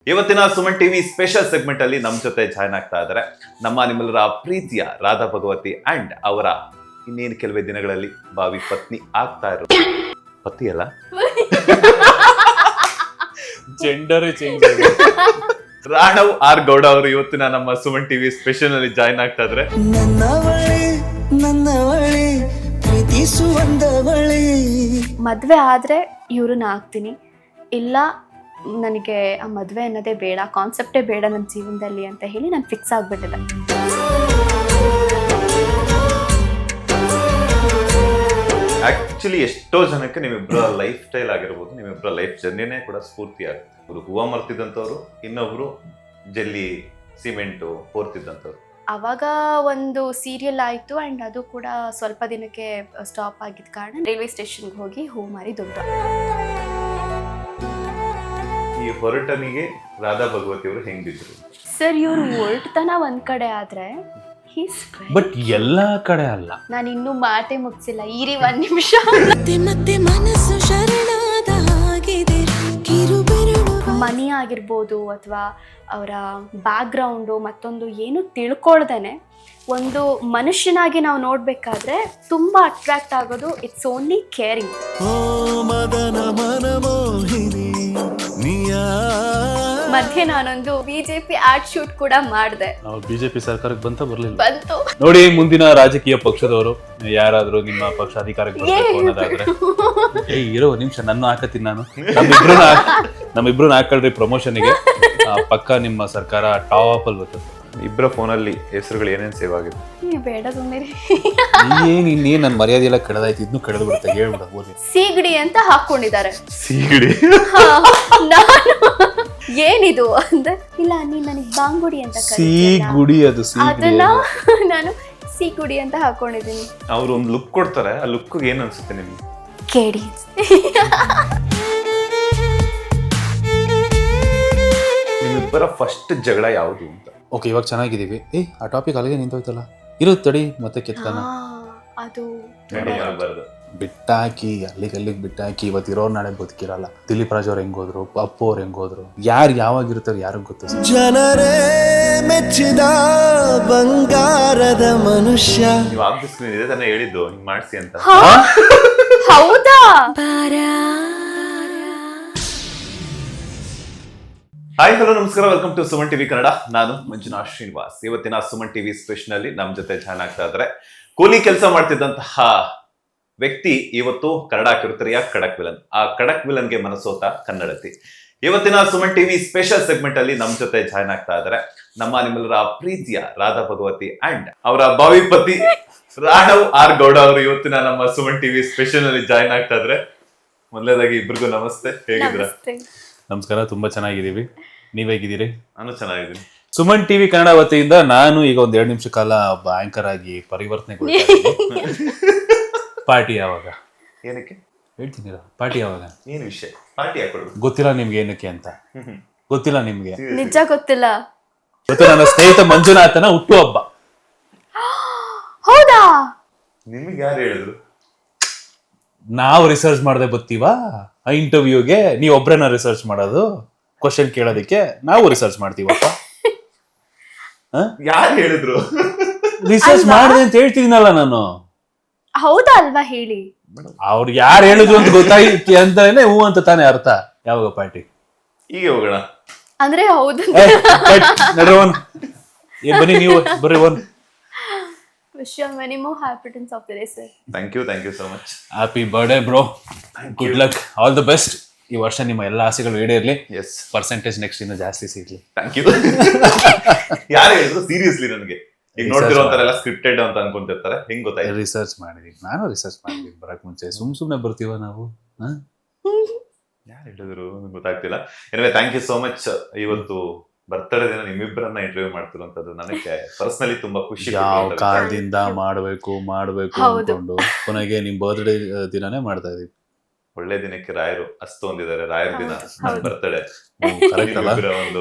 ಇವತ್ತಿನ Suman TV special segment ಅಲ್ಲಿ ನಮ್ಮ ಜೊತೆ ಜಾಯ್ನ್ ಆಗ್ತಾ ಇದ್ದಾರೆ ನಿಮ್ಮೆಲ್ಲರ ಪ್ರೀತಿಯ ರಾಧಾ ಭಗವತಿ ಅಂಡ್ ಅವರ ಇನ್ನೇನು ಕೆಲವೇ ದಿನಗಳಲ್ಲಿ ಭಾವಿ ಪತ್ನಿ ಆಗ್ತಾ ಇರೋ ಪತಿ ಅಲ್ಲ ಜೆಂಡರ್ ಚೇಂಜ್ ರಾಣವ್ ಆರ್ ಗೌಡ ಅವರು ಇವತ್ತಿನ ನಮ್ಮ ಸುಮನ್ ಟಿವಿ ಸ್ಪೆಷಲ್ ಅಲ್ಲಿ ಜಾಯ್ನ್ ಆಗ್ತಾ ಇದ್ರೆ ಮದ್ವೆ ಆದ್ರೆ ಇವ್ರನ್ನ ಆಗ್ತೀನಿ, ಇಲ್ಲ ನನಗೆ ಆ ಮದ್ವೆ ಅನ್ನೋದೇ ಬೇಡ, ಕಾನ್ಸೆಪ್ಟೇ ಬೇಡ ನನ್ನ ಜೀವನದಲ್ಲಿ ಅಂತ ಹೇಳಿ ನಾನು ಫಿಕ್ಸ್ ಆಗ್ಬಿಟ್ಟಿದೆ. ಆಕ್ಚುಲಿ ಎಷ್ಟೋ ಜನಕ್ಕೆ ನಿಮ್ಮಿಬ್ಬರ ಲೈಫ್ ಸ್ಟೈಲ್ ಆಗಿರ್ಬೋದು, ನಿಮ್ಮಿಬ್ಬರ ಲೈಫ್ ಜರ್ನಿನೇ ಕೂಡ ಸ್ಫೂರ್ತಿ ಆಗುತ್ತೆ. ಒಬ್ರು ಹೂವು ಮರ್ತಿದ್ದಂಥವ್ರು, ಇನ್ನೊಬ್ರು ಜಲ್ಲಿ ಸಿಮೆಂಟು ಹೋರ್ತಿದ್ದಂಥವ್ರು. ಅವಾಗ ಒಂದು ಸೀರಿಯಲ್ ಆಯಿತು ಆ್ಯಂಡ್ ಅದು ಕೂಡ ಸ್ವಲ್ಪ ದಿನಕ್ಕೆ ಸ್ಟಾಪ್ ಆಗಿದ್ದ ಕಾರಣ ರೈಲ್ವೆ ಸ್ಟೇಷನ್ಗೆ ಹೋಗಿ ಹೂ ಮಾರಿ ದುಡ್ಡು. ಈ ಹೊರಟನಿಗೆ ರಾಧಾ ಭಗವತಿ ಅವರು ಹೆಂಗಿದ್ರು ಸರ್, ಇವ್ರು ಹೊರಟತನ ಒಂದ್ ಕಡೆ ಆದ್ರೆ ಬಟ್ ಎಲ್ಲಾ ಕಡೆ ಅಲ್ಲ. ನಾನು ಇನ್ನೂ ಮಾತೇ ಮುಗಿಸಿಲ್ಲ, ಇರಿ ಒಂದ್ ನಿಮಿಷ. ಮನಿ ಆಗಿರ್ಬೋದು ಅಥವಾ ಅವರ ಬ್ಯಾಕ್ ಗ್ರೌಂಡು ಮತ್ತೊಂದು ಏನು ತಿಳ್ಕೊಳ್ದೇನೆ ಒಂದು ಮನುಷ್ಯನಾಗಿ ನಾವು ನೋಡ್ಬೇಕಾದ್ರೆ ತುಂಬಾ ಅಟ್ರಾಕ್ಟ್ ಆಗೋದು ಇಟ್ಸ್ ಓನ್ಲಿ ಕೇರಿಂಗ್. ಮಧ್ಯೆ ನಾನೊಂದು ಬಿಜೆಪಿ ಆಡ್ ಶೂಟ್ ಕೂಡ ಮಾಡಿದೆ. ಬಿಜೆಪಿ ಸರ್ಕಾರಕ್ಕೆ ಬರ್ಲಿಲ್ಲ. ಬಂತು. ನೋಡಿ, ಮುಂದಿನ ರಾಜಕೀಯ ಪಕ್ಷದವರು ಯಾರಾದ್ರೂ ನಿಮ್ಮ ಪಕ್ಷ ಅಧಿಕಾರಕ್ಕೆ ಬರ್ಬೇಕು ಅನ್ನೋದಾದ್ರೆ ಇರೋ ನಿಮಿಷ ನನ್ನ ಹಾಕತ್ತೀನಿ ನಾನು. ನಮ್ಮಿಬ್ರು ಹಾಕಳ್ರಿ ಪ್ರಮೋಷನ್ಗೆ, ಪಕ್ಕ ನಿಮ್ಮ ಸರ್ಕಾರ ಟಾಪ್ ಅಲ್ಲಿ ಬರ್ತದೆ. ಇಬ್ಬರ ಫೋನಲ್ಲಿ ಹೆಸರುಗಳು ಏನೇನು ಸೇವ್ ಆಗಿದೆ? ಬೇಡ ಸುಮ್ಮನೆ. ಇನ್ನೇನ್ ನನ್ನ ಮರ್ಯಾದೆ ಎಲ್ಲ ಕೆಡದಾಯ್ತು, ಇದನ್ನು ಕೆಡದು ಬಿಡುತ್ತೆ. ಹೇಳ್ಬಿಡ ಓದಿ. ಸೀಗಡಿ ಅಂತ ಹಾಕೊಂಡಿದ್ದಾರೆ. ಸೀಗಡಿ? ನಾನು ಏನಿದು ಅಂದ್ರೆ ಇಲ್ಲ, ನೀನ್ ನನಗ್ ಬಾಂಗುಡಿ ಅಂತ ಸೀಗುಡಿ, ಅದು ಅದನ್ನ ನಾನು ಸೀಗುಡಿ ಅಂತ ಹಾಕೊಂಡಿದ್ದೀನಿ. ಅವ್ರು ಒಂದು ಲುಕ್ ಕೊಡ್ತಾರೆ, ಆ ಲುಕ್ ಏನ್ ಅನ್ಸುತ್ತೆ ನಿಮ್ಗೆ? ಕೇಳಿ. ನಿಮ್ಮಿಬ್ಬರ ಫಸ್ಟ್ ಜಗಳ ಯಾವುದು ಅಂತ? ಓಕೆ, ಇವಾಗ ಚೆನ್ನಾಗಿದ್ದೀವಿ. ಆ ಟಾಪಿಕ್ ಅಲ್ಲಿಗೆ ನಿಂತೋಯ್ತಲ್ಲ, ಇರುತ್ತೆ ತಡಿ ಮತ್ತೆ ಕೆತ್ಕನ. ಅದು ಬಿಟ್ಟಾಕಿ ಅಲ್ಲಿಗೆ ಬಿಟ್ಟಾಕಿ ಇವತ್ತಿರೋ ನಾಳೆ ಬದುಕಿರಲ್ಲ. ದಿಲೀಪ್ ರಾಜ್ ಅವ್ರು ಹೆಂಗೋದ್ರು, ಅಪ್ಪು ಅವ್ರು ಹೆಂಗೋದ್ರು, ಯಾರು ಯಾವಾಗಿರ್ತಾರೆ ಯಾರಿಗೂ ಗೊತ್ತು. ಜನರೇ ಮೆಚ್ಚಿದ ಬಂಗಾರದ ಮನುಷ್ಯ. ನೀವು ಆಫೀಸ್ ಇದೆ ತಾನೇ ಹೇಳಿದ್ದು ಹಿಂಗ್ ಮಾಡಿಸಿ ಅಂತ. ಹೌದಾ? ಹಾಯ್, ಹಲೋ, ನಮಸ್ಕಾರ, welcome to Suman TV Kannada. ನಾನು ಮಂಜುನಾಥ್ ಶ್ರೀನಿವಾಸ್. ಇವತ್ತಿನ ಸುಮನ್ ಟಿವಿ ಸ್ಪೆಷಲ್ ಅಲ್ಲಿ ನಮ್ಮ ಜೊತೆ ಜಾಯ್ನ್ ಆಗ್ತಾ ಇದ್ದಾರೆ ಕೂಲಿ ಕೆಲಸ ಮಾಡ್ತಿದ್ದಂತಹ ವ್ಯಕ್ತಿ ಇವತ್ತು ಕನ್ನಡ ಕಿರುತೆರೆಯ ಖಡಕ್ ವಿಲನ್. ಆ ಖಡಕ್ ವಿಲನ್ಗೆ ಮನಸೋತ ಕನ್ನಡತಿ. ಇವತ್ತಿನ ಸುಮನ್ ಟಿವಿ ಸ್ಪೆಷಲ್ ಸೆಗ್ಮೆಂಟ್ ಅಲ್ಲಿ ನಮ್ಮ ಜೊತೆ ಜಾಯ್ನ್ ಆಗ್ತಾ ಇದ್ದಾರೆ ನಿಮ್ಮೆಲ್ಲರ ಪ್ರೀತಿಯ ರಾಧಾ ಭಗವತಿ ಅಂಡ್ ಅವರ ಭಾವಿ ಪತಿ ರಾಣವ್ ಆರ್ ಗೌಡ ಅವರು ಇವತ್ತಿನ ನಮ್ಮ ಸುಮನ್ ಟಿವಿ ಸ್ಪೆಷಲ್ ಅಲ್ಲಿ ಜಾಯ್ನ್ ಆಗ್ತಾ ಇದ್ರೆ. ಮೊದಲನೇದಾಗಿ ಇಬ್ರಿಗೂ ನಮಸ್ತೆ, ಹೇಗಿದ್ದೀರಾ? ನಮಸ್ಕಾರ, ತುಂಬಾ ಚೆನ್ನಾಗಿದ್ದೀವಿ. ನೀವ್ ಹೇಗಿದ್ದೀರಿ? ನಾನು ಚೆನ್ನಾಗಿದ್ದೀನಿ. ಸುಮನ್ ಟಿವಿ ಕನ್ನಡ ವತಿಯಿಂದ ನಾನು ಈಗ ಒಂದ್ 2 ನಿಮಿಷ ಕಾಲ ಒಬ್ಬ ಆಂಕರ್ ಆಗಿ ಪರಿವರ್ತನೆ ಪಾರ್ಟಿ ಯಾವಾಗ ಏನಕ್ಕೆ ಹೇಳ್ತೀನಿ, ಪಾರ್ಟಿ ಯಾವಾಗ, ಏನ್ ವಿಷಯ? ಪಾರ್ಟಿ ಹಾಕೊಳ್ಬೇಕು. ಗೊತ್ತಿಲ್ಲ ನಿಮ್ಗೆ ಏನಕ್ಕೆ ಅಂತ? ಗೊತ್ತಿಲ್ಲ ನಿಮ್ಗೆ? ನಿಜ ಗೊತ್ತಿಲ್ಲ. ಗೊತ್ತು, ನನ್ನ ಸ್ನೇಹಿತ ಮಂಜುನಾಥನ ಹುಟ್ಟು ಹಬ್ಬ. ಹೌದಾ? ನಿಮ್ಗೆ ಯಾರು ಹೇಳಿದ್ರು? ನಾವು ರಿಸರ್ಚ್ ಮಾಡದೆ ಬರ್ತೀವಾ ಆ ಇಂಟರ್ವ್ಯೂಗೆ? ನೀವ್ ಒಬ್ರೇನ ರಿಸರ್ಚ್ ಮಾಡೋದು? ಕ್ವಶನ್ ಕೇಳೋದಕ್ಕೆ ನಾವು ರಿಸರ್ಚ್ ಮಾಡ್ತೀವಪ್ಪ. ಯಾರು ಹೇಳಿದ್ರು? ರಿಸರ್ಚ್ ಮಾಡಿದೆ ಅಂತ ಹೇಳ್ತಿದ್ದೀನಲ್ಲ ನಾನು. ಹೌದಾ ಅಲ್ವಾ ಹೇಳಿ? ಅವ್ರು ಯಾರು ಹೇಳಿದ್ರು ಅಂತ ಗೊತ್ತಾಯ್ತು ಅಂತಾನೆ ಹೂ ಅಂತ ತಾನೇ ಅರ್ಥ. ಯಾವಾಗ ಪಾರ್ಟಿ? ಈಗ ಹೋಗೋಣ ಅಂದ್ರೆ ಹೌದು. ನಡ್ರವನ್ ಬನ್ನಿ, ನೀವು ಬರ್ರಿ. One wish you many more happy returns of the day sir. Thank you so much. Happy birthday bro, good luck, all the best. ಈ ವರ್ಷ ನಿಮ್ಮ ಎಲ್ಲ ಆಸೆಗಳು ಈಡೇರ್ಲಿ. ಎಸ್, ಪರ್ಸೆಂಟೇಜ್ ನೆಕ್ಸ್ಟ್ ಇನ್ನು ಜಾಸ್ತಿ ಸಿಗ್ಲಿ. Thank you. ಯಾರು ಹೇಳಿದ್ರು? ಸೀರಿಯಸ್ಲಿ ನನಗೆ ಈಗ ನೋಡ್ತಿರೋಂತಾರೆಲ್ಲ ಸ್ಕ್ರಿಪ್ಟೆಡ್ ಅಂತ ಅನ್ಕೊಂತಿರ್ತಾರೆ. ಹೆಂಗ್ ಗೊತ್ತಾಯ್ತು? ರಿಸರ್ಚ್ ಮಾಡಿದೀನಿ, ನಾನು ರಿಸರ್ಚ್ ಮಾಡಿದೀನಿ ಬರಕ್ ಮುಂಚೆ. ಸುಮ್ನೆ ಬರ್ತೀವ ನಾವು? ಯಾರು ಹೇಳಿದ್ರು ಗೊತ್ತಾಗ್ತಿಲ್ಲ. Anyway, thank you so much. ಇವತ್ತು ಬರ್ತಡೇ ದಿನ ನಿಮ್ಮಿಬ್ಬರನ್ನ ಇಂಟರ್ವ್ಯೂ ಮಾಡ್ತಿರುವಂತದ್ದು ನನಗೆ ಪರ್ಸನಲಿ ತುಂಬಾ ಖುಷಿ. ಯಾವ ಕಾಲದಿಂದ ಮಾಡ್ಬೇಕು ಅನ್ಕೊಂಡು ಕೊನೆಗೆ ನಿಮ್ ಬರ್ತ್ಡೇ ದಿನಾನೇ ಮಾಡ್ತಾ ಇದೀವಿ. ಒಳ್ಳೆ ದಿನಕ್ಕೆ ರಾಯರು ಅಸ್ತು ಹೊಂದಿದ್ದಾರೆ. ರಾಯರ ದಿನ ನನ್ನ ಬರ್ತಡೇ. ಕರೆಕ್ಟ್ ಅಲ್ಲ? ಒಂದು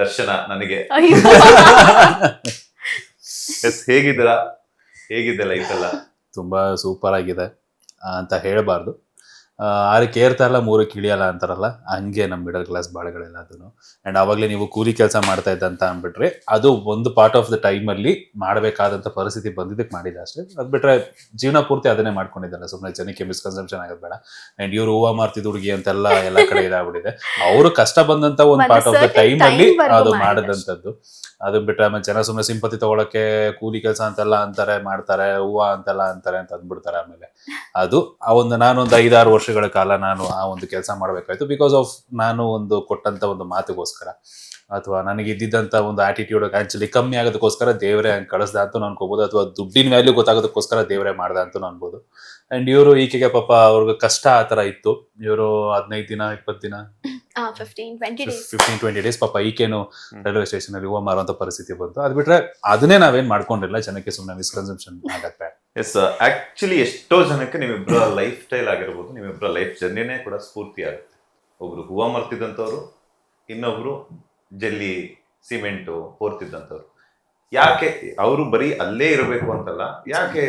ದರ್ಶನ ನನಗೆ. ಹೇಗಿದೆ ಲೈಫ್ ಎಲ್ಲ? ತುಂಬಾ ಸೂಪರ್ ಆಗಿದೆ ಅಂತ ಹೇಳ್ಬಾರ್ದು, ಆರಕ್ಕೆ ಏರ್ತಾ ಇಲ್ಲ ಮೂರಕ್ಕೆ ಇಳಿಯಲ್ಲ ಅಂತಾರಲ್ಲ, ಹಂಗೆ ನಮ್ಮ ಮಿಡಲ್ ಕ್ಲಾಸ್ ಬಾಳೆಗಳೆಲ್ಲ ಅದನ್ನು. ಅಂಡ್ ಅವಾಗಲೇ ನೀವು ಕೂಲಿ ಕೆಲಸ ಮಾಡ್ತಾ ಇದ್ದಂತ ಅಂದ್ಬಿಟ್ರೆ ಅದು ಒಂದು ಪಾರ್ಟ್ ಆಫ್ ದ ಟೈಮಲ್ಲಿ ಮಾಡಬೇಕಾದಂಥ ಪರಿಸ್ಥಿತಿ ಬಂದಿದ್ದಕ್ಕೆ ಮಾಡಿಲ್ಲ ಅಷ್ಟೇ. ಅದು ಬಿಟ್ರೆ ಜೀವನ ಪೂರ್ತಿ ಅದನ್ನೇ ಮಾಡ್ಕೊಂಡಿದ್ದಲ್ಲ, ಸುಮ್ಮನೆ ಜನಕ್ಕೆ ಮಿಸ್ಕನ್ಸೆಪ್ಷನ್ ಆಗೋದು ಬೇಡ. ಅಂಡ್ ಇವ್ರು ಹೂವು ಮಾರ್ತಿದ್ ಹುಡುಗಿ ಅಂತೆಲ್ಲ ಎಲ್ಲ ಕಡೆ ಇದಾಗ್ಬಿಟ್ಟಿದೆ. ಅವರು ಕಷ್ಟ ಬಂದಂತ ಒಂದು ಪಾರ್ಟ್ ಆಫ್ ದ ಟೈಮ್ ಅಲ್ಲಿ ಅದು ಮಾಡಿದಂಥದ್ದು. ಅದನ್ನ ಬಿಟ್ರೆ ಆಮೇಲೆ ಜನ ಸುಮ್ಮನೆ ಸಿಂಪತಿ ತಗೊಳಕ್ಕೆ ಕೂಲಿ ಕೆಲಸ ಅಂತೆಲ್ಲ ಅಂತಾರೆ, ಮಾಡ್ತಾರೆ, ಹೂವು ಅಂತೆಲ್ಲ ಅಂತಾರೆ ಅಂತ ಅಂದ್ಬಿಡ್ತಾರೆ. ಆಮೇಲೆ ಅದು ಆ ಒಂದು ನಾನೊಂದು 5-6 ವರ್ಷಗಳ ಕಾಲ ನಾನು ಆ ಒಂದು ಕೆಲಸ ಮಾಡಬೇಕಾಯ್ತು. ಬಿಕಾಸ್ ಆಫ್ ನಾನು ಒಂದು ಕೊಟ್ಟಂತ ಒಂದು ಮಾತುಗೋಸ್ಕರ, ಅಥವಾ ನನಗೆ ಇದ್ದಿದ್ದಂತ ಒಂದು ಆಟಿಟ್ಯೂಡ್ ಆಕ್ಚುಲಿ ಕಮ್ಮಿ ಆಗೋದಕ್ಕೋಸ್ಕರ ದೇವರೇ ಹಂಗೆ ಕಳಿಸ್ದ ಅಂತ ಅನ್ಕೋಬಹುದು, ಅಥವಾ ದುಡ್ಡಿನ ವ್ಯಾಲ್ಯೂ ಗೊತ್ತಾಗೋದಕ್ಕೋಸ್ಕರ ದೇವರೇ ಮಾಡ್ದ ಅಂತ ಅನ್ಬೋದು. ಅಂಡ್ ಇವರು ಈಕೆಗೆ ಪಾಪ ಅವ್ರಿಗೆ ಕಷ್ಟ ಆ ತರ ಇತ್ತು. ಇವರು 15 ದಿನ 20 ದಿನ 15-20 ಡೇಸ್ ಪಾಪ ಈಕೇನು ರೈಲ್ವೆ ಸ್ಟೇಷನ್ ಅಲ್ಲಿ ಹೂವು ಮಾರುವಂತ ಪರಿಸ್ಥಿತಿ ಬಂತು. ಅದ್ ಬಿಟ್ರೆ ಅದನ್ನೇ ನಾವೇನ್ ಮಾಡ್ಕೊಂಡಿಲ್ಲ, ಜನಕ್ಕೆ ಸುಮ್ಮನೆ ಮಿಸ್ಕನ್ಸೆಪ್ಷನ್ ಆಗತ್ತೆ. ಎಸ್, ಆಕ್ಚುಲಿ ಎಷ್ಟೋ ಜನಕ್ಕೆ ನಿಮ್ಮಿಬ್ಬರ ಲೈಫ್ ಸ್ಟೈಲ್ ಆಗಿರ್ಬೋದು, ನಿಮ್ಮಿಬ್ಬರ ಲೈಫ್ ಜರ್ನಿನೇ ಕೂಡ ಸ್ಫೂರ್ತಿ ಆಗುತ್ತೆ. ಒಬ್ರು ಹೂವು ಮರ್ತಿದ್ದಂಥವ್ರು, ಇನ್ನೊಬ್ರು ಜಲ್ಲಿ ಸಿಮೆಂಟು ಹೋರ್ತಿದ್ದಂಥವ್ರು. ಯಾಕೆ ಅವರು ಬರೀ ಅಲ್ಲೇ ಇರಬೇಕು ಅಂತಲ್ಲ, ಯಾಕೆ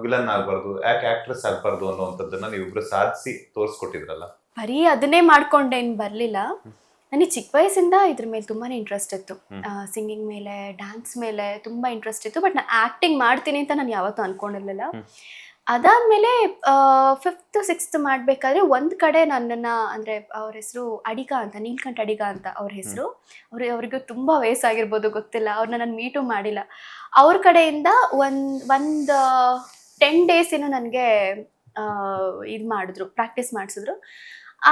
ವಿಲನ್ ಆಗ್ಬಾರ್ದು, ಯಾಕೆ ಆಕ್ಟ್ರೆಸ್ ಆಗ್ಬಾರ್ದು ಅನ್ನೋವಂಥದ್ದನ್ನ ನೀವಿಬ್ರು ಸಾಧಿಸಿ ತೋರಿಸ್ಕೊಟ್ಟಿದ್ರಲ್ಲ. ಬರೀ ಅದನ್ನೇ ಮಾಡ್ಕೊಂಡೇನು ಬರಲಿಲ್ಲ. ನನಗೆ ಚಿಕ್ಕ ವಯಸ್ಸಿಂದ ಇದ್ರ ಮೇಲೆ ತುಂಬಾ ಇಂಟ್ರೆಸ್ಟ್ ಇತ್ತು. ಸಿಂಗಿಂಗ್ ಮೇಲೆ, ಡ್ಯಾನ್ಸ್ ಮೇಲೆ ತುಂಬ ಇಂಟ್ರೆಸ್ಟ್ ಇತ್ತು. ಬಟ್ ನಾನು ಆ್ಯಕ್ಟಿಂಗ್ ಮಾಡ್ತೀನಿ ಅಂತ ನಾನು ಯಾವತ್ತೂ ಅಂದ್ಕೊಂಡಿರಲಿಲ್ಲ. ಅದಾದಮೇಲೆ 5th 6th ಮಾಡಬೇಕಾದ್ರೆ ಒಂದು ಕಡೆ ನನ್ನನ್ನು, ಅಂದರೆ ಅವ್ರ ಹೆಸರು ಅಡಿಗ ಅಂತ, ನೀಲ್ಕಂಠ ಅಡಿಗ ಅಂತ ಅವ್ರ ಹೆಸರು. ಅವ್ರಿಗೂ ತುಂಬ ವಯಸ್ಸಾಗಿರ್ಬೋದು, ಗೊತ್ತಿಲ್ಲ, ಅವ್ರನ್ನ ನಾನು ಮೀಟು ಮಾಡಿಲ್ಲ. ಅವ್ರ ಕಡೆಯಿಂದ ಒಂದು 10 days ಏನೋ ನನಗೆ ಇದು ಮಾಡಿದ್ರು, ಪ್ರಾಕ್ಟೀಸ್ ಮಾಡಿಸಿದ್ರು.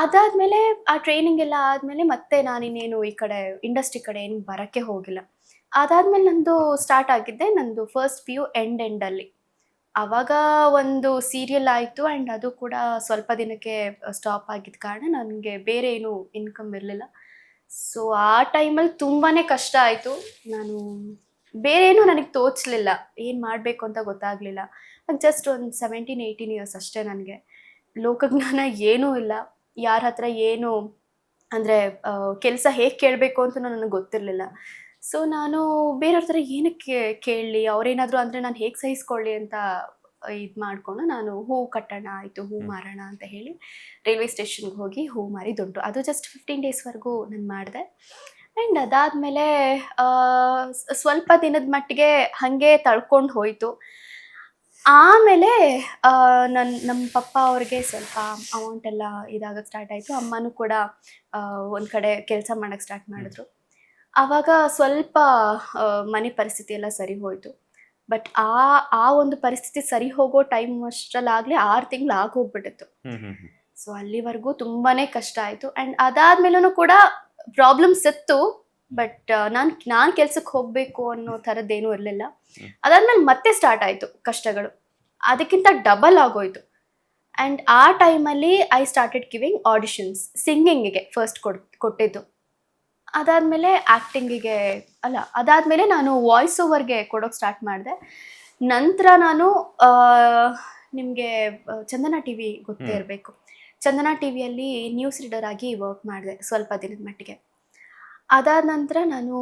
ಅದಾದಮೇಲೆ ಆ ಟ್ರೈನಿಂಗ್ ಎಲ್ಲ ಆದಮೇಲೆ ಮತ್ತೆ ನಾನಿನ್ನೇನು ಈ ಕಡೆ ಇಂಡಸ್ಟ್ರಿ ಕಡೆ ಏನು ಬರೋಕ್ಕೆ ಹೋಗಿಲ್ಲ. ಅದಾದಮೇಲೆ ನಂದು ಸ್ಟಾರ್ಟ್ ಆಗಿದ್ದೆ ನಂದು ಫಸ್ಟ್ PU ಎಂಡಲ್ಲಿ. ಆವಾಗ ಒಂದು ಸೀರಿಯಲ್ ಆಯಿತು. ಆ್ಯಂಡ್ ಅದು ಕೂಡ ಸ್ವಲ್ಪ ದಿನಕ್ಕೆ ಸ್ಟಾಪ್ ಆಗಿದ್ದ ಕಾರಣ ನನಗೆ ಬೇರೆ ಏನು ಇನ್ಕಮ್ ಇರಲಿಲ್ಲ. ಸೊ ಆ ಟೈಮಲ್ಲಿ ತುಂಬಾ ಕಷ್ಟ ಆಯಿತು. ನಾನು ಬೇರೆ ಏನೂ ನನಗೆ ತೋಚಲಿಲ್ಲ, ಏನು ಮಾಡಬೇಕು ಅಂತ ಗೊತ್ತಾಗಲಿಲ್ಲ. ಜಸ್ಟ್ ಒಂದು 17-18 years ಅಷ್ಟೇ. ನನಗೆ ಲೋಕಜ್ಞಾನ ಏನೂ ಇಲ್ಲ, ಯಾರ ಹತ್ರ ಏನು ಅಂದರೆ ಕೆಲಸ ಹೇಗೆ ಕೇಳಬೇಕು ಅಂತ ನನಗೆ ಗೊತ್ತಿರಲಿಲ್ಲ. ಸೊ ನಾನು ಬೇರೆಯವ್ರ ಹತ್ರ ಏನಕ್ಕೆ ಕೇಳಲಿ, ಅವರೇನಾದರೂ ಅಂದರೆ ನಾನು ಹೇಗೆ ಸಹಿಸ್ಕೊಳ್ಳಿ ಅಂತ ಇದು ಮಾಡಿಕೊಂಡು ನಾನು ಹೂವು ಕಟ್ಟೋಣ ಆಯಿತು, ಹೂ ಮಾರೋಣ ಅಂತ ಹೇಳಿ ರೈಲ್ವೆ ಸ್ಟೇಷನ್ಗೆ ಹೋಗಿ ಹೂ ಮಾರಿದುಂಟು. ಅದು ಜಸ್ಟ್ 15 daysವರೆಗೂ ನಾನು ಮಾಡಿದೆ. ಆ್ಯಂಡ್ ಅದಾದಮೇಲೆ ಸ್ವಲ್ಪ ದಿನದ ಮಟ್ಟಿಗೆ ಹಾಗೆ ತಳ್ಕೊಂಡು ಹೋಯಿತು. ಆಮೇಲೆ ನಮ್ಮ ಪಪ್ಪ ಅವ್ರಿಗೆ ಸ್ವಲ್ಪ ಅಮೌಂಟ್ ಎಲ್ಲ ಇದಾಗಕ್ಕೆ ಸ್ಟಾರ್ಟ್ ಆಯಿತು. ಅಮ್ಮನೂ ಕೂಡ ಒಂದು ಕಡೆ ಕೆಲಸ ಮಾಡೋಕ್ಕೆ ಸ್ಟಾರ್ಟ್ ಮಾಡಿದ್ರು. ಆವಾಗ ಸ್ವಲ್ಪ ಮನೆ ಪರಿಸ್ಥಿತಿ ಎಲ್ಲ ಸರಿ ಹೋಯಿತು. ಬಟ್ ಆ ಒಂದು ಪರಿಸ್ಥಿತಿ ಸರಿ ಹೋಗೋ ಟೈಮ್ ಅಷ್ಟರಲ್ಲಾಗಲೇ 6 ತಿಂಗಳು ಆಗೋಗ್ಬಿಟ್ಟಿತ್ತು. ಸೊ ಅಲ್ಲಿವರೆಗೂ ತುಂಬಾ ಕಷ್ಟ ಆಯಿತು. ಆ್ಯಂಡ್ ಅದಾದ್ಮೇಲೂ ಕೂಡ ಪ್ರಾಬ್ಲಮ್ಸ್ ಇತ್ತು. ಬಟ್ ನಾನು ಕೆಲ್ಸಕ್ಕೆ ಹೋಗಬೇಕು ಅನ್ನೋ ಥರದ್ದೇನೂ ಇರಲಿಲ್ಲ. ಅದಾದ್ಮೇಲೆ ಮತ್ತೆ ಸ್ಟಾರ್ಟ್ ಆಯಿತು ಕಷ್ಟಗಳು, ಅದಕ್ಕಿಂತ ಡಬಲ್ ಆಗೋಯ್ತು. ಆ್ಯಂಡ್ ಆ ಟೈಮಲ್ಲಿ ಐ ಸ್ಟಾರ್ಟೆಡ್ ಗಿವಿಂಗ್ ಆಡಿಷನ್ಸ್. ಸಿಂಗಿಂಗಿಗೆ ಫಸ್ಟ್ ಕೊಟ್ಟಿದ್ದು. ಅದಾದಮೇಲೆ ಆ್ಯಕ್ಟಿಂಗಿಗೆ ಅದಾದಮೇಲೆ ನಾನು ವಾಯ್ಸ್ ಓವರ್ಗೆ ಕೊಡೋಕ್ಕೆ ಸ್ಟಾರ್ಟ್ ಮಾಡಿದೆ. ನಂತರ ನಾನು ನಿಮಗೆ ಚಂದನ TV ಗೊತ್ತೇ ಇರಬೇಕು. ಚಂದನ TVಯಲ್ಲಿ ನ್ಯೂಸ್ ರೀಡರ್ ಆಗಿ ವರ್ಕ್ ಮಾಡಿದೆ ಸ್ವಲ್ಪ ದಿನದ ಮಟ್ಟಿಗೆ. ಅದಾದ ನಂತರ ನಾನು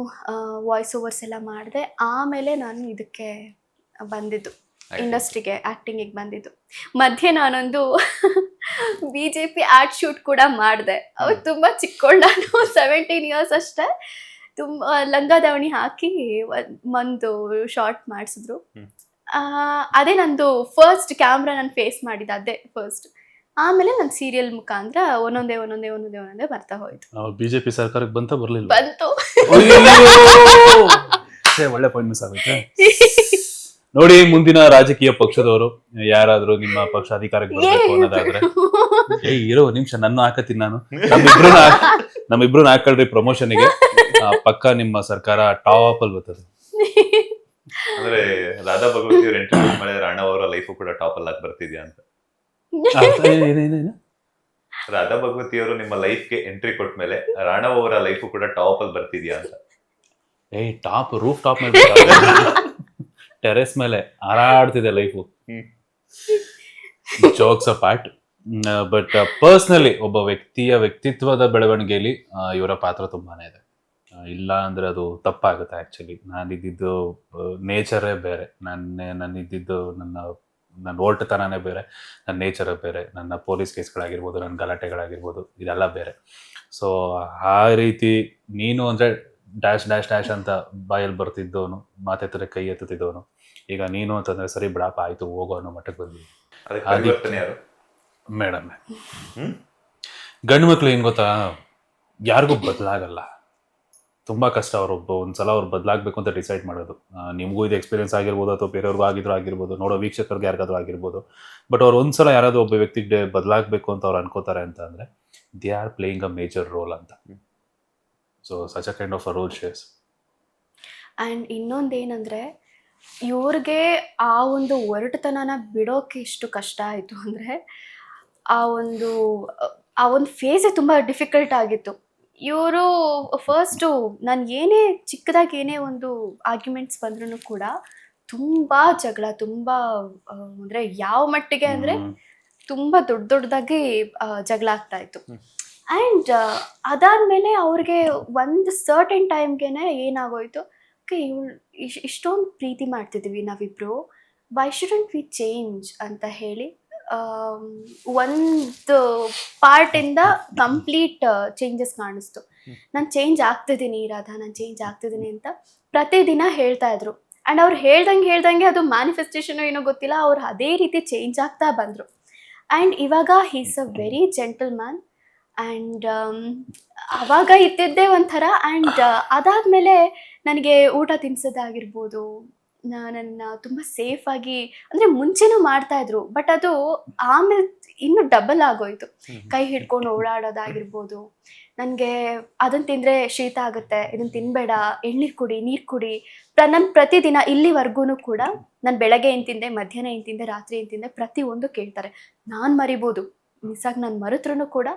ವಾಯ್ಸ್ ಓವರ್ಸ್ ಎಲ್ಲ ಮಾಡಿದೆ. ಆಮೇಲೆ ನಾನು ಇದಕ್ಕೆ ಬಂದಿದ್ದು, ಇಂಡಸ್ಟ್ರಿಗೆ, ಆ್ಯಕ್ಟಿಂಗಿಗೆ ಬಂದಿದ್ದು. ಮಧ್ಯೆ ನಾನೊಂದು BJP ಆ್ಯಡ್ ಶೂಟ್ ಕೂಡ ಮಾಡಿದೆ. ಅವಾಗ ತುಂಬ ಚಿಕ್ಕವಳು, ನಾನು 17 years ಅಷ್ಟೇ. ತುಂಬ ಲಂಗ ದಾವಣಿ ಹಾಕಿ ಒಂದು ಶಾರ್ಟ್ ಮಾಡಿಸಿದ್ರು. ಅದೇ ನಂದು ಫಸ್ಟ್ ಕ್ಯಾಮ್ರಾ ನಾನು ಫೇಸ್ ಮಾಡಿದ್ದು ಅದೇ ಫಸ್ಟ್. ಆಮೇಲೆ ನನ್ನ ಸೀರಿಯಲ್ ಮುಖಾಂತರ ಒಂದೊಂದೇ ಬರ್ತಾ ಹೋಯ್ತು. BJP ಸರ್ಕಾರಕ್ಕೆ ಬಂತ ಬರ್ಲಿಲ್ಲ? ಬಂತು. ಒಳ್ಳೆ ಪಾಯಿಂಟ್ ಮಿಸ್ ಆಗುತ್ತೆ ನೋಡಿ. ಮುಂದಿನ ರಾಜಕೀಯ ಪಕ್ಷದವರು ಯಾರಾದ್ರೂ ನಿಮ್ಮ ಪಕ್ಷ ಅಧಿಕಾರಕ್ಕೆ ಬರಬೇಕು ಅನ್ನೋದಾದ್ರೆ, ಇರೋ ನಿಮಿಷ ನನ್ನ ಹಾಕತೀನಿ ನಾನು, ನಮ್ಮಿಬ್ರು ಹಾಕಳ್ರಿ ಪ್ರಮೋಷನ್ಗೆ, ಪಕ್ಕ ನಿಮ್ಮ ಸರ್ಕಾರ ಟಾಪ್ ಅಲ್ಲಿ ಬರ್ತದೆ. ಅಂದ್ರೆ ರಾಧಾ ಭಗವತಿ ಅವ್ರ ಎಂಟ್ರಿ ಮಾಡಿದ್ರೆ ಅಣ್ಣ ಅವರ ಲೈಫು ಕೂಡ ಟಾಪ್ ಅಲ್ಲಿ ಬರ್ತಿದ್ಯಾ ಅಂತ. ರಾಧಾ ಭಗವತಿ ಅವರು ನಿಮ್ಮ ಲೈಫ್ಗೆ ಎಂಟ್ರಿ ಕೊಟ್ಟ ಮೇಲೆ ರಾಣವ್ ಅವರ ಲೈಫು ಕೂಡ ಟಾಪ್ ಅಲ್ಲಿ ಬರ್ತಿದ್ಯಾ ಅಂತ. ಟಾಪ್ ರೂಫ್ ಟಾಪ್ ಮೇಲೆ ಟೆರೆಸ್ ಮೇಲೆ ಹಾರಾಡ್ತಿದೆ life. Jokes apart, but personally ಒಬ್ಬ ವ್ಯಕ್ತಿತ್ವದ ಬೆಳವಣಿಗೆಯಲ್ಲಿ ಇವರ ಪಾತ್ರ ತುಂಬಾನೇ ಇದೆ. ಇಲ್ಲ ಅಂದ್ರೆ ಅದು ತಪ್ಪಾಗುತ್ತೆ. ಆಕ್ಚುಲಿ ನಾನಿದ್ದು ನೇಚರೇ ಬೇರೆ. ನನ್ನಿದ್ದು ನನ್ನ ನನ್ನ ಓಲ್ಟತನನೇ ಬೇರೆ, ನನ್ನ ನೇಚರ್ ಬೇರೆ, ನನ್ನ ಪೊಲೀಸ್ ಕೇಸ್ಗಳಾಗಿರ್ಬೋದು, ನನ್ನ ಗಲಾಟೆಗಳಾಗಿರ್ಬೋದು, ಇದೆಲ್ಲ ಬೇರೆ. ಸೊ ಆ ರೀತಿ ನೀನು ಅಂದರೆ ಡ್ಯಾಶ್ ಡ್ಯಾಶ್ ಡ್ಯಾಶ್ ಅಂತ ಬಾಯಲ್ಲಿ ಬರ್ತಿದ್ದವನು, ಮಾತೆತ್ತರೆ ಕೈ ಎತ್ತುತ್ತಿದ್ದವನು, ಈಗ ನೀನು ಅಂತಂದರೆ ಸರಿ ಬಿಡಪ್ಪ ಆಯಿತು ಹೋಗೋ ಅನ್ನೋ ಮಟ್ಟಕ್ಕೆ ಬಂದ್ವಿ. ಅದಕ್ಕೆ ಪರಿವರ್ತನೆ ಯಾರು? ಮೇಡಮ್, ಗಂಡು ಮಕ್ಳು ಏನು ಗೊತ್ತಾ, ಯಾರಿಗೂ ಬದಲಾಗಲ್ಲ, ತುಂಬ ಕಷ್ಟ. ಒಂದ್ಸಲ ಅವ್ರು ಬದಲಾಗಬೇಕು ಅಂತ ಡಿಸೈಡ್ ಮಾಡೋದು. ನಿಮಗೂ ಇದು ಎಕ್ಸ್ಪೀರಿಯನ್ಸ್ ಆಗಿರ್ಬೋದು, ಅಥವಾ ಬೇರೆಯವ್ರಿಗೂ ಆಗಿರ್ಬೋದು, ನೋಡೋ ವೀಕ್ಷಕರಿಗೆ ಯಾರಿಗಾದ್ರೂ ಆಗಿರ್ಬೋದು. ಬಟ್ ಅವ್ರು ಒಂದ್ಸಲ ಯಾರಾದರೂ ಒಬ್ಬ ವ್ಯಕ್ತಿಗೆ ಬದಲಾಗಬೇಕು ಅಂತ ಅವ್ರು ಅನ್ಕೋತಾರೆ ಅಂತ ಅಂದರೆ they are playing a major role ಅಂತ. So such a kind of a role shares. And ಇನ್ನೊಂದೇನೆಂದರೆ ಇವ್ರಿಗೆ ಆ ಒಂದು ಒರಟುತನನ ಬಿಡೋಕೆ ಎಷ್ಟು ಕಷ್ಟ ಆಯಿತು ಅಂದರೆ ಆ ಒಂದು ಫೇಸೇ ತುಂಬ ಡಿಫಿಕಲ್ಟ್ ಆಗಿತ್ತು. ಇವರು ಫಸ್ಟು ನಾನು ಏನೇ ಚಿಕ್ಕದಾಗಿ ಏನೇ ಒಂದು ಆರ್ಗ್ಯುಮೆಂಟ್ಸ್ ಬಂದ್ರೂ ಕೂಡ ತುಂಬ ಜಗಳ, ತುಂಬ ಅಂದರೆ ಯಾವ ಮಟ್ಟಿಗೆ ಅಂದರೆ ತುಂಬ ದೊಡ್ಡದಾಗಿ ಜಗಳ ಆಗ್ತಾ ಇತ್ತು. ಆ್ಯಂಡ್ ಅದಾದಮೇಲೆ ಅವ್ರಿಗೆ ಒಂದು ಸರ್ಟನ್ ಟೈಮ್ಗೆ ಏನಾಗೋಯ್ತು, ಓಕೆ ಇವಳು ಇಷ್ಟೊಂದು ಪ್ರೀತಿ ಮಾಡ್ತಿದ್ದೀವಿ ನಾವಿಬ್ಬರು, ವೈ ಶುಡಂಟ್ ವಿ ಚೇಂಜ್ ಅಂತ ಹೇಳಿ ಒಂದು ಪಾರ್ಟಿಂದ ಕಂಪ್ಲೀಟ್ ಚೇಂಜಸ್ ಕಾಣಿಸ್ತು. ನಾನು ಚೇಂಜ್ ಆಗ್ತಿದ್ದೀನಿ ರಾಧಾ, ನಾನು ಚೇಂಜ್ ಆಗ್ತಿದ್ದೀನಿ ಅಂತ ಪ್ರತಿದಿನ ಹೇಳ್ತಾ ಇದ್ರು. ಆ್ಯಂಡ್ ಅವ್ರು ಹೇಳ್ದಂಗೆ ಅದು ಮ್ಯಾನಿಫೆಸ್ಟೇಷನ್ ಏನೋ ಗೊತ್ತಿಲ್ಲ, ಅವ್ರು ಅದೇ ರೀತಿ ಚೇಂಜ್ ಆಗ್ತಾ ಬಂದರು. ಆ್ಯಂಡ್ ಇವಾಗ he's a very gentleman. And ಅವಾಗ ಇದ್ದಿದ್ದೇ ಒಂಥರ. ಆ್ಯಂಡ್ ಅದಾದಮೇಲೆ ನನಗೆ ಊಟ ತಿನ್ಸೋದಾಗಿರ್ಬೋದು, ನನ್ನ ತುಂಬ ಸೇಫಾಗಿ, ಅಂದರೆ ಮುಂಚೆನೂ ಮಾಡ್ತಾಯಿದ್ರು, ಬಟ್ ಅದು ಆಮೇಲೆ ಇನ್ನೂ ಡಬಲ್ ಆಗೋಯ್ತು. ಕೈ ಹಿಡ್ಕೊಂಡು ಓಡಾಡೋದಾಗಿರ್ಬೋದು, ನನಗೆ ಅದನ್ನು ತಿಂದರೆ ಶೀತ ಆಗುತ್ತೆ, ಇದನ್ನು ತಿನ್ನಬೇಡ, ಎಳ್ನೀರು ಕುಡಿ, ನೀರು ಕುಡಿ. ನನ್ನ ಪ್ರತಿದಿನ ಇಲ್ಲಿವರೆಗೂ ಕೂಡ ನಾನು ಬೆಳಗ್ಗೆ ಏನು ತಿಂದೆ, ಮಧ್ಯಾಹ್ನ ಏನು ತಿಂದೆ, ರಾತ್ರಿ ಏನು ತಿಂದೆ, ಪ್ರತಿಯೊಂದು ಕೇಳ್ತಾರೆ. ನಾನು ಮರಿಬೋದು, ಮಿಸ್ಸಾಗಿ ನಾನು ಮರೆತ್ರೂ ಕೂಡ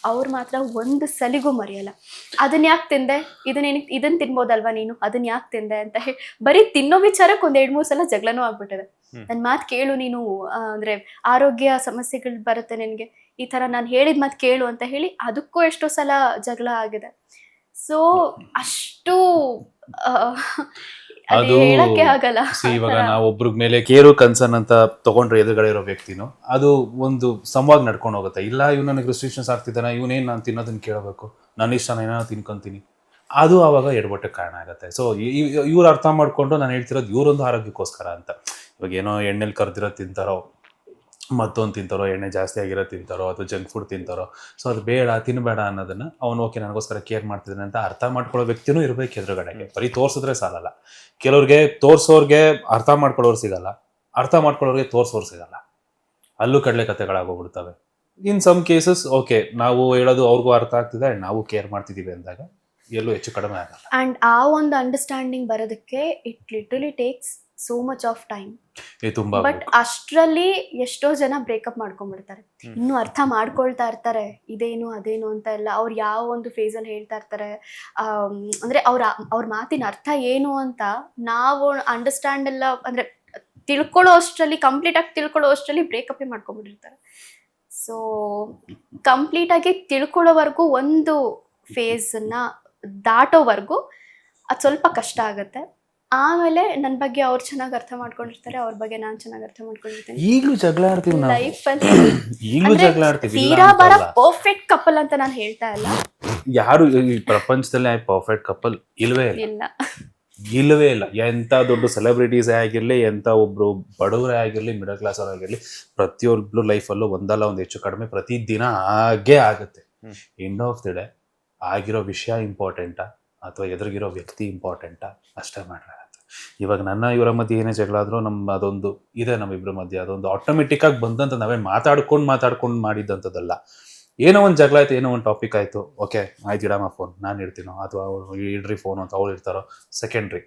ಅವ್ರು ಮಾತ್ರ ಒಂದು ಸಲಿಗೂ ಮರೆಯಲ್ಲ. ಅದನ್ನ ಯಾಕೆ ತಿಂದೆ, ಇದನ್ನ ತಿನ್ಬೋದಲ್ವಾ ನೀನು, ಅದನ್ನ ಯಾಕೆ ತಿಂದೆ ಅಂತ ಹೇಳಿ ಬರೀ ತಿನ್ನೋ ವಿಚಾರಕ್ಕೆ 1-2-3 ಸಲ ಜಗಳನೂ ಆಗ್ಬಿಟ್ಟಿದೆ. ನನ್ನ ಮಾತು ಕೇಳು ನೀನು, ಅಂದರೆ ಆರೋಗ್ಯ ಸಮಸ್ಯೆಗಳು ಬರುತ್ತೆ ನಿನಗೆ, ಈ ಥರ ನಾನು ಹೇಳಿದ ಮಾತು ಕೇಳು ಅಂತ ಹೇಳಿ ಅದಕ್ಕೂ ಎಷ್ಟೋ ಸಲ ಜಗಳ ಆಗಿದೆ. ಸೊ ಅಷ್ಟು ಅದು ಹೇಳಕ್ಕೆ ಆಗಲ್ಲ. ಇವಾಗ ನಾವು ಒಬ್ರ ಮೇಲೆ ಕೇರು ಕನ್ಸರ್ನ್ ಅಂತ ತಗೊಂಡ್ರೆ ಎದುರುಗಡೆ ಇರೋ ವ್ಯಕ್ತಿನೂ ಅದು ಒಂದು ಸಂವಾದ ನಡ್ಕೊಂಡು ಹೋಗುತ್ತೆ. ಇಲ್ಲ ಇವ್ ನನಗೆ ರಿಸ್ಟ್ರಿಕ್ಷನ್ಸ್ ಆಗ್ತಿದ್ದಾನೆ, ಇವನೇನು ನಾನು ತಿನ್ನೋದನ್ನ ಕೇಳಬೇಕು, ನನ್ನ ಇಷ್ಟ ನಾನು ತಿನ್ಕೊಂತೀನಿ, ಅದು ಆವಾಗ ಎಡವಟ್ಟಕ್ಕೆ ಕಾರಣ ಆಗುತ್ತೆ. ಸೊ ಇವ್ರು ಅರ್ಥ ಮಾಡ್ಕೊಂಡು ನಾನು ಹೇಳ್ತಿರೋದು ಇವರೊಂದು ಆರೋಗ್ಯಕ್ಕೋಸ್ಕರ ಅಂತ. ಇವಾಗ ಏನೋ ಎಣ್ಣೆಲಿ ಕರ್ದಿರೋ ತಿಂತಾರೋ, ಮತ್ತೊಂದು ತಿಂತಾರೋ, ಎಣ್ಣೆ ಜಾಸ್ತಿ ಆಗಿರೋ ತಿಂತಾರೋ, ಅಥವಾ ಜಂಕ್ ಫುಡ್ ತಿಂತಾರೋ, ಸೊ ಅದು ಬೇಡ, ತಿನ್ನಬೇಡ ಅನ್ನೋದನ್ನು ಅವನು ಓಕೆ ನನಗೋಸ್ಕರ ಕೇರ್ ಮಾಡ್ತಿದ್ದಾನೆ ಅಂತ ಅರ್ಥ ಮಾಡ್ಕೊಳ್ಳೋ ವ್ಯಕ್ತಿನೂ ಇರಬೇಕು ಎದುರುಗಡೆಗೆ. ಬರೀ ತೋರಿಸಿದ್ರೆ ಸಾಲಲ್ಲ. ಕೆಲವ್ರಿಗೆ ತೋರಿಸೋರ್ಗೆ ಅರ್ಥ ಮಾಡ್ಕೊಳ್ಳೋರು ಸಿಗಲ್ಲ, ಅರ್ಥ ಮಾಡ್ಕೊಳ್ಳೋರಿಗೆ ತೋರಿಸೋರು ಸಿಗಲ್ಲ. ಅಲ್ಲೂ ಕಡಲೆ ಕಥೆಗಳಾಗೋಗ್ಬಿಡ್ತವೆ. ಇನ್ ಸಮ್ ಕೇಸಸ್ ಓಕೆ, ನಾವು ಹೇಳೋದು ಅವ್ರಿಗೂ ಅರ್ಥ ಆಗ್ತಿದೆ, ನಾವು ಕೇರ್ ಮಾಡ್ತಿದ್ದೀವಿ ಅಂದಾಗ ಎಲ್ಲೂ ಹೆಚ್ಚು ಕಡಿಮೆ ಆಗಲ್ಲ. ಆ್ಯಂಡ್ ಆ ಒಂದು ಅಂಡರ್ಸ್ಟ್ಯಾಂಡಿಂಗ್ ಬರೋದಕ್ಕೆ it literally takes so much of time. But ಅಷ್ಟರಲ್ಲಿ ಎಷ್ಟೋ ಜನ ಬ್ರೇಕಪ್ ಮಾಡ್ಕೊಂಡ್ಬಿಡ್ತಾರೆ. ಇನ್ನು ಅರ್ಥ ಮಾಡ್ಕೊಳ್ತಾ ಇರ್ತಾರೆ, ಇದೇನು ಅದೇನು ಅಂತ ಎಲ್ಲ. ಅವ್ರು ಯಾವ ಒಂದು ಫೇಸಲ್ಲಿ ಹೇಳ್ತಾ ಇರ್ತಾರೆ, ಅಂದರೆ ಅವ್ರ ಮಾತಿನ ಅರ್ಥ ಏನು ಅಂತ ನಾವು ಅಂಡರ್ಸ್ಟ್ಯಾಂಡ್ ಎಲ್ಲ, ಅಂದರೆ ತಿಳ್ಕೊಳ್ಳೋ ಅಷ್ಟರಲ್ಲಿ, ಕಂಪ್ಲೀಟಾಗಿ ತಿಳ್ಕೊಳ್ಳೋ ಅಷ್ಟರಲ್ಲಿ ಬ್ರೇಕಪ್ಪೇ ಮಾಡ್ಕೊಂಡ್ಬಿಟ್ಟಿರ್ತಾರೆ. ಸೊ ಕಂಪ್ಲೀಟಾಗಿ ತಿಳ್ಕೊಳ್ಳೋವರೆಗೂ, ಒಂದು ಫೇಸನ್ನು ದಾಟೋವರೆಗೂ ಅದು ಸ್ವಲ್ಪ ಕಷ್ಟ ಆಗುತ್ತೆ. ಆಮೇಲೆ ನನ್ನ ಬಗ್ಗೆ ಅವ್ರು ಚೆನ್ನಾಗಿ ಅರ್ಥ ಮಾಡ್ಕೊಂಡಿರ್ತಾರೆ, ಅವ್ರ ಬಗ್ಗೆ ನಾನು ಚೆನ್ನಾಗಿ ಅರ್ಥ ಮಾಡ್ಕೊಂಡಿರ್ತೀನಿ. ಈಗಲೂ ಜಗಳ ಆಡ್ತೀವಿ ನಾವು, ಲೈಫಲ್ಲಿ ಈಗಲೂ ಜಗಳ ಆಡ್ತೀವಿ. ತೀರಾ ಬರ ಪರ್ಫೆಕ್ಟ್ ಕಪಲ್ ಅಂತ ನಾನು ಹೇಳ್ತಾ ಇಲ್ಲ. ಯಾರು ಈ ಪ್ರಪಂಚದಲ್ಲಿ ಪರ್ಫೆಕ್ಟ್ ಕಪಲ್ ಇಲ್ವೇ ಇಲ್ಲವೇ ಇಲ್ಲ. ಎಂಥ ದೊಡ್ಡ ಸೆಲೆಬ್ರಿಟೀಸೇ ಆಗಿರಲಿ, ಎಂಥ ಒಬ್ರು ಬಡವರೇ ಆಗಿರಲಿ, ಮಿಡಲ್ ಕ್ಲಾಸ್ ಅವ್ರು ಆಗಿರಲಿ, ಪ್ರತಿಯೊಬ್ಬರು ಲೈಫಲ್ಲೂ ಒಂದಲ್ಲ ಒಂದು ಹೆಚ್ಚು ಕಡಿಮೆ ಪ್ರತಿದಿನ ಆಗೇ ಆಗುತ್ತೆ. ಎಂಡ್ ಆಫ್ ದಿ ಡೇ ಆಗಿರೋ ವಿಷಯ ಇಂಪಾರ್ಟೆಂಟಾ ಅಥವಾ ಎದುರಿಗಿರೋ ವ್ಯಕ್ತಿ ಇಂಪಾರ್ಟೆಂಟಾ ಅಷ್ಟೇ ಮಾಡ್ರೆ. ಇವಾಗ ನನ್ನ ಇವರ ಮಧ್ಯೆ ಏನೇ ಜಗಳ ಆದ್ರೂ ಅದೊಂದು ಇದೆ ನಮ್ಮಿಬ್ಬರ ಮಧ್ಯೆ, ಅದೊಂದು ಆಟೋಮೆಟಿಕ್ ಆಗಿ ಬಂದಂತ, ನಾವೇ ಮಾತಾಡ್ಕೊಂಡು ಮಾಡಿದ್ದಂಥದ್ದಲ್ಲ. ಏನೋ ಒಂದು ಜಗಳ ಆಯ್ತು, ಏನೋ ಒಂದು ಟಾಪಿಕ್ ಆಯ್ತು, ಓಕೆ ಆಯ್ತು ಇಡಮ್ಮ ಫೋನ್, ನಾನು ಇಡ್ತೀನೋ ಅಥವಾ ಇಡ್ರಿ ಫೋನು ಅಂತ ಅವ್ರು ಇರ್ತಾರೋ, ಸೆಕೆಂಡ್ರಿ.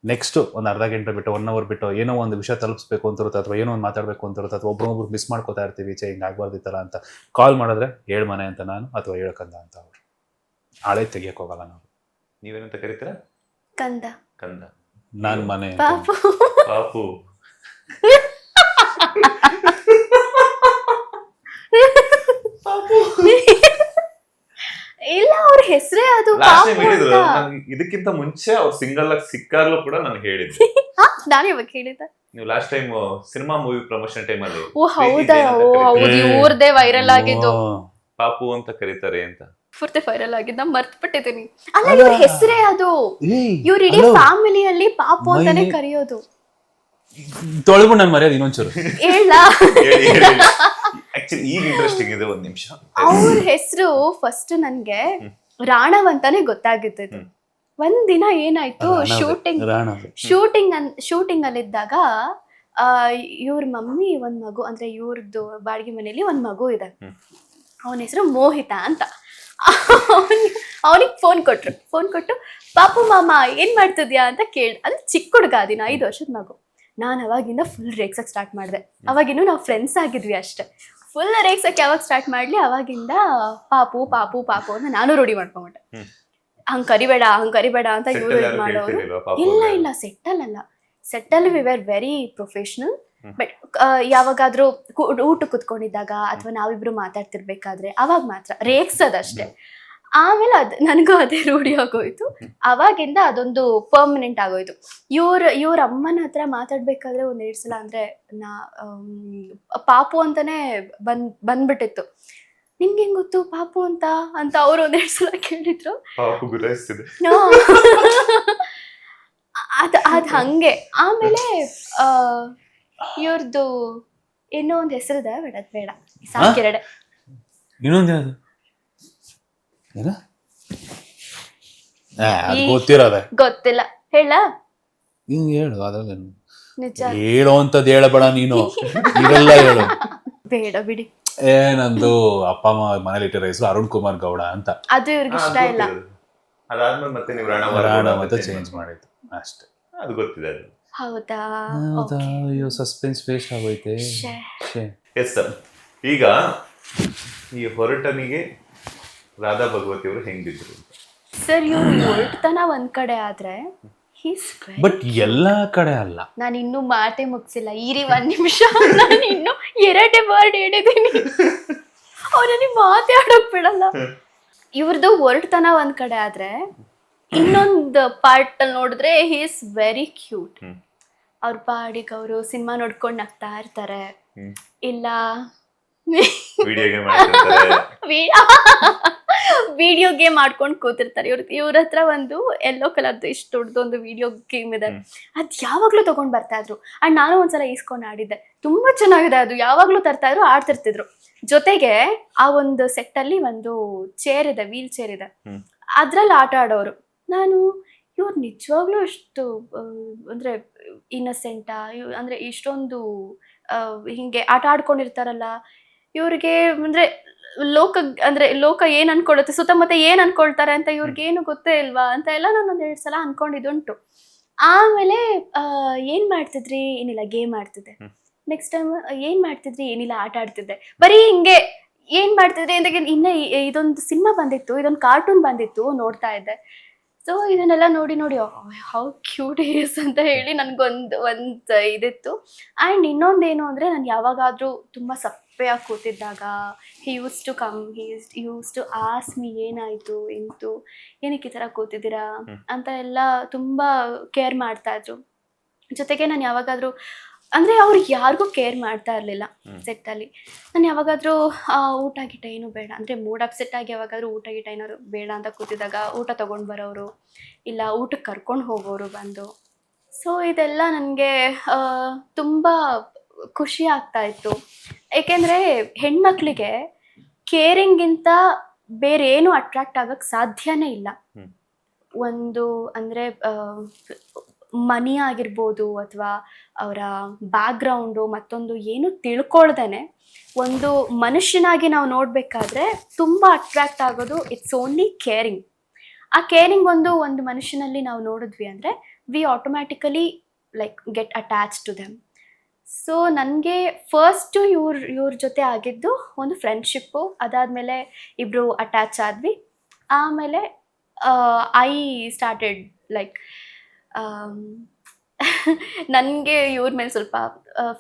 ನೆಕ್ಸ್ಟ್ ಒಂದು ಅರ್ಧ ಗಂಟೆ ಬಿಟ್ಟು 1 hour ಬಿಟ್ಟು ಏನೋ ಒಂದು ವಿಷಯ ತಲುಪಿಸ್ಬೇಕು ಅಂತ ಇರುತ್ತೆ, ಅಥವಾ ಏನೋ ಒಂದು ಮಾತಾಡಬೇಕು ಅಂತ ಇರುತ್ತೆ, ಅಥವಾ ಒಬ್ರೊಬ್ರು ಮಿಸ್ ಮಾಡ್ಕೋತಾ ಇರ್ತೀವಿ, ಹಿಂಗೆ ಆಗ್ಬಾರ್ದಿತ್ತಲ್ಲ ಅಂತ ಕಾಲ್ ಮಾಡಿದ್ರೆ 7 ಮನೆ ಅಂತ ನಾನು, ಅಥವಾ 7 ಕಂದ ಅಂತ ಅವರು. ಹಾಳೆ ತೆಗಿಯಕ್ಕೆ ಹೋಗಲ್ಲ ನಾವು. ನೀವೇನಂತ ಕರೀತೀರಾ? ಕಂದ. ಕಂದ. ನಾನ್ ಮನೆ. ಪಾಪು. ಪಾಪು. ಇಲ್ಲ, ಅವ್ರ ಹೆಸರೇ ಅದು. ಇದಕ್ಕಿಂತ ಮುಂಚೆ ಅವ್ರು ಸಿಂಗಲ್ ಆಗಿ ಸಿಕ್ಕಾಗ್ಲೂ ಕೂಡ ನನಗೆ ಹೇಳಿದ್ರು. ನಾನು ಇವಾಗ ಹೇಳಿದ್ದೆ. ನೀವು last time cinema movie promotion time ಅಲ್ಲಿ ಓ ಹೌದಾ, ಓ ಹೌದು, ಇವ್ರದೇ ವೈರಲ್ ಆಗಿದ್ದು, ಪಾಪು ಅಂತ ಕರೀತಾರೆ ಅಂತ. ಪೂರ್ತಿ ವೈರಲ್ ಆಗಿದ್ದ ಮರ್ತ್ಬಿಟ್ಟಿದ್ದೀನಿ. ಅಲ್ಲ ಇವ್ರ ಹೆಸರೇ ಅದು, ಇವ್ರ ಇಡೀ ಫ್ಯಾಮಿಲಿಯಲ್ಲಿ ಪಾಪು ಅಂತಾನೆ ಕರೆಯೋದು. ತೊಳೆದು ನಾನು ಮರ್ಯಾದ ಇನ್ನೊಂಚೂರು ಹೇಳ ಆಕ್ಚುಲಿ ಈಗ ಇಂಟ್ರೆಸ್ಟಿಂಗ್ ಇದೆ, ಒಂದ್ ನಿಮಿಷ. ಅವ್ರ ಹೆಸರು ಫಸ್ಟ್ ನನ್ಗೆ ರಾಣವ್ ಅಂತಾನೆ ಗೊತ್ತಾಗಿದ್ದು. ಒಂದ್ ದಿನ ಏನಾಯ್ತು, ಶೂಟಿಂಗ್ ಅಲ್ಲಿದ್ದಾಗ ಇವ್ರ ಮಮ್ಮಿ ಒಂದ್ ಮಗು, ಅಂದ್ರೆ ಇವ್ರದ್ದು ಬಾಡಿಗೆ ಮನೇಲಿ ಒಂದ್ ಮಗು ಇದೆ, ಅವನ ಹೆಸರು ಮೋಹಿತ ಅಂತ. ಅವನಿಗೆ ಫೋನ್ ಕೊಟ್ಟು ಪಾಪು ಮಾಮ ಏನ್ ಮಾಡ್ತಿದ್ಯಾ ಅಂತ ಅದು ಚಿಕ್ಕ ಹುಡುಗ, ದಿನ 5 ವರ್ಷದ ಮಗು. ನಾನು ಅವಾಗಿಂದ ಫುಲ್ ರೇಗ್ಸಕ್ ಸ್ಟಾರ್ಟ್ ಮಾಡಿದೆ. ಅವಾಗಿನ್ನು ನಾವು ಫ್ರೆಂಡ್ಸ್ ಆಗಿದ್ವಿ ಅಷ್ಟೇ. ಫುಲ್ ರೇಗ್ಸಕ್ಕೆ ಯಾವಾಗ ಸ್ಟಾರ್ಟ್ ಮಾಡ್ಲಿ ಅವಾಗಿಂದ ಪಾಪು ಪಾಪು ಪಾಪು ಅಂತ ನಾನು ರೂಢಿ ಮಾಡ್ಕೊಂಬಿಟ್ಟೆ. ಹಂಗ್ ಕರಿಬೇಡ ಅಂತ ಇವ್ರು ಇದು ಮಾಡೋರು. ಇಲ್ಲ ಸೆಟ್ಟಲ್ಲಿ we were very professional. But ಯಾವಾಗಾದ್ರೂ ಊಟ ಕುತ್ಕೊಂಡಿದ್ದಾಗ ಅಥವಾ ನಾವಿಬ್ರು ಮಾತಾಡ್ತಿರ್ಬೇಕಾದ್ರೆ ಅವಾಗ ಮಾತ್ರ ರೇಗ್ಸೋದಷ್ಟೇ. ಆಮೇಲೆ ನನಗೂ ಅದೇ ರೂಢಿ ಆಗೋಯ್ತು. ಅವಾಗಿಂದ ಅದೊಂದು ಪರ್ಮನೆಂಟ್ ಆಗೋಯ್ತು. ಇವ್ರ ಅಮ್ಮನ ಹತ್ರ ಮಾತಾಡ್ಬೇಕಾದ್ರೆ 1-2 ಸಲ ಅಂದ್ರೆ ಪಾಪು ಅಂತಾನೆ ಬಂದ್ಬಿಟ್ಟಿತ್ತು. ನಿಮ್ಗೆ ಹೆಂಗ್ ಗೊತ್ತು ಪಾಪು ಅಂತ ಅವ್ರು 1-2 ಸಲ ಕೇಳಿದ್ರು. ಅದ್ ಹಂಗೆ. ಆಮೇಲೆ ಇವ್ರದ್ದು ಇನ್ನೂ ಒಂದ್ ಹೆಸರಿದೆ, ಬೇಡ ಸಾಕಿರಡೆ. ಇನ್ನೊಂದು ಯಾವ್ದು ಗೊತ್ತಿಲ್ಲ, ಹೇಳ ಹಿಂಗ್ ಹೇಳು. ಅದ್ರಲ್ಲಿ ನಿಜ ಹೇಳೋ ಅಂತದ್ ಹೇಳಬೇಡ ನೀನು, ಇವೆಲ್ಲ ಹೇಳು. ಬೇಡ ಬಿಡಿ. ನಂದು ಅಪ್ಪ ಅಮ್ಮ ಮನೇಲಿ ಇಟ್ಟಿರೋ ಹೆಸರು ಅರುಣ್ ಕುಮಾರ್ ಗೌಡ ಅಂತ. ಅದು ಇವ್ರಿಗೆ ಇಷ್ಟ ಇಲ್ಲ. ಅದಾದ್ಮೇಲೆ ಮತ್ತೆ ನೀವು ರಾಣ ಮತ್ತೆ ಚೇಂಜ್ ಮಾಡಿದ್ದು ಅಷ್ಟೇ. ಅದು ಗೊತ್ತಿದೆ. ಅದು ಹೌದಾ? ಅಯ್ಯೋ ಸಸ್ಪೆನ್ಸ್ ವೇಸ್ಟ್ ಆಗೋಯ್ತೆ. ಎಸ್ ಸರ್, ಈಗ ಈ ಹೊರಟನಿಗೆ ರಾಧಾ ಭಗವತಿ ಅವರು ಹೆಂಗಿದ್ರು ಸರ್? ಇವ್ರು ಹೊರಟತನ ಒಂದ್ ಕಡೆ ಆದ್ರೆ ಬಟ್ ಎಲ್ಲಾ ಕಡೆ ಅಲ್ಲ. ನಾನು ಇನ್ನೂ ಮಾತೇ ಮುಗಿಸಿಲ್ಲ, ಇರಿ 1 ನಿಮಿಷ. ನಾನು ಇನ್ನು 2 ವರ್ಡ್ ಹೇಳಿದ್ದೀನಿ, ಅವ್ರನ್ನ ಮಾತೇ ಆಡೋಕ್ ಬಿಡಲ್ಲ. ಇವ್ರದ್ದು ಹೊರಟತನ ಒಂದ್ ಕಡೆ ಆದ್ರೆ ಇನ್ನೊಂದು ಪಾರ್ಟ್ ಅಲ್ಲಿ ನೋಡಿದ್ರೆ ಹಿ ಇಸ್ ವೆರಿ ಕ್ಯೂಟ್. ಅವ್ರ ಪಾಡಿಗೆ ಅವರು ಸಿನಿಮಾ ನೋಡ್ಕೊಂಡು ನಗ್ತಾ ಇರ್ತಾರೆ, ಇಲ್ಲ ವಿಡಿಯೋ ಗೇಮ್ ಆಡ್ಕೊಂಡು ಕೂತಿರ್ತಾರೆ. ಇವ್ರ ಹತ್ರ ಒಂದು ಯೆಲ್ಲೋ ಕಲರ್ದು ಇಷ್ಟು ದೊಡ್ಡದೊಂದು ವಿಡಿಯೋ ಗೇಮ್ ಇದೆ, ಅದ್ ಯಾವಾಗ್ಲೂ ತಗೊಂಡ್ ಬರ್ತಾ ಇದ್ರು. ಅಂಡ್ ನಾನು ಒಂದ್ಸಲ ಈಸ್ಕೊಂಡು ಆಡಿದ್ದೆ, ತುಂಬಾ ಚೆನ್ನಾಗಿದೆ ಅದು. ಯಾವಾಗ್ಲೂ ತರ್ತಾ ಇದ್ರು, ಆಡ್ತಿರ್ತಿದ್ರು. ಜೊತೆಗೆ ಆ ಒಂದು ಸೆಟ್ ಅಲ್ಲಿ ಒಂದು ಚೇರ್ ಇದೆ, ವೀಲ್ ಚೇರ್ ಇದೆ, ಅದ್ರಲ್ಲಿ ಆಟ ಆಡೋರು. ನಾನು ಇವ್ರು ನಿಜವಾಗ್ಲೂ ಇಷ್ಟು ಅಂದ್ರೆ ಇನ್ನಸೆಂಟಾ, ಅಂದ್ರೆ ಇಷ್ಟೊಂದು ಹಿಂಗೆ ಆಟ ಆಡ್ಕೊಂಡಿರ್ತಾರಲ್ಲ, ಇವ್ರಿಗೆ ಅಂದ್ರೆ ಲೋಕ ಏನ್ ಅನ್ಕೊಳ್ಳುತ್ತೆ, ಸುತ್ತಮುತ್ತ ಏನ್ ಅನ್ಕೊಳ್ತಾರೆ ಅಂತ ಇವ್ರಿಗೇನು ಗೊತ್ತೇ ಇಲ್ವಾ ಅಂತ ಎಲ್ಲ ನಾನು 1-2 ಸಲ ಅನ್ಕೊಂಡಿದ್ದುಂಟು. ಆಮೇಲೆ ಏನ್ ಮಾಡ್ತಿದ್ರಿ? ಏನಿಲ್ಲ, ಗೇಮ್ ಆಡ್ತಿದ್ದೆ. ನೆಕ್ಸ್ಟ್ ಟೈಮ್ ಏನ್ ಮಾಡ್ತಿದ್ರಿ? ಏನಿಲ್ಲ, ಆಟ ಆಡ್ತಿದ್ದೆ. ಬರೀ ಹಿಂಗೆ ಏನ್ ಮಾಡ್ತಿದ್ರಿ ಅಂತ. ಇನ್ನ ಇದೊಂದು ಸಿನಿಮಾ ಬಂದಿತ್ತು, ಇದೊಂದು ಕಾರ್ಟೂನ್ ಬಂದಿತ್ತು, ನೋಡ್ತಾ ಇದ್ದೆ. ಸೊ ಇದನ್ನೆಲ್ಲ ನೋಡಿ ಹೌ ಕ್ಯೂಟ್ ಈಸ್ ಅಂತ ಹೇಳಿ ನನ್ಗೊಂದು ಇದಿತ್ತು. ಆ್ಯಂಡ್ ಇನ್ನೊಂದೇನು ಅಂದರೆ, ನಾನು ಯಾವಾಗಾದರೂ ತುಂಬ ಸಪ್ಪೆಯಾಗಿ ಕೂತಿದ್ದಾಗ he use to ask me ಏನಾಯಿತು, ಏನಕ್ಕೆ ಈ ಥರ ಕೂತಿದ್ದೀರಾ ಅಂತ ಎಲ್ಲ ತುಂಬ ಕೇರ್ ಮಾಡ್ತಾಯಿದ್ರು. ಜೊತೆಗೆ ನಾನು ಯಾವಾಗಾದರೂ ಅಂದರೆ ಅವ್ರು ಯಾರಿಗೂ ಕೇರ್ ಮಾಡ್ತಾ ಇರಲಿಲ್ಲ ಸೆಟ್ಟಲ್ಲಿ. ನಾನು ಯಾವಾಗಾದರೂ ಊಟ ಗೀಟ ಏನು ಬೇಡ ಅಂದರೆ ಮೂಡ್ ಅಪ್ಸೆಟ್ ಆಗಿ ಯಾವಾಗಾದರೂ ಊಟ ಗೀಟ ಏನಾದ್ರು ಬೇಡ ಅಂತ ಕೂತಿದ್ದಾಗ ಊಟ ತೊಗೊಂಡು ಬರೋರು, ಇಲ್ಲ ಊಟಕ್ಕೆ ಕರ್ಕೊಂಡು ಹೋಗೋರು ಬಂದು. ಸೊ ಇದೆಲ್ಲ ನನಗೆ ತುಂಬ ಖುಷಿ ಆಗ್ತಾ ಇತ್ತು. ಏಕೆಂದರೆ ಹೆಣ್ಮಕ್ಳಿಗೆ ಕೇರಿಂಗಿಂತ ಬೇರೆ ಏನು ಅಟ್ರಾಕ್ಟ್ ಆಗೋಕ್ಕೆ ಸಾಧ್ಯನೇ ಇಲ್ಲ. ಒಂದು ಅಂದರೆ ಮನಿ ಆಗಿರ್ಬೋದು ಅಥವಾ ಅವರ ಬ್ಯಾಕ್ಗ್ರೌಂಡು ಮತ್ತೊಂದು ಏನು ತಿಳ್ಕೊಳ್ದೇನೆ ಒಂದು ಮನುಷ್ಯನಾಗಿ ನಾವು ನೋಡಬೇಕಾದ್ರೆ ತುಂಬ ಅಟ್ರಾಕ್ಟ್ ಆಗೋದು ಇಟ್ಸ್ ಓನ್ಲಿ ಕೇರಿಂಗ್. ಆ ಕೇರಿಂಗ್ ಒಂದು ಮನುಷ್ಯನಲ್ಲಿ ನಾವು ನೋಡಿದ್ವಿ ಅಂದರೆ we automatically like get attach to them. So ನನಗೆ ಫಸ್ಟು ಇವ್ರ ಜೊತೆ ಆಗಿದ್ದು ಒಂದು ಫ್ರೆಂಡ್ಶಿಪ್ಪು, ಅದಾದಮೇಲೆ ಇಬ್ಬರು ಅಟ್ಯಾಚ್ ಆದ್ವಿ. ಆಮೇಲೆ ಐ ಸ್ಟಾರ್ಟೆಡ್ ಲೈಕ್ ನನಗೆ ಇವ್ರ ಮೇಲೆ ಸ್ವಲ್ಪ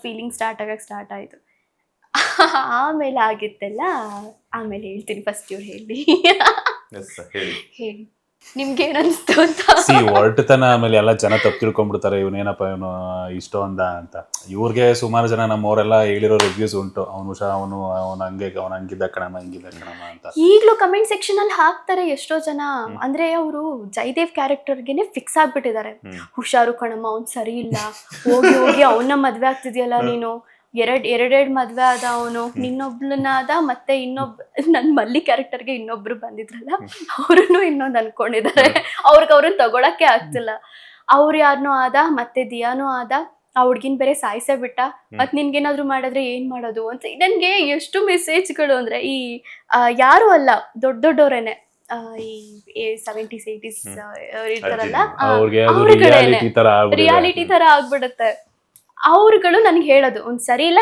ಫೀಲಿಂಗ್ ಸ್ಟಾರ್ಟ್ ಆಯಿತು. ಆಮೇಲೆ ಆಗಿತ್ತೆಲ್ಲ ಆಮೇಲೆ ಹೇಳ್ತೀನಿ, ಫಸ್ಟ್ ಇವ್ರು ಹೇಳಿ. ಹೇಳಿ. ನಿಮ್ಗೆ ಏನನ್ಸ್ತು ಅಂತ. ಸಿ ಹೊರಟುತನ ಆಮೇಲೆ ಎಲ್ಲ ಜನ ತಪ್ಪು ತಿಳ್ಕೊಂಡ್ಬಿಡ್ತಾರೆ, ಇವನೇನಪ್ಪ ಇವನು ಇಷ್ಟೋ ಅಂದ ಅಂತ. ಇವ್ರಿಗೆ ಸುಮಾರು ಜನ ನಮ್ಮವರೆಲ್ಲ ಹೇಳಿರೋ ರಿವ್ಯೂಸ್ ಉಂಟು, ಅವನು ಹಂಗಿದ್ದ ಕಣಮ್ಮ ಹಿಂಗಿದ್ದ ಕಣಮ್ಮ ಅಂತ. ಈಗಲೂ ಕಮೆಂಟ್ ಸೆಕ್ಷನ್ ಅಲ್ಲಿ ಹಾಕ್ತಾರೆ ಎಷ್ಟೋ ಜನ. ಅಂದ್ರೆ ಅವರು ಜಯದೇವ್ ಕ್ಯಾರೆಕ್ಟರ್ಗೆನೆ ಫಿಕ್ಸ್ ಆಗ್ಬಿಟ್ಟಿದ್ದಾರೆ. ಹುಷಾರು ಕಣಮ್ಮ, ಅವ್ನ್ ಸರಿ ಇಲ್ಲ, ಹೋಗಿ ಹೋಗಿ ಅವನ್ನ ಮದ್ವೆ ಆಗ್ತಿದ್ಯಲ್ಲ ನೀನು, ಎರಡೆರಡು ಮದ್ವೆ ಆದ ಅವನು, ನಿನ್ನೊಬ್ಳನ್ನ ಆದ, ಮತ್ತೆ ನನ್ ಮಲ್ಲಿ ಕ್ಯಾರೆಕ್ಟರ್ಗೆ ಇನ್ನೊಬ್ರು ಬಂದಿದ್ರಲ್ಲ ಅವ್ರನ್ನು ಇನ್ನೊಂದು ಅನ್ಕೊಂಡಿದ್ದಾರೆ. ಅವ್ರನ್ನ ತಗೊಳಕ್ಕೆ ಆಗ್ತಿಲ್ಲ. ಅವ್ರು ಯಾರನ್ನೂ ಆದ, ಮತ್ತೆ ದಿಯಾನು ಆದ, ಆ ಹುಡ್ಗಿನ್ ಬೇರೆ ಸಾಯಿಸೇ ಬಿಟ್ಟ, ಮತ್ ನಿನ್ಗೇನಾದ್ರು ಮಾಡಿದ್ರೆ ಏನ್ ಮಾಡೋದು ಅಂತ. ನನ್ಗೆ ಎಷ್ಟು ಮೆಸೇಜ್ಗಳು ಅಂದ್ರೆ, ಈ ಯಾರು ಅಲ್ಲ, ದೊಡ್ಡವರೇನೆ, ಈ 70s 80s ಇರ್ತಾರಲ್ಲ, ರಿಯಾಲಿಟಿ ತರ ಆಗ್ಬಿಡುತ್ತೆ. ಅವ್ರುಗಳು ನನ್ಗೆ ಹೇಳೋದು, ಒಂದ್ ಸರಿ ಇಲ್ಲ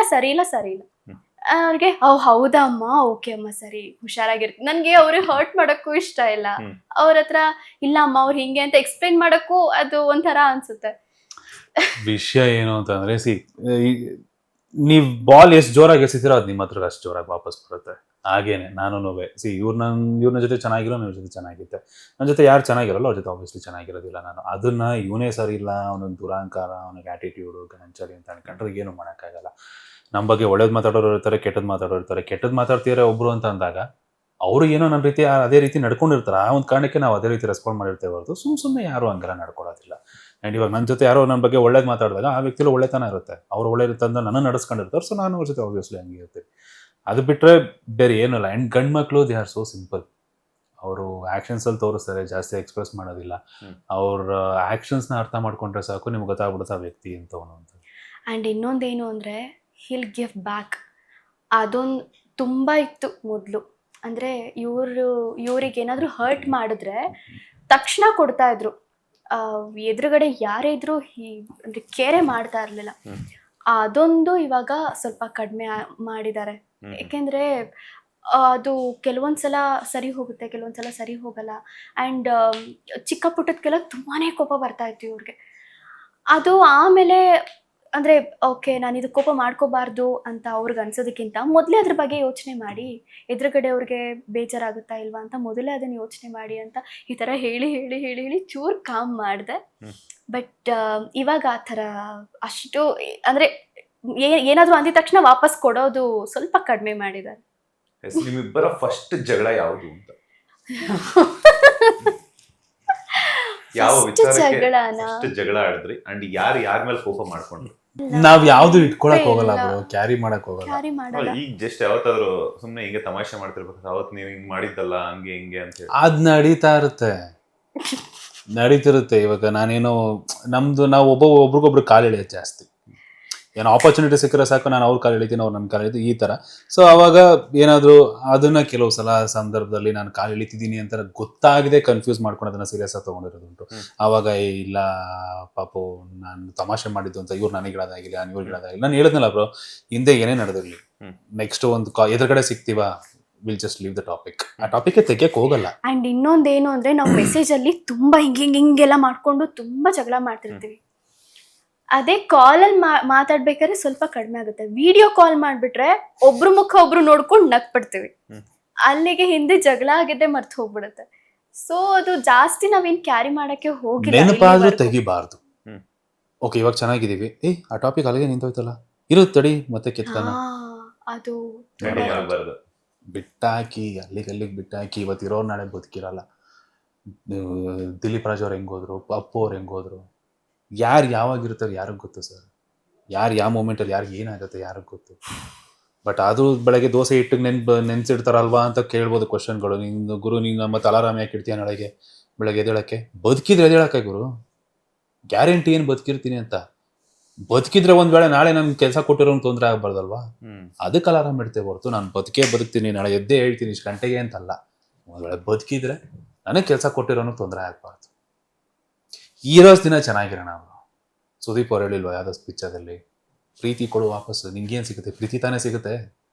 ಅವ್ರಿಗೆ ಹೌದಾ ಅಮ್ಮ, ಓಕೆ ಅಮ್ಮ, ಸರಿ, ಹುಷಾರಾಗಿರ್ತೀನಿ. ನನ್ಗೆ ಅವ್ರಿಗೆ ಹರ್ಟ್ ಮಾಡಕ್ಕೂ ಇಷ್ಟ ಇಲ್ಲ. ಅವ್ರ ಹತ್ರ ಇಲ್ಲ ಅಮ್ಮ ಅವ್ರು ಹಿಂಗೆ ಅಂತ ಎಕ್ಸ್ಪ್ಲೈನ್ ಮಾಡಕ್ಕೂ ಅದು ಒಂಥರ ಅನ್ಸುತ್ತೆ. ವಿಷಯ ಏನು ಅಂತಂದ್ರೆ, ನೀವ್ ಬಾಲ್ ಎಷ್ಟು ಜೋರಾಗಿ ಎಸಿತೀರೋ ಅದು ನಿಮ್ಮ ಹತ್ರ ಅಷ್ಟು ಜೋರಾಗಿ ವಾಪಸ್ ಬರುತ್ತೆ. ಹಾಗೇನೆ ನಾನು ಇವ್ರನ್ನ ಜೊತೆ ಚೆನ್ನಾಗಿರೋ ನನ್ನ ಜೊತೆ ಚೆನ್ನಾಗಿತ್ತೆ, ನನ್ನ ಜೊತೆ ಯಾರು ಚೆನ್ನಾಗಿರಲ್ಲ ಅವ್ರ ಜೊತೆ ಆಬ್ವಿಯಸ್ಲಿ ಚೆನ್ನಾಗಿರೋದಿಲ್ಲ ನಾನು. ಅದನ್ನ ಇವನೇ ಸರಿ ಇಲ್ಲ, ಅವನೊಂದು ದುರಾಂಕಾರ, ಅವನಿಗೆ ಆಟಿಟ್ಯೂಡು ಗಂಚಲಿ ಅಂತ ಅನ್ಕೊಂಡ್ರೆ ಏನು ಮಾಡೋಕ್ಕಾಗಲ್ಲ. ನಮ್ಮ ಬಗ್ಗೆ ಒಳ್ಳೇದು ಮಾತಾಡೋರು ಇರ್ತಾರೆ, ಕೆಟ್ಟದ್ದು ಮಾತಾಡೋರು ಇರ್ತಾರೆ. ಕೆಟ್ಟದ್ದು ಮಾತಾಡ್ತೀರಾ ಒಬ್ರು ಅಂತ ಅಂದಾಗ ಅವರು ಏನೋ ನನ್ನ ರೀತಿ ಅದೇ ರೀತಿ ನಡ್ಕೊಂಡಿರ್ತಾರೆ. ಆ ಒಂದು ಕಾರಣಕ್ಕೆ ನಾವು ಅದೇ ರೀತಿ ರೆಸ್ಪಾಂಡ್ ಮಾಡಿರ್ತೇವೆ ಹೊರತು ಸುಮ್ಮನೆ ಯಾರು ಹಂಗೆಲ್ಲ ನಡ್ಕೊಳ್ಳೋದಿಲ್ಲ. ಆ್ಯಂಡ್ ಇವಾಗ ನನ್ನ ಜೊತೆ ಯಾರೋ ನನ್ನ ಬಗ್ಗೆ ಒಳ್ಳೇದು ಮಾತಾಡಿದಾಗ ಆ ವ್ಯಕ್ತಿಲೂ ಒಳ್ಳೆತನ ಇರುತ್ತೆ, ಅವ್ರು ಒಳ್ಳೆ ಇರುತ್ತಂದ್ರೆ ನನ್ನ ನಡೆಸ್ಕೊಂಡಿರ್ತಾರೆ. ಸೊ ನಾನು ಅವ್ರ ಜೊತೆ ಆಬ್ವಿಯಸ್ಲಿ ಹಂಗೆ ಇರ್ತೀನಿ. ಅದು ಬಿಟ್ಟರೆ ಬೇರೆ ಏನಲ್ಲ. ಆ್ಯಂಡ್ ಗಂಡು ಮಕ್ಕಳು ದೇ ಆರ್ ಸೋ ಸಿಂಪಲ್. ಅವರು ಆ್ಯಕ್ಷನ್ಸಲ್ಲಿ ತೋರಿಸ್ತಾರೆ, ಜಾಸ್ತಿ ಎಕ್ಸ್ಪ್ರೆಸ್ ಮಾಡೋದಿಲ್ಲ. ಅವ್ರ ಆ್ಯಕ್ಷನ್ಸ್ನ ಅರ್ಥ ಮಾಡ್ಕೊಂಡ್ರೆ ಸಾಕು, ನಿಮ್ಗೆ ಗೊತ್ತಾಗ್ಬಿಡುತ್ತೆ ಆ ವ್ಯಕ್ತಿ ಅಂತವನು ಅಂತ. ಆ್ಯಂಡ್ ಇನ್ನೊಂದೇನು ಅಂದರೆ, ಹಿಲ್ ಗಿವ್ ಬ್ಯಾಕ್. ಅದೊಂದು ತುಂಬ ಇತ್ತು ಮೊದಲು. ಅಂದರೆ ಇವ್ರಿಗೆ ಏನಾದರೂ ಹರ್ಟ್ ಮಾಡಿದ್ರೆ ತಕ್ಷಣ ಕೊಡ್ತಾ ಇದ್ರು. ಎದುರುಗಡೆ ಯಾರೇ ಇದ್ರು ಅಂದರೆ ಕೇರೆ ಮಾಡ್ತಾ ಇರಲಿಲ್ಲ. ಅದೊಂದು ಇವಾಗ ಸ್ವಲ್ಪ ಕಡಿಮೆ ಮಾಡಿದ್ದಾರೆ. ಏಕೆಂದರೆ ಅದು ಕೆಲವೊಂದ್ಸಲ ಸರಿ ಹೋಗುತ್ತೆ, ಕೆಲವೊಂದ್ಸಲ ಸರಿ ಹೋಗಲ್ಲ. ಆ್ಯಂಡ್ ಚಿಕ್ಕ ಪುಟ್ಟದಕ್ಕೆಲ್ಲ ತುಂಬಾ ಕೋಪ ಬರ್ತಾ ಇತ್ತು ಇವ್ರಿಗೆ. ಅದು ಆಮೇಲೆ ಅಂದರೆ ಓಕೆ, ನಾನು ಇದು ಕೋಪ ಮಾಡ್ಕೋಬಾರ್ದು ಅಂತ ಅವ್ರಿಗೆ ಅನ್ಸೋದಕ್ಕಿಂತ ಮೊದಲೇ ಅದ್ರ ಬಗ್ಗೆ ಯೋಚನೆ ಮಾಡಿ, ಎದುರುಗಡೆ ಅವ್ರಿಗೆ ಬೇಜಾರಾಗುತ್ತಾ ಇಲ್ವಾ ಅಂತ ಮೊದಲೇ ಅದನ್ನು ಯೋಚನೆ ಮಾಡಿ ಅಂತ ಈ ಥರ ಹೇಳಿ ಚೂರು ಕಾಮ್ ಮಾಡಿದೆ. ಬಟ್ ಇವಾಗ ಆ ಥರ ಅಷ್ಟು ಅಂದರೆ ಏನಾದರೂ ಅಂದಿದ ತಕ್ಷಣ ವಾಪಸ್ ಕೊಡೋದು ಸ್ವಲ್ಪ ಕಡಿಮೆ ಮಾಡಿದ್ದಾರೆ. ನಿಮ್ಮಿಬ್ಬರ ಫಸ್ಟ್ ಜಗಳ ಯಾವುದು ಅಂತ? ಯಾವ ವಿಚಾರಕ್ಕೆ ಜಗಳ ಆಡಿದ್ರಿ ಅಂಡ್ ಯಾರ ಮೇಲೆ ಕೋಪ ಮಾಡ್ಕೊಂಡ್ರು? ನಾವ್ ಯಾವ್ದು ಇಟ್ಕೊಳಕ್ ಹೋಗಲ್ಲ ಬ್ರೋ, ಕ್ಯಾರಿ ಮಾಡಕ್ ಹೋಗಲ್ಲ. ಈಗ ಜಸ್ಟ್ ಯಾವತ್ತಾದ್ರು ಸುಮ್ನೆ ಹಿಂಗೆ ತಮಾಷೆ ಮಾಡ್ತಿರ್ಬೇಕು, ಅವತ್ ನೀವ್ ಹಿಂಗ್ ಮಾಡಿದ್ದಲ್ಲ ಹಂಗೆ ಹಿಂಗೆ ಅಂತ ಹೇಳಿ ಅದ್ ನಡೀತಿರುತ್ತೆ. ಇವಾಗ ನಾನೇನೋ ನಾವು ಒಬ್ರಿಗೊಬ್ರು ಕಾಲು ಎಳೆಯೋದು ಜಾಸ್ತಿ. ಏನೋ ಆಪರ್ಚುನಿಟಿ ಸಿಕ್ಕರೆ ಸಾಕು, ನಾನು ಅವ್ರ ಕಾಲು ಎಳಿತೀನಿ, ಅವ್ರು ನನ್ನ ಕಾಲು ಎಳಿತೀನಿ, ಈ ಥರ. ಸೊ ಅವಾಗ ಏನಾದರೂ ಅದನ್ನ ಕೆಲವು ಸಲ ಸಂದರ್ಭದಲ್ಲಿ ನಾನು ಕಾಲು ಎಳಿತಿದ್ದೀನಿ ಅಂತ ಗೊತ್ತಾಗದೆ ಕನ್ಫ್ಯೂಸ್ ಮಾಡ್ಕೊಂಡು ಅದನ್ನ ಸೀರಿಯಸ್ ಆಗಿ ತೊಗೊಂಡಿರೋದುಂಟು. ಆವಾಗ ಇಲ್ಲ ಪಾಪು ನಾನು ತಮಾಷೆ ಮಾಡಿದ್ದು ಅಂತ ಇವ್ರು ನನಗೆ ಹೇಳೋದಾಗಿಲ್ಲ, ನಾನು ಇವ್ರಿಗೆ ಹೇಳೋದಾಗಿಲ್ಲ. ನಾನು ಹೇಳಿದ್ನಲ್ಲ ಬ್ರೋ, ಹಿಂದೆ ಏನೇ ನಡೆದಿರಲಿ, ನೆಕ್ಸ್ಟ್ ಒಂದು ಎದುರುಗಡೆ ಸಿಗ್ತೀವ, will just leave the topic. ಆ ಟಾಪಿಕ್ ತೆಗಿಯಕ್ಕೆ ಹೋಗಲ್ಲ. ಆ್ಯಂಡ್ ಇನ್ನೊಂದೇನು ಅಂದರೆ, ನಾವು ಮೆಸೇಜಲ್ಲಿ ತುಂಬ ಹಿಂಗೆಲ್ಲ ಮಾಡ್ಕೊಂಡು ತುಂಬ ಜಗಳ ಮಾಡ್ತಿರ್ತೀವಿ. ಅದೇ ಕಾಲಲ್ಲಿ ಮಾತಾಡ್ಬೇಕಾದ್ರೆ ಸ್ವಲ್ಪ ಕಡಿಮೆ ಆಗುತ್ತೆ. ವಿಡಿಯೋ ಕಾಲ್ ಮಾಡಿಬಿಟ್ರೆ ಒಬ್ರು ಮುಖ ಒಬ್ರು ನೋಡ್ಕೊಂಡು ನಗ್ಬಿಡ್ತೀವಿ. ಅಲ್ಲಿಗೆ ಹಿಂದೆ ಜಗಳ ಆಗಿದ್ದೆ ಮರ್ತು ಹೋಗ್ಬಿಡುತ್ತೆ. ಸೊ ಅದು ಜಾಸ್ತಿ ನಾವೇನು ಕ್ಯಾರಿ ಮಾಡಕ್ಕೆ ಹೋಗಿಲ್ಲ. ನೆನಪಾದ್ರೂ ತೆಗಿಬಾರ್ದು. ಓಕೆ ಇವಾಗ ಚೆನ್ನಾಗಿದ್ದೀವಿ, ಆ ಟಾಪಿಕ್ ಅಲ್ಲಿಗೆ ನಿಂತೋಯ್ತಲ್ಲ, ಇರುತ್ತೆ ತಡಿ ಮತ್ತೆ ಕಿತ್ಕೋಣ. ಅದು ಬಿಟ್ಟಾಕಿ ಅಲ್ಲಿಗೆ ಬಿಟ್ಟಾಕಿ. ಇವತ್ತಿರೋರು ನಾಳೆ ಬದುಕಿರಲ್ಲ. ದಿಲೀಪ್ ರಾಜ್ ಅವ್ರು ಹೆಂಗೋದ್ರು, ಅಪ್ಪು ಅವ್ರು ಹೆಂಗೋದ್ರು, ಯಾರು ಯಾವಾಗಿರ್ತಾರೆ ಯಾರಿಗೆ ಗೊತ್ತು ಸರ್. ಯಾರು ಯಾವ ಮೂಮೆಂಟಲ್ಲಿ ಯಾರಿಗೆ ಏನಾಗುತ್ತೆ ಯಾರಿಗೆ ಗೊತ್ತು. ಬಟ್ ಅದು ಬೆಳಗ್ಗೆ ದೋಸೆ ಹಿಟ್ಟಿಗೆ ನೆನ್ಸಿಡ್ತಾರಲ್ವಾ ಅಂತ ಕೇಳ್ಬೋದು ಕ್ವಶನ್ಗಳು. ನಿನ್ನ ಗುರು ನೀನು ಮತ್ತೆ ಅಲಾರಾಮ್ ಯಾಕೆ ಇಡ್ತೀಯ ನಾಳೆಗೆ ಬೆಳಗ್ಗೆ ಎದ್ದೇಳಕ್ಕೆ? ಬದುಕಿದ್ರೆ ಎದ್ದೇಳಕ್ಕೆ ಗುರು, ಗ್ಯಾರಂಟಿ ಏನು ಬದುಕಿರ್ತೀನಿ ಅಂತ. ಬದುಕಿದ್ರೆ ಒಂದ್ ವೇಳೆ ನಾಳೆ ನನ್ಗೆ ಕೆಲಸ ಕೊಟ್ಟಿರೋ ತೊಂದರೆ ಆಗ್ಬಾರ್ದಲ್ವಾ, ಅದಕ್ಕೆ ಅಲಾರಾಮ್ ಇಡ್ತೇವೆ ಹೊರತು ನಾನು ಬದುಕ್ತೀನಿ ನಾಳೆ ಎದ್ದೇ ಹೇಳ್ತೀನಿ ಇಷ್ಟು ಗಂಟೆಗೆ ಅಂತಲ್ಲ. ಒಂದ್ ವೇಳೆ ಬದುಕಿದ್ರೆ ನನಗೆ ಕೆಲಸ ಕೊಟ್ಟಿರೋನು ತೊಂದರೆ ಆಗ್ಬಾರ್ದು. ಇರೋಸ್ ದಿನ ಚೆನ್ನಾಗಿರೋಣ. ಸುದೀಪ್ ಅವ್ರು ಹೇಳಿಲ್ವಾ ಯಾವುದೋ ಪಿಕ್ಚರಲ್ಲಿ, ಪ್ರೀತಿ ಕೊಡು ವಾಪಸ್, ನಿನ್ಗೇನು ಸಿಗುತ್ತೆ? ಪ್ರೀತಿ ತಾನೇ ಸಿಗುತ್ತೆ.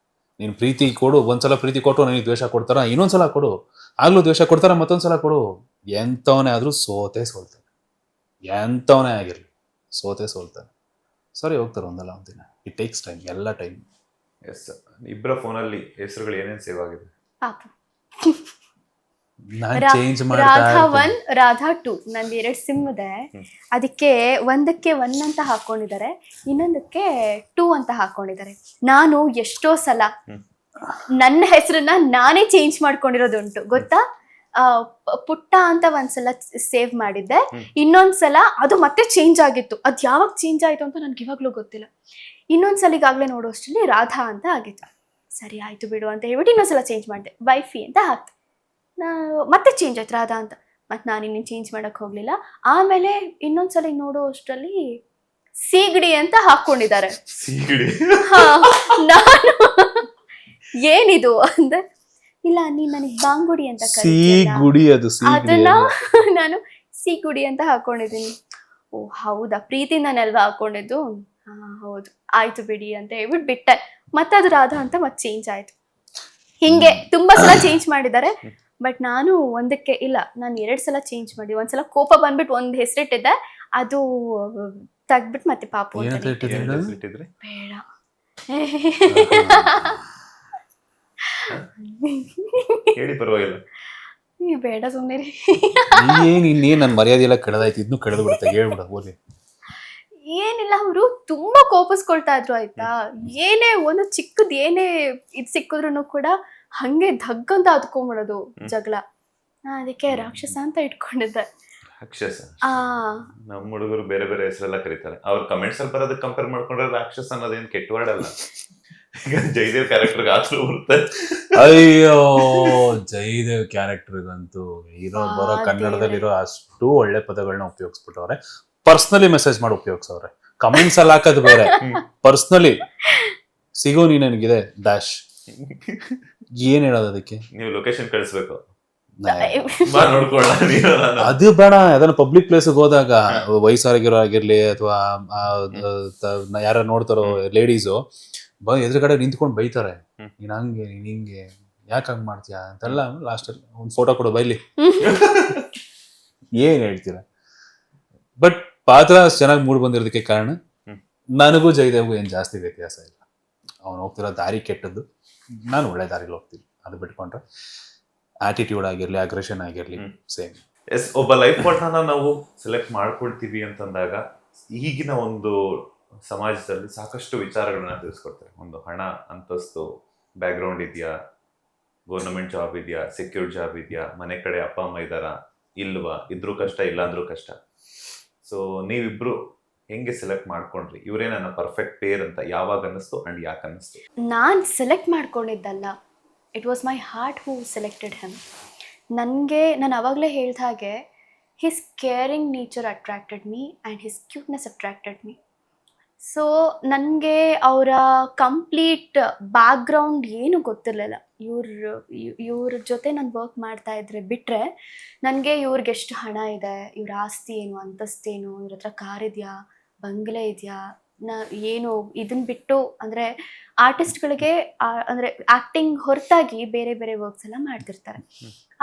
ನೀನು ಪ್ರೀತಿ ಕೊಡು, ಒಂದ್ಸಲ ಪ್ರೀತಿ ಕೊಟ್ಟು ನನಗೆ ದ್ವೇಷ ಕೊಡ್ತಾರ, ಇನ್ನೊಂದ್ಸಲ ಕೊಡು, ಆಗ್ಲೂ ದ್ವೇಷ ಕೊಡ್ತಾರ, ಮತ್ತೊಂದ್ಸಲ ಕೊಡು. ಎಂಥವನೇ ಆದರೂ ಸೋಲ್ತಾನೆ. ಎಂಥವನೇ ಆಗಿರಲಿ ಸೋಲ್ತಾನೆ. ಸರಿ ಹೋಗ್ತಾರೆ ಒಂದಲ್ಲ ಒಂದಿನ. ಇಟ್ ಟೇಕ್ಸ್ ಟೈಮ್, ಎಲ್ಲ ಟೈಮ್. ಎಸ್. ಇಬ್ಬರ ಫೋನಲ್ಲಿ ಹೆಸರುಗಳು ಏನೇನು ಸೇವ್ ಆಗಿದೆ? ಪಾಪು ನಾನ್ ಚೇಂಜ್ ಮಾಡ್ತಾ ರಾಧಾ ಇರ್ತೀನಿ. 1 ರಾಧಾ 2 ನಂದು 2 ಸಿಮ್ ಇದೆ. ಅದಕ್ಕೆ ಒಂದಕ್ಕೆ 1 ಅಂತ ಹಾಕೊಂಡಿದ್ದಾರೆ, ಇನ್ನೊಂದಕ್ಕೆ 2 ಅಂತ ಹಾಕೊಂಡಿದ್ದಾರೆ. ನಾನು ಎಷ್ಟೋ ಸಲ ನನ್ನ ಹೆಸರನ್ನ ನಾನೇ ಚೇಂಜ್ ಮಾಡ್ಕೊಂಡಿರೋದುಂಟು ಗೊತ್ತಾ. ಪುಟ್ಟ ಅಂತ ಒಂದ್ಸಲ ಸೇವ್ ಮಾಡಿದ್ದೆ, ಇನ್ನೊಂದ್ಸಲ ಅದು ಮತ್ತೆ ಚೇಂಜ್ ಆಗಿತ್ತು. ಅದ್ ಯಾವಾಗ ಚೇಂಜ್ ಆಯ್ತು ಅಂತ ನನ್ಗೆ ಇವಾಗ್ಲೂ ಗೊತ್ತಿಲ್ಲ. ಇನ್ನೊಂದ್ಸಲ ಈಗಾಗ್ಲೇ ನೋಡೋ ಅಷ್ಟರಲ್ಲಿ ರಾಧಾ ಅಂತ ಆಗಿತ್ತು. ಸರಿ ಆಯ್ತು ಬಿಡು ಅಂತ ಹೇಳ್ಬಿಟ್ಟು ಇನ್ನೊಂದ್ಸಲ ಚೇಂಜ್ ಮಾಡಿದೆ, ವೈಫಿ ಅಂತ ಹಾಕ್ತೆ. ಮತ್ತೆ ಚೇಂಜ್ ಆಯ್ತು ರಾಧಾ ಅಂತ. ಮತ್ತೆ ನಾನು ಇನ್ನೇನು ಚೇಂಜ್ ಮಾಡಕ್ ಹೋಗ್ಲಿಲ್ಲ. ಆಮೇಲೆ ಇನ್ನೊಂದ್ಸಲ ನೋಡೋ ಅಷ್ಟರಲ್ಲಿ ಸೀಗಡಿ ಅಂತ ಹಾಕೊಂಡಿದ್ದಾರೆ. ಸೀಗಡಿ ಹಾ, ನಾನು ಏನಿದು ಅಂದ್ರೆ, ಇಲ್ಲ ನೀನ್ ನನಗ್ ಬಾಂಗುಡಿ ಅಂತ ಕರೀತೀಯಲ್ಲ, ಗುಡಿ ಅದು ಅದನ್ನ ನಾನು ಸೀಗುಡಿ ಅಂತ ಹಾಕೊಂಡಿದ್ದೀನಿ. ಓ ಹೌದಾ, ಪ್ರೀತಿಯಿಂದನೆಲ್ವಾ ಹಾಕೊಂಡಿದ್ದು? ಹಾ ಹೌದು, ಆಯ್ತು ಬಿಡಿ ಅಂತ ಹೇಳ್ಬಿಟ್ಟು ಬಿಟ್ಟೆ. ಮತ್ತೆ ಅದು ರಾಧಾ ಅಂತ ಮತ್ತೆ ಚೇಂಜ್ ಆಯ್ತು. ಹಿಂಗೆ ತುಂಬಾ ಸಲ ಚೇಂಜ್ ಮಾಡಿದ್ದಾರೆ. ಬಟ್ ನಾನು ಒಂದಕ್ಕೆ ಇಲ್ಲ, ನಾನು 2 ಸಲ ಚೇಂಜ್ ಮಾಡಿ, ಒಂದ್ಸಲ ಕೋಪ ಬಂದ್ಬಿಟ್ಟು ಒಂದ್ ಹೆಸರಿಟ್ಟಿದ್ದೆ, ಅದು ತೆಗ್ದ್ಬಿಟ್ಟು ಮತ್ತೆ ಪಾಪು ಅಂತ ಇಟ್ಟಿದ್ರಿ? ಬೇಡ ಹೇಳಿ ಪರವಾಗಿಲ್ಲ. ಬೇಡ ಸುಮ್ಮನೆ. ಇನ್ನೇನ್ ನನ್ ಮರ್ಯಾದೆ ಎಲ್ಲ ಕೆಡದಾಯ್ತು, ಇದ್ನು ಕೆಡದು ಬಿಡುತ್ತೆ. ಹೇಳ್ಬಿಡ ಓದಿ. ಏನಿಲ್ಲ, ಅವರು ತುಂಬಾ ಕೋಪಿಸ್ಕೊಳ್ತಾ ಇದ್ರು ಆಯ್ತಾ. ಏನೇ ಒಂದು ಚಿಕ್ಕದ್ ಏನೇ ಇದ್ ಸಿಕ್ಕಿದ್ರು ಕೂಡ ಹಂಗೆ ಧಗ್ಗಂತ ಅದ್ಕೊಂಡ್ಬಿಡೋದು ಜಗಳ. ಅದಕ್ಕೆ ರಾಕ್ಷಸ ಅಂತ ಇಟ್ಕೊಂಡಿದ್ದೆ. ರಾಕ್ಷಸ ಆ ನಮ್ಮ ಹುಡುಗರು ಬೇರೆ ಬೇರೆ ಹೆಸರೆಲ್ಲ ಕರೀತಾರೆ. ಅವ್ರ ಕಮೆಂಟ್ಸ್ ಅಲ್ಲಿ ಬರೋದಕ್ಕೆ ಕಂಪೇರ್ ಮಾಡ್ಕೊಂಡ್ರೆ ರಾಕ್ಷಸ ಅನ್ನೋದೇನ್ ಕೆಟ್ಟ ವರ್ಡ್ ಅಲ್ಲ. ಈಗ ಜಯದೇವ್ ಕ್ಯಾರೆಕ್ಟರ್ ಆದ್ರೂ ಬರುತ್ತೆ. ಅಯ್ಯೋ, ಜಯದೇವ್ ಕ್ಯಾರೆಕ್ಟರ್ಗಂತೂ ಬರೋ ಕನ್ನಡದಲ್ಲಿರೋ ಅಷ್ಟು ಒಳ್ಳೆ ಪದಗಳನ್ನ ಉಪಯೋಗಿಸ್ಬಿಟ್ಟವ್ರೆ. ಪರ್ಸನಲಿ ಮೆಸೇಜ್ ಮಾಡಿ ಉಪಯೋಗಿಸವ್ರೆ. ಕಮೆಂಟ್ಸ್ ಅಲ್ಲಿ ಹಾಕೋದು ಬೇರೆ, ಪರ್ಸನಲಿ ಸಿಗೋ ನೀ ನನಗಿದೆ ಡ್ಯಾಶ್. ಏನ್ ಹೇಳೋದು ಅದಕ್ಕೆ? ನೀವು ಲೊಕೇಶನ್ ಕಳಿಸ್ಬೇಕು, ನೋಡ್ಕೊಳ್ಳ. ಅದು ಬೇಡ. ಅದನ್ನ ಪಬ್ಲಿಕ್ ಪ್ಲೇಸ್ ಹೋದಾಗ ವಯಸ್ಸಾಗಿರೋ ಆಗಿರ್ಲಿ ಅಥವಾ ಯಾರ ನೋಡ್ತಾರೋ ಲೇಡೀಸು ಎದುರುಗಡೆ ನಿಂತ್ಕೊಂಡು ಬೈತಾರೆ, ನೀನ್ ಹಂಗೆ ನೀನ್ ಹಿಂಗೆ ಯಾಕೆ ಹಂಗ್ ಮಾಡ್ತೀಯಾ ಅಂತೆಲ್ಲ. ಲಾಸ್ಟ್ ಅಲ್ಲಿ ಒಂದ್ ಫೋಟೋ ಕೊಡು ಬೈಲಿ. ಏನ್ ಹೇಳ್ತೀರಾ? ಬಟ್ ಪಾತ್ರ ಅಷ್ಟು ಚೆನ್ನಾಗಿ ಮೂಡ್ ಬಂದಿರೋದಕ್ಕೆ ಕಾರಣ ನನಗೂ ಜಯದೇವ್ಗೂ ಏನ್ ಜಾಸ್ತಿ ವ್ಯತ್ಯಾಸ ಇಲ್ಲ. ಅವ್ನು ಹೋಗ್ತಿರೋ ದಾರಿ ಕೆಟ್ಟದ್ದು, ನಾನು ಒಳ್ಳೆ ದಾರಿಲಿ ಹೋಗ್ತೀನಿ. ಅದು ಬಿಟ್ಕೊಂಡ್ರೆ ಆಟಿಟ್ಯೂಡ್ ಆಗಿರ್ಲಿ, ಅಗ್ರೆಷನ್ ಆಗಿರ್ಲಿ, ಸೇಮ್. ಎಸ್, ಒಬ್ಬ ಲೈಫ್ ಪಾರ್ಟ್ನರ್ನ ನಾವು ಸೆಲೆಕ್ಟ್ ಮಾಡ್ಕೊಳ್ತೀವಿ ಅಂತಂದಾಗ ಈಗಿನ ಒಂದು ಸಮಾಜದಲ್ಲಿ ಸಾಕಷ್ಟು ವಿಚಾರಗಳನ್ನ ತಿಳಿಸ್ಕೊಡ್ತಾರೆ. ಒಂದು ಹಣ, ಅಂತಸ್ತು, ಬ್ಯಾಕ್ಗ್ರೌಂಡ್ ಇದೆಯಾ, ಗೌರ್ಮೆಂಟ್ ಜಾಬ್ ಇದೆಯಾ, ಸೆಕ್ಯೂರ್ಡ್ ಜಾಬ್ ಇದೆಯಾ, ಮನೆ ಕಡೆ ಅಪ್ಪ ಅಮ್ಮ ಇದ್ದಾರಾ ಇಲ್ವಾ, ಇದ್ರೂ ಕಷ್ಟ ಇಲ್ಲ ಅಂದ್ರೂ ಕಷ್ಟ. ಸೊ ನೀವಿಬ್ರು ಹೆಂಗೆ ಸೆಲೆಕ್ಟ್ ಮಾಡ್ಕೊಂಡ್ರಿ? ಇವರೇ ನನ್ನ ಪರ್ಫೆಕ್ಟ್ ಪೇರ್ ಅಂತ ಯಾವಾಗ ಅನ್ನಿಸ್ತು ಅಂಡ್ ಯಾಕೆ ಅನ್ನಿಸ್ತು? ನಾನು ಸೆಲೆಕ್ಟ್ ಮಾಡ್ಕೊಂಡಿದ್ದಲ್ಲ, it was my heart who selected him. ನನಗೆ ನಾನು ಅವಾಗಲೇ ಹೇಳ್ದ ಹಾಗೆ, his caring nature attracted me and his cuteness attracted me. So ನನಗೆ ಅವರ ಕಂಪ್ಲೀಟ್ ಬ್ಯಾಕ್ಗ್ರೌಂಡ್ ಏನು ಗೊತ್ತಿರಲಿಲ್ಲ. ಇವ್ರ ಜೊತೆ ನಾನು ವರ್ಕ್ ಮಾಡ್ತಾ ಇದ್ರೆ ಬಿಟ್ಟರೆ ನನಗೆ ಇವ್ರಿಗೆ ಎಷ್ಟು ಹಣ ಇದೆ, ಇವ್ರ ಆಸ್ತಿ ಏನು, ಅಂತಸ್ತೇನು, ಇವ್ರ ಹತ್ರ ಕಾರ್ ಇದೆಯಾ, ಬಂಗ್ಲೆ ಇದೆಯಾ, ಏನು ಇದನ್ನ ಬಿಟ್ಟು ಅಂದರೆ ಆರ್ಟಿಸ್ಟ್ಗಳಿಗೆ ಅಂದರೆ ಆ್ಯಕ್ಟಿಂಗ್ ಹೊರತಾಗಿ ಬೇರೆ ಬೇರೆ ವರ್ಕ್ಸ್ ಎಲ್ಲ ಮಾಡ್ತಿರ್ತಾರೆ.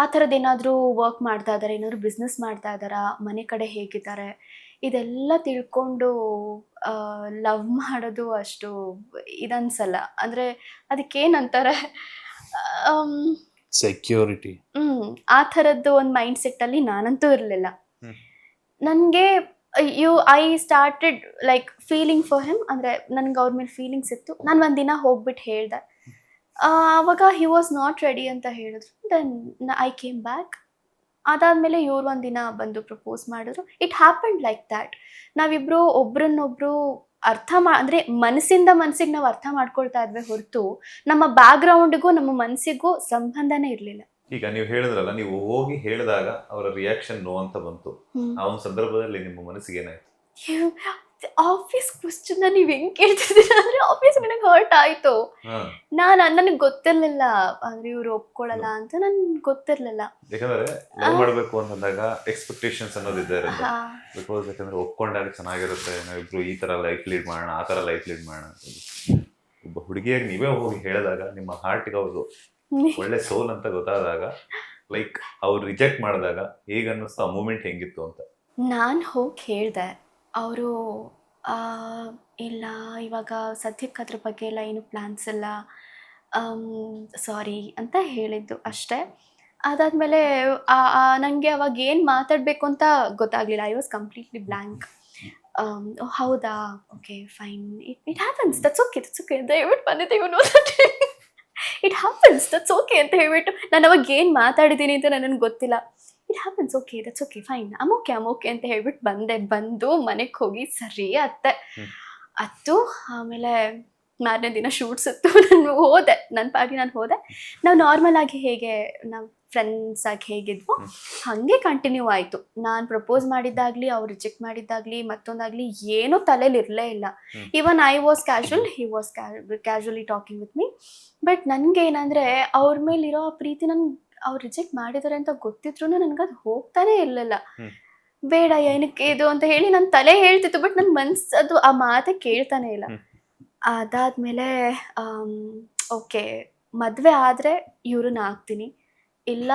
ಆ ಥರದ್ದು ಏನಾದರೂ ವರ್ಕ್ ಮಾಡ್ತಾ ಇದ್ದಾರೆ, ಏನಾದರೂ ಬಿಸ್ನೆಸ್ ಮಾಡ್ತಾ ಇದ್ದಾರಾ, ಮನೆ ಕಡೆ ಹೇಗಿದ್ದಾರೆ, ಇದೆಲ್ಲ ತಿಳ್ಕೊಂಡು ಲವ್ ಮಾಡೋದು ಅಷ್ಟು ಇದನ್ಸಲ್ಲ. ಅಂದರೆ ಅದಕ್ಕೇನಂತಾರೆ, ಸೆಕ್ಯೂರಿಟಿ. ಆ ಥರದ್ದು ಒಂದು ಮೈಂಡ್ ಸೆಟ್ಟಲ್ಲಿ ನಾನಂತೂ ಇರಲಿಲ್ಲ. ನನಗೆ I started like feeling for him. ಅಂದರೆ ನನಗೆ ಅವ್ರ ಮೇಲೆ ಫೀಲಿಂಗ್ಸ್ ಇತ್ತು. ನಾನು ಒಂದಿನ ಹೋಗ್ಬಿಟ್ಟು ಹೇಳಿದೆ. ಆವಾಗ ಹಿ ವಾಸ್ ನಾಟ್ ರೆಡಿ ಅಂತ ಹೇಳಿದ್ರು. Then I came back. ಅದಾದಮೇಲೆ ಇವ್ರು ಒಂದಿನ ಬಂದು ಪ್ರಪೋಸ್ ಮಾಡಿದ್ರು. It happened like that. ನಾವಿಬ್ಬರು ಒಬ್ರನ್ನೊಬ್ರು ಅಂದರೆ ಮನಸ್ಸಿಂದ ಮನಸ್ಸಿಗೆ ನಾವು ಅರ್ಥ ಮಾಡ್ಕೊಳ್ತಾ ಇದ್ವಿ ಹೊರತು ನಮ್ಮ ಬ್ಯಾಕ್ಗ್ರೌಂಡಿಗೂ ನಮ್ಮ ಮನಸ್ಸಿಗೂ ಸಂಬಂಧನೇ ಇರಲಿಲ್ಲ. ಈಗ ನೀವು ಹೇಳಿದ್ರಲ್ಲ, ನೀವು ಹೋಗಿ ಹೇಳಿದಾಗ ಅವರ ರಿಯಾಕ್ಷನ್ ನೋ ಅಂತ ಬಂತು. ಆ ಒಂದು ಸಂದರ್ಭದಲ್ಲಿ ನಿಮ್ಮ ಮನಸ್ಸಿಗೆ ಏನಾಯ್ತು? ಆಫೀಸ್ ಕ್ವಶನ್ ನೀವು ಹೆಂಗ್ ಕೇಳ್ತಿದ್ದೀರಾ ಅಂದ್ರೆ, ಆಫೀಸ್ ನನಗೆ ಹರ್ಟ್ ಆಯ್ತು. ನನಗೆ ಗೊತ್ತಿರ್ಲಿಲ್ಲ ಅಂದ್ರೆ ಇವ್ರು ಒಪ್ಕೊಳ್ಳಲ್ಲ ಅಂತ ನನ್ಗೆ ಗೊತ್ತಿರ್ಲಿಲ್ಲ. ಯಾಕಂದ್ರೆ ಲವ್ ಮಾಡ್ಬೇಕು ಅಂತಂದಾಗ ಎಕ್ಸ್ಪೆಕ್ಟೇಷನ್ಸ್ ಅನ್ನೋದು ಇದ್ದೇ ಇರುತ್ತೆ. ಬಿಕಾಸ್ ಯಾಕಂದ್ರೆ ಒಪ್ಕೊಂಡಾಗ ಚೆನ್ನಾಗಿರುತ್ತೆ, ನಾವಿಬ್ರು ಈ ತರ ಲೈಫ್ ಲೀಡ್ ಮಾಡೋಣ, ಆ ತರ ಲೈಫ್ ಲೀಡ್ ಮಾಡೋಣ. ಒಬ್ಬ ಹುಡುಗಿಯಾಗಿ ನೀವೇ ಹೋಗಿ ಹೇಳಿದಾಗ ನಿಮ್ಮ ಹಾರ್ಟ್ಗೆ ಅವ್ರು ಒಳ್ಳೆ ಸೋಲ್ ಅಂತ ಗೊತ್ತಾದಾಗ, ಲೈಕ್ ಅವ್ರು ರಿಜೆಕ್ಟ್ ಮಾಡಿದಾಗ ಹೇಗ ಅನ್ನಿಸ್ತು, ಆ ಮೂಮೆಂಟ್ ಹೆಂಗಿತ್ತು ಅಂತ? ನಾನು ಹೋಗಿ ಹೇಳಿದೆ. ಅವರು ಇಲ್ಲ ಇವಾಗ ಸದ್ಯಕ್ಕೆ ಅದ್ರ ಬಗ್ಗೆ ಎಲ್ಲ ಏನು ಪ್ಲ್ಯಾನ್ಸ್ ಇಲ್ಲ, ಸಾರಿ ಅಂತ ಹೇಳಿದ್ದು ಅಷ್ಟೇ. ಅದಾದ್ಮೇಲೆ ನನಗೆ ಅವಾಗ ಏನು ಮಾತಾಡಬೇಕು ಅಂತ ಗೊತ್ತಾಗ್ಲಿಲ್ಲ. I was completely blank. ಹೌದಾ, okay fine, it happens, that's okay ಅಂತ ಹೇಳ್ಬಿಟ್ಟು ಬಂದಿದ್ದೆ. ಇವನು ಇಟ್ ಹ್ಯಾಪನ್ಸ್, ದಟ್ಸ್ ಓಕೆ ಅಂತ ಹೇಳ್ಬಿಟ್ಟು ನಾನು ಅವಾಗ ಏನು ಮಾತಾಡಿದ್ದೀನಿ ಅಂತ ನನಗೆ ಗೊತ್ತಿಲ್ಲ. It happens, okay that's okay fine, um okay ಅಂತ ಹೇಳ್ಬಿಟ್ಟು ಬಂದು ಮನೆಗೆ ಹೋಗಿ ಸರಿ ಅತ್ತು. ಆಮೇಲೆ ಮಾರನೇ ದಿನ ಶೂಟ್ಸ್ ಇತ್ತು. ನಾನು ಹೋದೆ, ನನ್ನ ಪಾರ್ಟಿ ನಾನು ಹೋದೆ. ನಾವು ನಾರ್ಮಲ್ ಆಗಿ ಹೇಗೆ ನಾವು ಫ್ರೆಂಡ್ಸ್ ಆಗಿ ಹೇಗಿದ್ವೋ ಹಾಗೆ ಕಂಟಿನ್ಯೂ ಆಯಿತು. ನಾನು ಪ್ರಪೋಸ್ ಮಾಡಿದ್ದಾಗಲಿ, ಅವ್ರು ರಿಜೆಕ್ಟ್ ಮಾಡಿದ್ದಾಗಲಿ, ಮತ್ತೊಂದಾಗಲಿ ಏನೂ ತಲೆಯಲ್ಲಿ ಇರಲೇ ಇಲ್ಲ. Even I was casual, he was casually talking with me. But ನನಗೆ ಏನಂದರೆ ಅವ್ರ ಮೇಲಿರೋ ಪ್ರೀತಿ ನನ್ಗೆ ಅವ್ರು ರಿಜೆಕ್ಟ್ ಮಾಡಿದ್ದಾರೆ ಅಂತ ಗೊತ್ತಿದ್ರು ನನಗದು ಹೋಗ್ತಾನೆ ಇರಲಿಲ್ಲ. ಬೇಡ ಏನಕ್ಕೆ ಇದು ಅಂತ ಹೇಳಿ ನನ್ನ ತಲೆ ಹೇಳ್ತಿತ್ತು, ಬಟ್ ನನ್ನ ಮನ್ಸು ಅದು ಆ ಮಾತೇ ಕೇಳ್ತಾನೆ ಇಲ್ಲ. ಅದಾದಮೇಲೆ ಓಕೆ, ಮದುವೆ ಆದರೆ ಇವ್ರನ್ನ ಆಗ್ತೀನಿ, ಇಲ್ಲ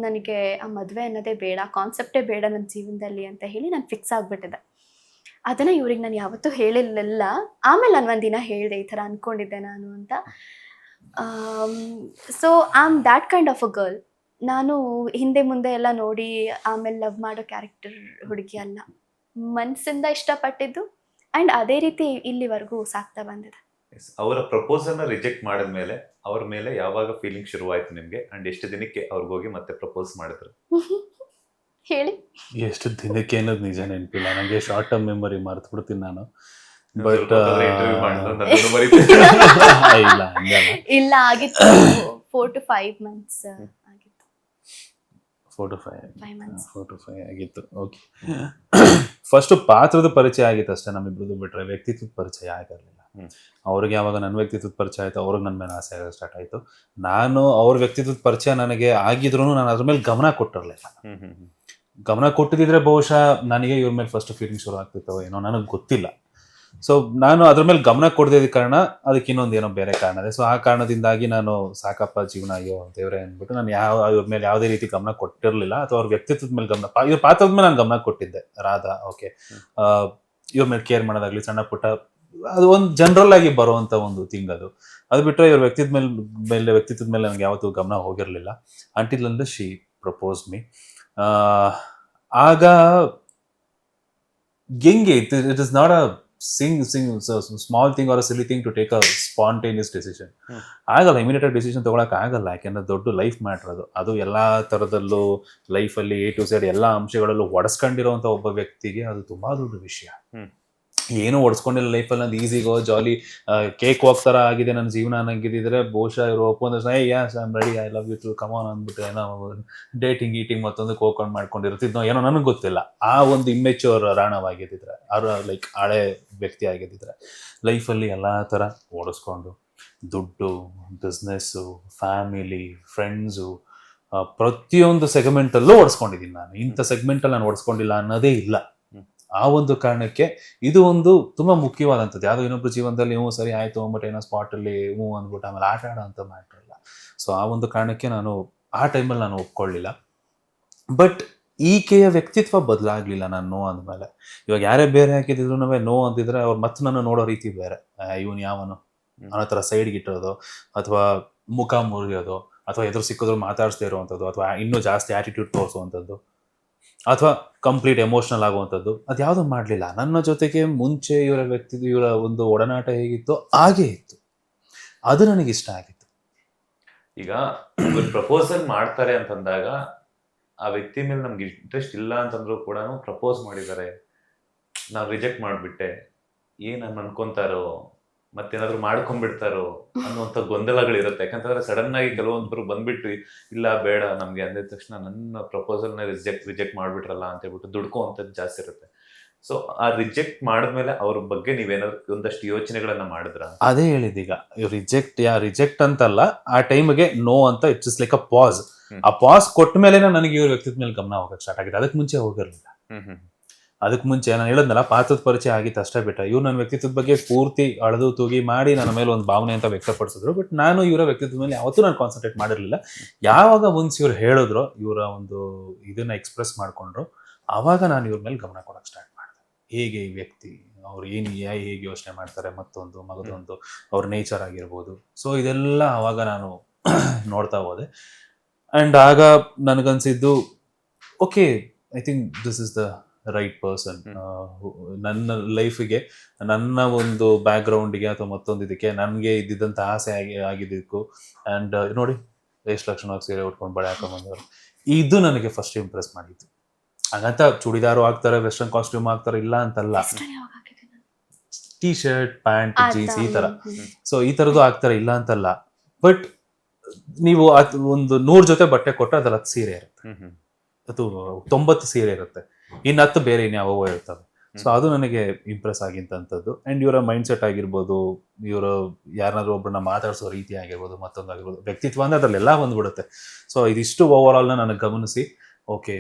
ನನಗೆ ಆ ಮದುವೆ ಅನ್ನೋದೇ ಬೇಡ, ಕಾನ್ಸೆಪ್ಟೇ ಬೇಡ ನನ್ನ ಜೀವನದಲ್ಲಿ ಅಂತ ಹೇಳಿ ನಾನು ಫಿಕ್ಸ್ ಆಗಿಬಿಟ್ಟಿದ್ದೆ. ಅದನ್ನು ಇವ್ರಿಗೆ ನಾನು ಯಾವತ್ತೂ ಹೇಳಿರಲಿಲ್ಲ. ಆಮೇಲೆ ನಾನು ಒಂದಿನ ಹೇಳಿದೆ, ಈ ಥರ ಅಂದ್ಕೊಂಡಿದ್ದೆ ನಾನು ಅಂತ. So I am that kind of a girl. ನಾನು ಹಿಂದೆ ಮುಂದೆ ಎಲ್ಲ ನೋಡಿ ಆಮೇಲೆ ಲವ್ ಮಾಡೋ ಕ್ಯಾರೆಕ್ಟರ್ ಹುಡುಗಿ ಅಲ್ಲ. ಮನಸ್ಸಿಂದ ಇಷ್ಟಪಟ್ಟಿದ್ದು ಆ್ಯಂಡ್ ಅದೇ ರೀತಿ ಇಲ್ಲಿವರೆಗೂ ಸಾಕ್ತಾ ಬಂದಿದೆ. ಅವರ ಪ್ರಪೋಸಲ್ನ ರಿಜೆಕ್ಟ್ ಮಾಡಿದ್ಮೇಲೆ ಅವ್ರ ಮೇಲೆ ಯಾವಾಗ ಫೀಲಿಂಗ್ ಶುರುವಾಯ್ತು ನಿಮ್ಗೆ? ಅಂಡ್ ಎಷ್ಟು ದಿನಕ್ಕೆ ಅವ್ರಿಗೋಗಿ ಮತ್ತೆ ಪ್ರಪೋಸ್ ಮಾಡಿದ್ರು? ಹೇಳಿ. ಎಷ್ಟು ದಿನಕ್ಕೆ ಅನ್ನೋದು ನಿಜ ನೆನಪಿಲ್ಲ ನನಗೆ, ಶಾರ್ಟ್ ಟರ್ಮ್ ಮೆಮೊರಿ ಮರ್ತು ಬಿಡ್ತೀನಿ ನಾನು. ಬಟ್ ಇಲ್ಲ ಹಂಗಲ್ಲ, ಇಲ್ಲ ಆಗಿತ್ತು 4 to 5 months ಆಗಿತ್ತು. 4 to 5 months ಆಗಿತ್ತು. ಓಕೆ, ಫಸ್ಟ್ ಪಾತ್ರದ ಪರಿಚಯ ಆಗಿತ್ತು ಅಷ್ಟೇ ನಮ್ಮಿಬ್ರದ್ದು, ಬಿಟ್ರೆ ವ್ಯಕ್ತಿತ್ವದ ಪರಿಚಯ ಆಗಿರಲಿಲ್ಲ. ಅವ್ರಿಗೆ ಯಾವಾಗ ನನ್ನ ವ್ಯಕ್ತಿತ್ವದ ಪರಿಚಯ ಆಯಿತು, ಅವ್ರಿಗೆ ನನ್ನ ಮೇಲೆ ಆಸೆ ಆಗೋದು ಸ್ಟಾರ್ಟ್ ಆಯಿತು. ನಾನು ಅವ್ರ ವ್ಯಕ್ತಿತ್ವದ ಪರಿಚಯ ನನಗೆ ಆಗಿದ್ರು ನಾನು ಅದ್ರ ಮೇಲೆ ಗಮನ ಕೊಟ್ಟಿರಲಿಲ್ಲ. ಗಮನ ಕೊಟ್ಟಿದ್ರೆ ಬಹುಶಃ ನನಗೆ ಇವ್ರ ಮೇಲೆ ಫಸ್ಟ್ ಫೀಲಿಂಗ್ ಶುರು ಆಗ್ತಿತ್ತೋ ಏನೋ ನನಗೆ ಗೊತ್ತಿಲ್ಲ. ಸೊ ನಾನು ಅದ್ರ ಮೇಲೆ ಗಮನ ಕೊಡದಿದ್ದ ಕಾರಣ ಅದಕ್ಕೆ ಇನ್ನೊಂದು ಏನೋ ಬೇರೆ ಕಾರಣ ಇದೆ. ಸೊ ಆ ಕಾರಣದಿಂದಾಗಿ ನಾನು ಸಾಕಪ್ಪ ಜೀವನ, ಅಯ್ಯೋ ದೇವ್ರೆ ಅಂದ್ಬಿಟ್ಟು ನಾನು ಇವ್ರ ಮೇಲೆ ಯಾವುದೇ ರೀತಿ ಗಮನ ಕೊಟ್ಟಿರಲಿಲ್ಲ, ಅಥವಾ ಅವ್ರ ವ್ಯಕ್ತಿತ್ವದ ಮೇಲೆ ಗಮನ, ಇವ್ರ ಪಾತ್ರದ ಮೇಲೆ ನಾನು ಗಮನ ಕೊಟ್ಟಿದ್ದೆ. ರಾಧಾ ಓಕೆ, ಇವ್ರ ಮೇಲೆ ಕೇರ್ ಮಾಡೋದಾಗ್ಲಿ, ಸಣ್ಣ ಪುಟ್ಟ, ಅದು ಒಂದು ಜನರಲ್ ಆಗಿ ಬರುವಂತ ಒಂದು ಥಿಂಗ್ ಅದು. ಅದು ಬಿಟ್ಟರೆ ಇವ್ರ ವ್ಯಕ್ತಿತ್ವದ ಮೇಲೆ ನನಗೆ ಯಾವತ್ತೂ ಗಮನ ಹೋಗಿರಲಿಲ್ಲ. ಅಂಟಿಲ್ ಅಂದ್ರೆ ಶಿ ಪ್ರಪೋಸ್ ಮೀ. ಆಗ ಹೆಂಗೆ it is not a small thing or a silly thing to take a spontaneous decision. ಆಗಲ್ಲ, ಇಮಿಡಿಯೇಟ್ ಡಿಸಿಷನ್ ತಗೊಳಕ್ ಆಗಲ್ಲ. ಯಾಕೆಂದ್ರೆ ದೊಡ್ಡ ಲೈಫ್ ಮ್ಯಾಟರ್ ಅದು ಎಲ್ಲಾ ತರದಲ್ಲೂ ಲೈಫಲ್ಲಿ A to Z ಎಲ್ಲ ಅಂಶಗಳಲ್ಲೂ ಒಡಿಸ್ಕೊಂಡಿರುವಂತ ಒಬ್ಬ ವ್ಯಕ್ತಿಗೆ ಅದು ತುಂಬಾ ದೊಡ್ಡ ವಿಷಯ. ಏನು ಒಡ್ಸ್ಕೊಂಡಿಲ್ಲ ಲೈಫಲ್ಲಿ, ನಂದು ಈಸಿಗೋ ಜಾಲಿ ಕೇಕ್ ವಾಕ್ ಥರ ಆಗಿದೆ ನನ್ನ ಜೀವನ ಅನ್ನಂಗಿದ್ರೆ ಬಹುಶಃ ಇವರು ಒಪ್ಪಂದ್ರೆ yes I am ready, I love you too come on ಅಂದ್ಬಿಟ್ಟು ಏನೋ ಡೇಟಿಂಗ್ ಮತ್ತೊಂದಕ್ಕೆ ಹೋಗ್ಕೊಂಡು ಮಾಡ್ಕೊಂಡಿರ್ತಿದ್ನೋ ಏನೋ ನನಗೆ ಗೊತ್ತಿಲ್ಲ. ಆ ಒಂದು ಇಮ್ಮೆಚ್ಯೂರ್ ರಾಣವಾಗಿದ್ದಿದ್ರೆ, ಅವ್ರ ಲೈಕ್ ಹಳೆ ವ್ಯಕ್ತಿ ಆಗಿದ್ದಿದ್ರೆ, ಲೈಫಲ್ಲಿ ಎಲ್ಲ ಥರ ಓಡಿಸ್ಕೊಂಡು ದುಡ್ಡು, ಬಿಸ್ನೆಸ್ಸು, ಫ್ಯಾಮಿಲಿ, ಫ್ರೆಂಡ್ಸು, ಪ್ರತಿಯೊಂದು ಸೆಗ್ಮೆಂಟಲ್ಲೂ ಓಡಿಸ್ಕೊಂಡಿದ್ದೀನಿ ನಾನು. ಇಂಥ ಸೆಗ್ಮೆಂಟಲ್ಲಿ ನಾನು ಓಡಿಸ್ಕೊಂಡಿಲ್ಲ ಅನ್ನೋದೇ ಇಲ್ಲ. ಆ ಒಂದು ಕಾರಣಕ್ಕೆ ಇದು ಒಂದು ತುಂಬಾ ಮುಖ್ಯವಾದಂಥದ್ದು. ಯಾವುದೋ ಇನ್ನೊಬ್ರು ಜೀವನದಲ್ಲಿ ಸರಿ ಆಯ್ತು ಅಂದ್ಬಿಟ್ಟು ಏನೋ ಸ್ಪಾಟಲ್ಲಿ ಅಂದ್ಬಿಟ್ಟು ಆಮೇಲೆ ಆಟ ಆಡೋ ಅಂತ ಮ್ಯಾಟ್ರ್ ಇಲ್ಲ. ಸೊ ಆ ಒಂದು ಕಾರಣಕ್ಕೆ ನಾನು ಆ ಟೈಮಲ್ಲಿ ನಾನು ಒಪ್ಕೊಳ್ಳಿಲ್ಲ. ಬಟ್ ಈಕೆಯ ವ್ಯಕ್ತಿತ್ವ ಬದಲಾಗ್ಲಿಲ್ಲ ನಾನು ನೋ ಅಂದಮೇಲೆ. ಇವಾಗ ಯಾರೇ ಬೇರೆ ಹಾಕಿದ್ರು ನೋ ಅಂತಿದ್ರೆ ಅವ್ರು ಮತ್ತೆ ನಾನು ನೋಡೋ ರೀತಿ ಬೇರೆ. ಇವನು ಯಾವನು ಅನ್ನೋ ಥರ ಸೈಡ್ಗೆ ಇಟ್ಟೋದು, ಅಥವಾ ಮುಖ ಮುರಿಯೋದು, ಅಥವಾ ಎದುರು ಸಿಕ್ಕಿದ್ರು ಮಾತಾಡಿಸ್ದೇ ಇರುವಂಥದ್ದು, ಅಥವಾ ಇನ್ನೂ ಜಾಸ್ತಿ ಆಟಿಟ್ಯೂಡ್ ತೋರಿಸುವಂಥದ್ದು, ಅಥವಾ ಕಂಪ್ಲೀಟ್ ಎಮೋಷನಲ್ ಆಗುವಂಥದ್ದು, ಅದು ಯಾವುದೂ ಮಾಡಲಿಲ್ಲ. ನನ್ನ ಜೊತೆಗೆ ಮುಂಚೆ ಇವರ ಒಂದು ಒಡನಾಟ ಹೇಗಿತ್ತು ಹಾಗೇ ಇತ್ತು. ಅದು ನನಗೆ ಇಷ್ಟ ಆಗಿತ್ತು. ಈಗ ಪ್ರಪೋಸಲ್ ಮಾಡ್ತಾರೆ ಅಂತಂದಾಗ ಆ ವ್ಯಕ್ತಿ ಮೇಲೆ ನಮ್ಗೆ ಇಂಟ್ರೆಸ್ಟ್ ಇಲ್ಲ ಅಂತಂದ್ರೂ ಕೂಡ ಪ್ರಪೋಸ್ ಮಾಡಿದ್ದಾರೆ, ನಾವು ರಿಜೆಕ್ಟ್ ಮಾಡಿಬಿಟ್ಟೆ, ಏನು ಅನ್ಕೊಂತಾರೋ, ಮತ್ತೇನಾದ್ರು ಮಾಡ್ಕೊಂಡ್ಬಿಡ್ತಾರೋ ಅನ್ನುವಂಥ ಗೊಂದಲಗಳಿರುತ್ತೆ. ಯಾಕಂತಂದ್ರೆ ಸಡನ್ ಆಗಿ ಕೆಲವೊಂದ್ರು ಬಂದ್ಬಿಟ್ಟು ಇಲ್ಲ ಬೇಡ ನಮ್ಗೆ ಅಂದಿದ ತಕ್ಷಣ ನನ್ನ ಪ್ರಪೋಸಲ್ನ ರಿಜೆಕ್ಟ್ ಮಾಡ್ಬಿಟ್ರಲ್ಲ ಅಂತ ಹೇಳ್ಬಿಟ್ಟು ದುಡ್ಕೋವಂಥದ್ದು ಜಾಸ್ತಿ ಇರುತ್ತೆ. ಸೊ ಆ ರಿಜೆಕ್ಟ್ ಮಾಡಿದ್ಮೇಲೆ ಅವ್ರ ಬಗ್ಗೆ ನೀವೇನಾದ್ರು ಒಂದಷ್ಟು ಯೋಚನೆಗಳನ್ನ ಮಾಡಿದ್ರ? ಅದೇ ಹೇಳಿದೀಗ, ರಿಜೆಕ್ಟ್ ಅಂತಲ್ಲ, ಆ ಟೈಮ್ಗೆ ನೋ ಅಂತ ಇಟ್ಸ್ ಲೈಕ್ ಅ ಪಾಸ್. ಆ ಪಾಸ್ ಕೊಟ್ಟ ಮೇಲೆ ನನಗೆ ಇವ್ರ ವ್ಯಕ್ತಿತ್ವ ಮೇಲೆ ಗಮನ ಹೋಗಕ್ಕೆ ಸ್ಟಾರ್ಟ್ ಆಗಿದೆ. ಅದಕ್ಕೆ ಮುಂಚೆ ಹೋಗಿರ್ಲಿಲ್ಲ. ಅದಕ್ಕೆ ಮುಂಚೆ ನಾನು ಹೇಳದ್ನಲ್ಲ, ಪಾತ್ರದ ಪರಿಚಯ ಆಗಿತ್ತು ಅಷ್ಟೇ ಬಿಟ್ಟ. ಇವ್ರು ನನ್ನ ವ್ಯಕ್ತಿತ್ವದ ಬಗ್ಗೆ ಪೂರ್ತಿ ಅಳೆದು ತೂಗಿ ಮಾಡಿ ನನ್ನ ಮೇಲೆ ಒಂದು ಭಾವನೆ ಅಂತ ವ್ಯಕ್ತಪಡಿಸಿದ್ರು. ಬಟ್ ನಾನು ಇವರ ವ್ಯಕ್ತಿತ್ವದ ಮೇಲೆ ಯಾವತ್ತೂ ನಾನು ಕಾನ್ಸಂಟ್ರೇಟ್ ಮಾಡಿರಲಿಲ್ಲ. ಯಾವಾಗ ಒನ್ಸ್ ಇವ್ರು ಹೇಳಿದ್ರು, ಇವರ ಒಂದು ಇದನ್ನ ಎಕ್ಸ್ಪ್ರೆಸ್ ಮಾಡ್ಕೊಂಡ್ರು, ಆವಾಗ ನಾನು ಇವ್ರ ಮೇಲೆ ಗಮನ ಕೊಡೋಕೆ ಸ್ಟಾರ್ಟ್ ಮಾಡಿದೆ. ಹೇಗೆ ಈ ವ್ಯಕ್ತಿ, ಅವ್ರು ಹೇಗೆ ಯೋಚನೆ ಮಾಡ್ತಾರೆ, ಮಗದೊಂದು ಅವ್ರ ನೇಚರ್ ಆಗಿರ್ಬೋದು. ಸೊ ಇದೆಲ್ಲ ಆವಾಗ ನಾನು ನೋಡ್ತಾ ಹೋದೆ. ಅಂಡ್ ಆಗ ನನಗನ್ಸಿದ್ದು okay, I think this is the right person. ನನ್ನ ಲೈಫಿಗೆ, ನನ್ನ ಒಂದು ಬ್ಯಾಕ್ ಗ್ರೌಂಡಿಗೆ ಅಥವಾ ಮತ್ತೊಂದು ಇದಕ್ಕೆ ನನಗೆ ಇದ್ದಿದ್ದಂಥ ಆಸೆ ಆಗಿದ್ದಕ್ಕೂ ಆ್ಯಂಡ್ ನೋಡಿ ಎಷ್ಟು ಲಕ್ಷಣವಾಗಿ ಸೀರೆ ಉಟ್ಕೊಂಡು ಬಳೆ ಹಾಕೊಂಡ್ಬಂದವರು, ಇದು ನನಗೆ ಫಸ್ಟ್ ಇಂಪ್ರೆಸ್ ಮಾಡಿದ್ದು. ಹಾಗಂತ ಚೂಡಿದಾರು ಹಾಕ್ತಾರೆ, ವೆಸ್ಟರ್ನ್ ಕಾಸ್ಟ್ಯೂಮ್ ಹಾಕ್ತಾರೆ, ಇಲ್ಲ ಅಂತಲ್ಲ, ಟೀ ಶರ್ಟ್, ಪ್ಯಾಂಟ್, ಜೀನ್ಸ್ ಈ ತರ. ಸೊ ಈ ತರದ್ದು ಹಾಕ್ತಾರೆ, ಇಲ್ಲ ಅಂತಲ್ಲ. ಬಟ್ ನೀವು ಒಂದು 100 ಜೊತೆ ಬಟ್ಟೆ ಕೊಟ್ಟರೆ ಅದ್ರಲ್ಲಿ 10 ಸೀರೆ ಇರುತ್ತೆ, ಅದು 90 ಸೀರೆ ಇರುತ್ತೆ, ಇನ್ನು 10 ಬೇರೆ ಇನ್ಯಾವೋ ಇರ್ತವೆ. ಸೊ ಅದು ನನಗೆ ಇಂಪ್ರೆಸ್ ಆಗಿದ್ದಂಥದ್ದು. ಅಂಡ್ ಇವರ ಮೈಂಡ್ ಸೆಟ್ ಆಗಿರ್ಬೋದು, ಇವರು ಯಾರನ್ನಾದ್ರೂ ಒಬ್ಬರನ್ನ ಮಾತಾಡಿಸೋ ರೀತಿ ಆಗಿರ್ಬೋದು, ಮತ್ತೊಂದು ಆಗಿರ್ಬೋದು, ವ್ಯಕ್ತಿತ್ವ ಅಂದ್ರೆ ಅದ್ರಲ್ಲೆಲ್ಲ ಬಂದ್ಬಿಡುತ್ತೆ. ಸೊ ಇದಿಷ್ಟು ಓವರ್ ಆಲ್ನ ನನಗೆ ಗಮನಿಸಿ okay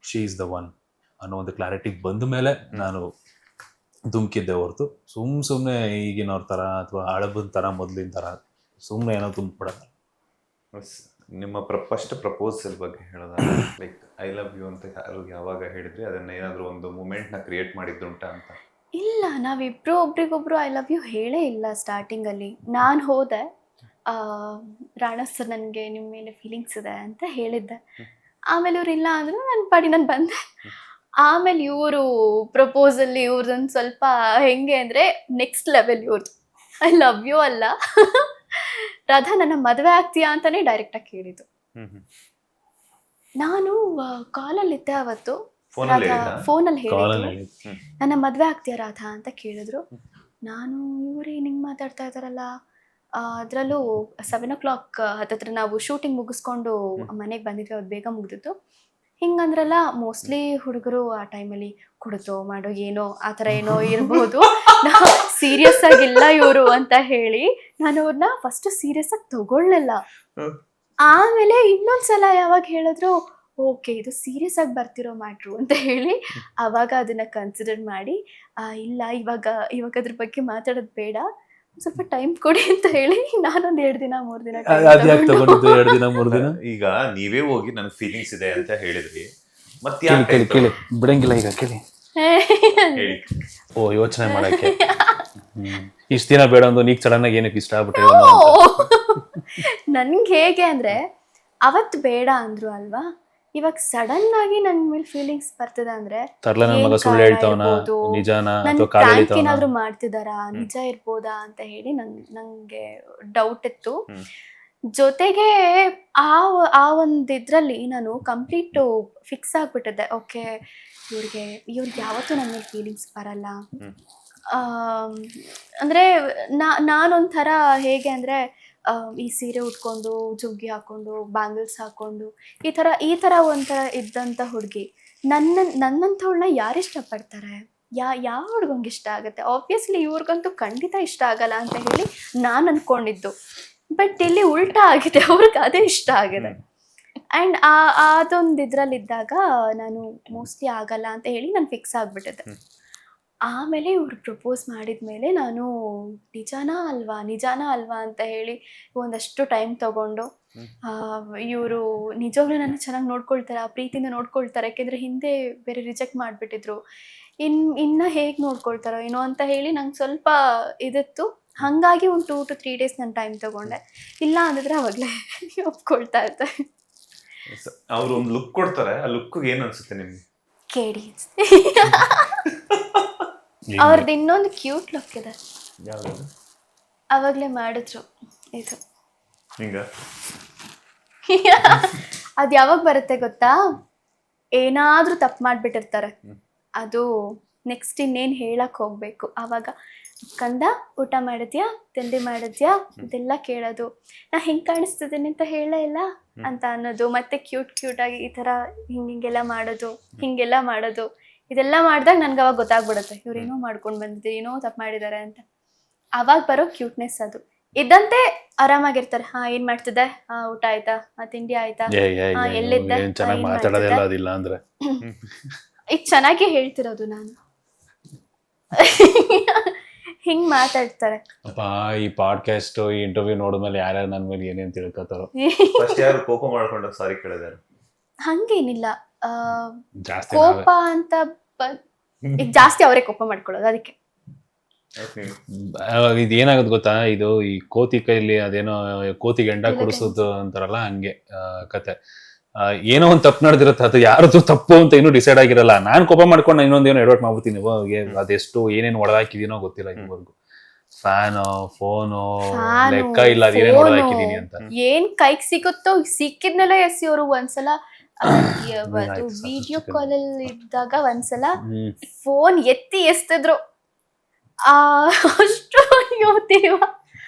she is the one ಅನ್ನೋ ಒಂದು ಕ್ಲಾರಿಟಿ ಬಂದ ಮೇಲೆ ನಾನು ಧುಮುಕಿದ್ದೆ ಹೊರತು ಸುಮ್ಮನೆ ಈಗಿನವ್ರ ಥರ ಅಥವಾ ಹಳಬನ ಥರ ಮೊದಲಿನ ಥರ ಸುಮ್ಮನೆ ಏನೋ ತುಂಬಿಬಿಡೋದು. ನಿಮ್ಮ ಫಸ್ಟ್ ಪ್ರಪೋಸಲ್ ಬಗ್ಗೆ ಹೇಳೋದಾದ್ರೆ, ಲೈಕ್ ಐ ಲವ್ ಯು ಅಂತ ಯಾವಾಗ ಹೇಳಿದ್ರಿ, ಅದನ್ನ ಏನಾದರೂ ಒಂದು ಮೂಮೆಂಟ್ನ ಕ್ರಿಯೇಟ್ ಮಾಡಿದ್ದುಂಟಾ ಅಂತ? ಇಲ್ಲ, ನಾವಿಬ್ರು ಒಬ್ರಿಗೊಬ್ರು ಐ ಲವ್ ಯು ಹೇಳೇ ಇಲ್ಲ. ಸ್ಟಾರ್ಟಿಂಗಲ್ಲಿ ನಾನು ಹೋದೆ, ರಾಣಾ ಸರ್ ನನಗೆ ನಿಮ್ಮ ಮೇಲೆ ಫೀಲಿಂಗ್ಸ್ ಇದೆ ಅಂತ ಹೇಳಿದ್ದೆ. ಆಮೇಲೆ ಇವ್ರು ಇಲ್ಲ ಅಂದ್ರು ನನ್ನ ಪಾಡಿ ನಾನು ಬಂದೆ. ಆಮೇಲೆ ಇವರು ಪ್ರಪೋಸಲ್ಲಿ ಇವ್ರದೊಂದು ಸ್ವಲ್ಪ ಹೆಂಗೆ ಅಂದರೆ ನೆಕ್ಸ್ಟ್ ಲೆವೆಲ್ ಇವ್ರದ್ದು. ಐ ಲವ್ ಯು ಅಲ್ಲ, ರಾಧಾ ನನ್ನ ಮದುವೆ ಆಗ್ತೀಯಾ ಅಂತಾನೆ ಡೈರೆಕ್ಟಾಗಿ ಕೇಳಿದ್ದು. ನಾನು ಕಾಲಲ್ಲಿದ್ದೆ ಅವತ್ತು, ಫೋನಲ್ಲಿ ಹೇಳಿದ್ದು ನನ್ನ ಮದುವೆ ಆಗ್ತೀಯಾ ರಾಧಾ ಅಂತ ಕೇಳಿದ್ರು. ನಾನು ಇವರೇ ನಿಂಗೆ ಮಾತಾಡ್ತಾ ಇದ್ದಾರಲ್ಲ, ಅದರಲ್ಲೂ 7 o'clock ಹತ್ತತ್ರ ನಾವು ಶೂಟಿಂಗ್ ಮುಗಿಸ್ಕೊಂಡು ಮನೆಗೆ ಬಂದಿದ್ವಿ, ಅದು ಬೇಗ ಮುಗ್ದಿತ್ತು. ಹಿಂಗಂದ್ರಲ್ಲ, ಮೋಸ್ಟ್ಲಿ ಹುಡುಗರು ಆ ಟೈಮಲ್ಲಿ ಕುಡಿದು ಮಾಡೋ ಏನೋ ಆ ಥರ ಏನೋ ಇರ್ಬೋದು, ಸೀರಿಯಸ್ ಆಗಿಲ್ಲ ಇವರು ಅಂತ ಹೇಳಿ ನಾನು ಅವ್ರನ್ನ ಫಸ್ಟ್ ಸೀರಿಯಸ್ ಆಗಿ ತಗೊಳ್ಳಿಲ್ಲ. ಆಮೇಲೆ ಇನ್ನೊಂದ್ಸಲ ಯಾವಾಗ ಹೇಳಿದ್ರು ಓಕೆ ಇದು ಸೀರಿಯಸ್ ಆಗಿ ಬರ್ತಿರೋ ಮ್ಯಾಟ್ರು ಅಂತ ಹೇಳಿ ಆವಾಗ ಅದನ್ನ ಕನ್ಸಿಡರ್ ಮಾಡಿ ಇಲ್ಲ ಇವಾಗ ಅದ್ರ ಬಗ್ಗೆ ಮಾತಾಡೋದು ಬೇಡ, ಸ್ವಲ್ಪ ಟೈಮ್ ಕೊಡಿ ಅಂತ ಹೇಳಿ ನಾನೊಂದು 2 ದಿನ 3 ದಿನ ಅದ್ಯಾಕೆ ತಗೊಂಡಿದ್ದು 2 ದಿನ 3 ದಿನ? ಈಗ ನೀವೇ ಹೋಗಿ ನನಗೆ ಫೀಲಿಂಗ್ಸ್ ಇದೆ ಅಂತ ಹೇಳಿದ್ರಿ, ಮತ್ತೆ ಕೇಳಿ ಬಿಡಂಗಿಲ್ಲ ಈಗ ಕೇಳಿ. ಓ ಯೋಚನೆ ಮಾಡಕ್ಕೆ ಇಷ್ಟ ದಿನ ಬೇಡ ಒಂದು ನೀಕ್ ಸಡನ್ ಆಗಿ ಏನಕ್ಕೆ ಇಷ್ಟ ಆಗ್ಬಿಟ್ಟೆ? ನನ್ಗೆ ಹೇಗೆ ಅಂದ್ರೆ ಅವತ್ತು ಬೇಡ ಅಂದ್ರು ಅಲ್ವಾ, ಇವಾಗ ಸಡನ್ ಆಗಿ ನನ್ ಮೇಲೆ ಫೀಲಿಂಗ್ಸ್ ಬರ್ತದ ಅಂದ್ರೆ ಏನಾದ್ರು ಮಾಡ್ತಿದಾರ, ನಿಜ ಇರ್ಬೋದಾ ಅಂತ ಹೇಳಿ ನಂಗೆ ಡೌಟ್ ಇತ್ತು. ಜೊತೆಗೆ ಆ ಒಂದು ಇದ್ರಲ್ಲಿ ನಾನು ಕಂಪ್ಲೀಟ್ ಫಿಕ್ಸ್ ಆಗ್ಬಿಟ್ಟಿದ್ದೆ, ಓಕೆ ಇವ್ರಿಗೆ ಯಾವತ್ತೂ ನನ್ನ ಮೇಲೆ ಫೀಲಿಂಗ್ಸ್ ಬರಲ್ಲ. ಅಂದ್ರೆ ನಾನೊಂಥರ ಹೇಗೆ ಅಂದ್ರೆ ಈ ಸೀರೆ ಉಟ್ಕೊಂಡು ಜುಗ್ಗಿ ಹಾಕೊಂಡು ಬ್ಯಾಂಗಲ್ಸ್ ಹಾಕೊಂಡು ಈ ಥರ ಒಂಥರ ಇದ್ದಂಥ ಹುಡುಗಿ. ನನ್ನಂಥವಳನ್ನ ಯಾರು ಇಷ್ಟಪಡ್ತಾರೆ? ಯಾವ ಹುಡುಗಂಗೆ ಇಷ್ಟ ಆಗುತ್ತೆ? ಆಬ್ವಿಯಸ್ಲಿ ಇವ್ರಿಗಂತೂ ಖಂಡಿತ ಇಷ್ಟ ಆಗಲ್ಲ ಅಂತ ಹೇಳಿ ನಾನು ಅಂದ್ಕೊಂಡಿದ್ದು. ಬಟ್ ಇಲ್ಲಿ ಉಲ್ಟಾ ಆಗಿದೆ, ಅವ್ರಿಗೆ ಅದೇ ಇಷ್ಟ ಆಗಿದೆ. ಆ್ಯಂಡ್ ಅದೊಂದು ಇದರಲ್ಲಿದ್ದಾಗ ನಾನು ಮೋಸ್ಟ್ಲಿ ಆಗಲ್ಲ ಅಂತ ಹೇಳಿ ನಾನು ಫಿಕ್ಸ್ ಆಗಿಬಿಟ್ಟಿದ್ದೆ. ಆಮೇಲೆ ಇವ್ರು ಪ್ರಪೋಸ್ ಮಾಡಿದ್ಮೇಲೆ ನಾನು ನಿಜಾನಾ ಅಲ್ವಾ ಅಂತ ಹೇಳಿ ಒಂದಷ್ಟು ಟೈಮ್ ತಗೊಂಡು ಇವರು ನಿಜವಾಗ್ಲೂ ನನ್ನ ಚೆನ್ನಾಗಿ ನೋಡ್ಕೊಳ್ತಾರೆ, ಆ ಪ್ರೀತಿಯಿಂದ ನೋಡ್ಕೊಳ್ತಾರೆ, ಯಾಕೆಂದರೆ ಹಿಂದೆ ಬೇರೆ ರಿಜೆಕ್ಟ್ ಮಾಡಿಬಿಟ್ಟಿದ್ರು, ಇನ್ನು ಹೇಗೆ ನೋಡ್ಕೊಳ್ತಾರೋ ಏನೋ ಅಂತ ಹೇಳಿ ನಂಗೆ ಸ್ವಲ್ಪ ಇದಿತ್ತು. ಹಾಗಾಗಿ ಒಂದು 2 to 3 days ನಾನು ಟೈಮ್ ತಗೊಂಡೆ. ಇಲ್ಲ ಅಂದಿದ್ರೆ ಅವಾಗಲೇ ಒಪ್ಕೊಳ್ತಾ ಇರ್ತಾರೆ. ಅವ್ರು ಒಂದು ಲುಕ್ ಕೊಡ್ತಾರೆ, ಆ ಲುಕ್ಗೆ ಏನು ಅನ್ಸುತ್ತೆ ನಿಮ್ಗೆ? ಕೇಳಿ ಅವ್ರದ್ದು ಇನ್ನೊಂದು ಕ್ಯೂಟ್ ಲುಕ್ ಇದೆ, ಅವಾಗಲೇ ಮಾಡಿದ್ರು ಇದು. ಅದು ಯಾವಾಗ ಬರುತ್ತೆ ಗೊತ್ತಾ? ಏನಾದ್ರೂ ತಪ್ಪು ಮಾಡಿಬಿಟ್ಟಿರ್ತಾರೆ, ಅದು ನೆಕ್ಸ್ಟ್ ಇನ್ನೇನು ಹೇಳಕ್ ಹೋಗ್ಬೇಕು, ಆವಾಗ ಕಂದ ಊಟ ಮಾಡಿದ್ಯಾ, ತಿಂಡಿ ಮಾಡಿದ್ಯಾ ಇದೆಲ್ಲ ಕೇಳೋದು, ನಾ ಹೆಂಗೆ ಕಾಣಿಸ್ತಿದ್ದೀನಿ ಅಂತ ಹೇಳೇ ಇಲ್ಲ ಅಂತ ಅನ್ನೋದು, ಮತ್ತೆ ಕ್ಯೂಟ್ ಆಗಿ ಈ ಥರ ಹಿಂಗೆಲ್ಲ ಮಾಡೋದು ಇದೆಲ್ಲ ಮಾಡಿದಾಗ ನನ್ಗೆ ಅವಾಗ ಗೊತ್ತಾಗ್ಬಿಡುತ್ತೆ ಇವ್ರೇನೋ ಮಾಡ್ಕೊಂಡು ಬಂದಿದ್ದಾರೆ, ಏನೋ ತಪ್ಪು ಮಾಡಿದ್ದಾರೆ ಅಂತ. ಅವಾಗ ಬರೋ ಕ್ಯೂಟ್ನೆಸ್ ಅದು. ಇದ್ದಂತೆ ಆರಾಮಾಗಿರ್ತಾರೆ. ಏನ್ ಮಾಡ್ತಿದ್ದೆ, ಊಟ ಆಯ್ತಾ, ತಿಂಡಿ ಆಯ್ತಾ, ಎಲ್ಲಿದ್ದೆ, ಈಗ ಚೆನ್ನಾಗಿ ಹೇಳ್ತಿರೋದು ನಾನು. ಹಿಂಗ್ ಮಾತಾಡ್ತಾರೆ. ಈ ಪಾಡ್ಕಾಸ್ಟ್ ಈ ಇಂಟರ್ವ್ಯೂ ನೋಡಿದ್ಮೇಲೆ ಯಾರ್ಯಾರು ನನ್ನ ಮೇಲೆ ಏನೇನ್ ತಿಳ್ಕೊತಾರೋ. ಯಾರು ಕೋಪ ಮಾಡ್ಕೊಂಡು ಸಾರಿ ಕೇಳಿದಾರೆ? ಹಂಗೇನಿಲ್ಲ, ಕೋಪ ಅಂತ ಈಗ ಜಾಸ್ತಿ ಅವರೇ ಕೋಪ ಮಾಡ್ಕೊಳ್ಳೋದು, ಅದಕ್ಕೆ ಇದೇನಾಗುತ್ತೆ ಗೊತ್ತಾ, ಇದು ಈ ಕೋತಿ ಕೈಲಿ ಅದೇನೋ ಕೋತಿಗೆ ಎಂಡ ಕುಡಿಸೋದು ಅಂತಾರಲ್ಲ, ಹಂಗೆ ಕತೆ. ಏನೋ ಒಂದು ತಪ್ಪು ನಡೆದಿರುತ್ತೆ, ಅದು ಯಾರದು ತಪ್ಪು ಅಂತ ಇನ್ನೂ ಡಿಸೈಡ್ ಆಗಿರಲ್ಲ. ನಾನ್ ಕೋಪ ಮಾಡ್ಕೊಂಡು ಇನ್ನೊಂದೇನೋ ಎಡವಟ್ ಮಾಡ್ಬಿಡ್ತೀನಿ, ಅದೆಷ್ಟು ಏನೇನು ಹೊಡೆದಾಕಿದೀನೋ ಗೊತ್ತಿಲ್ಲ ಇದುವರೆಗೂ. ಫ್ಯಾನು, ಫೋನು, ಲೆಕ್ಕ ಇಲ್ಲ ಅದೇನೇನು ಹೊಡೆದಾಕಿದೀನಿ ಅಂತ. ಏನ್ ಕೈಗೆ ಸಿಗುತ್ತೋ ಸಿಕ್ಕಿದ್ನೆಲ್ಲ ಎಸಿ. ಅವರು ಒಂದ್ಸಲ ವಿಡಿಯೋ ಕಾಲ್ ಅಲ್ಲಿ ಇದ್ದಾಗ ಒಂದ್ಸಲ ಫೋನ್ ಎತ್ತಿ ಎಸ್ತಿದ್ರು, ಅಷ್ಟು ಯೋತಿವ.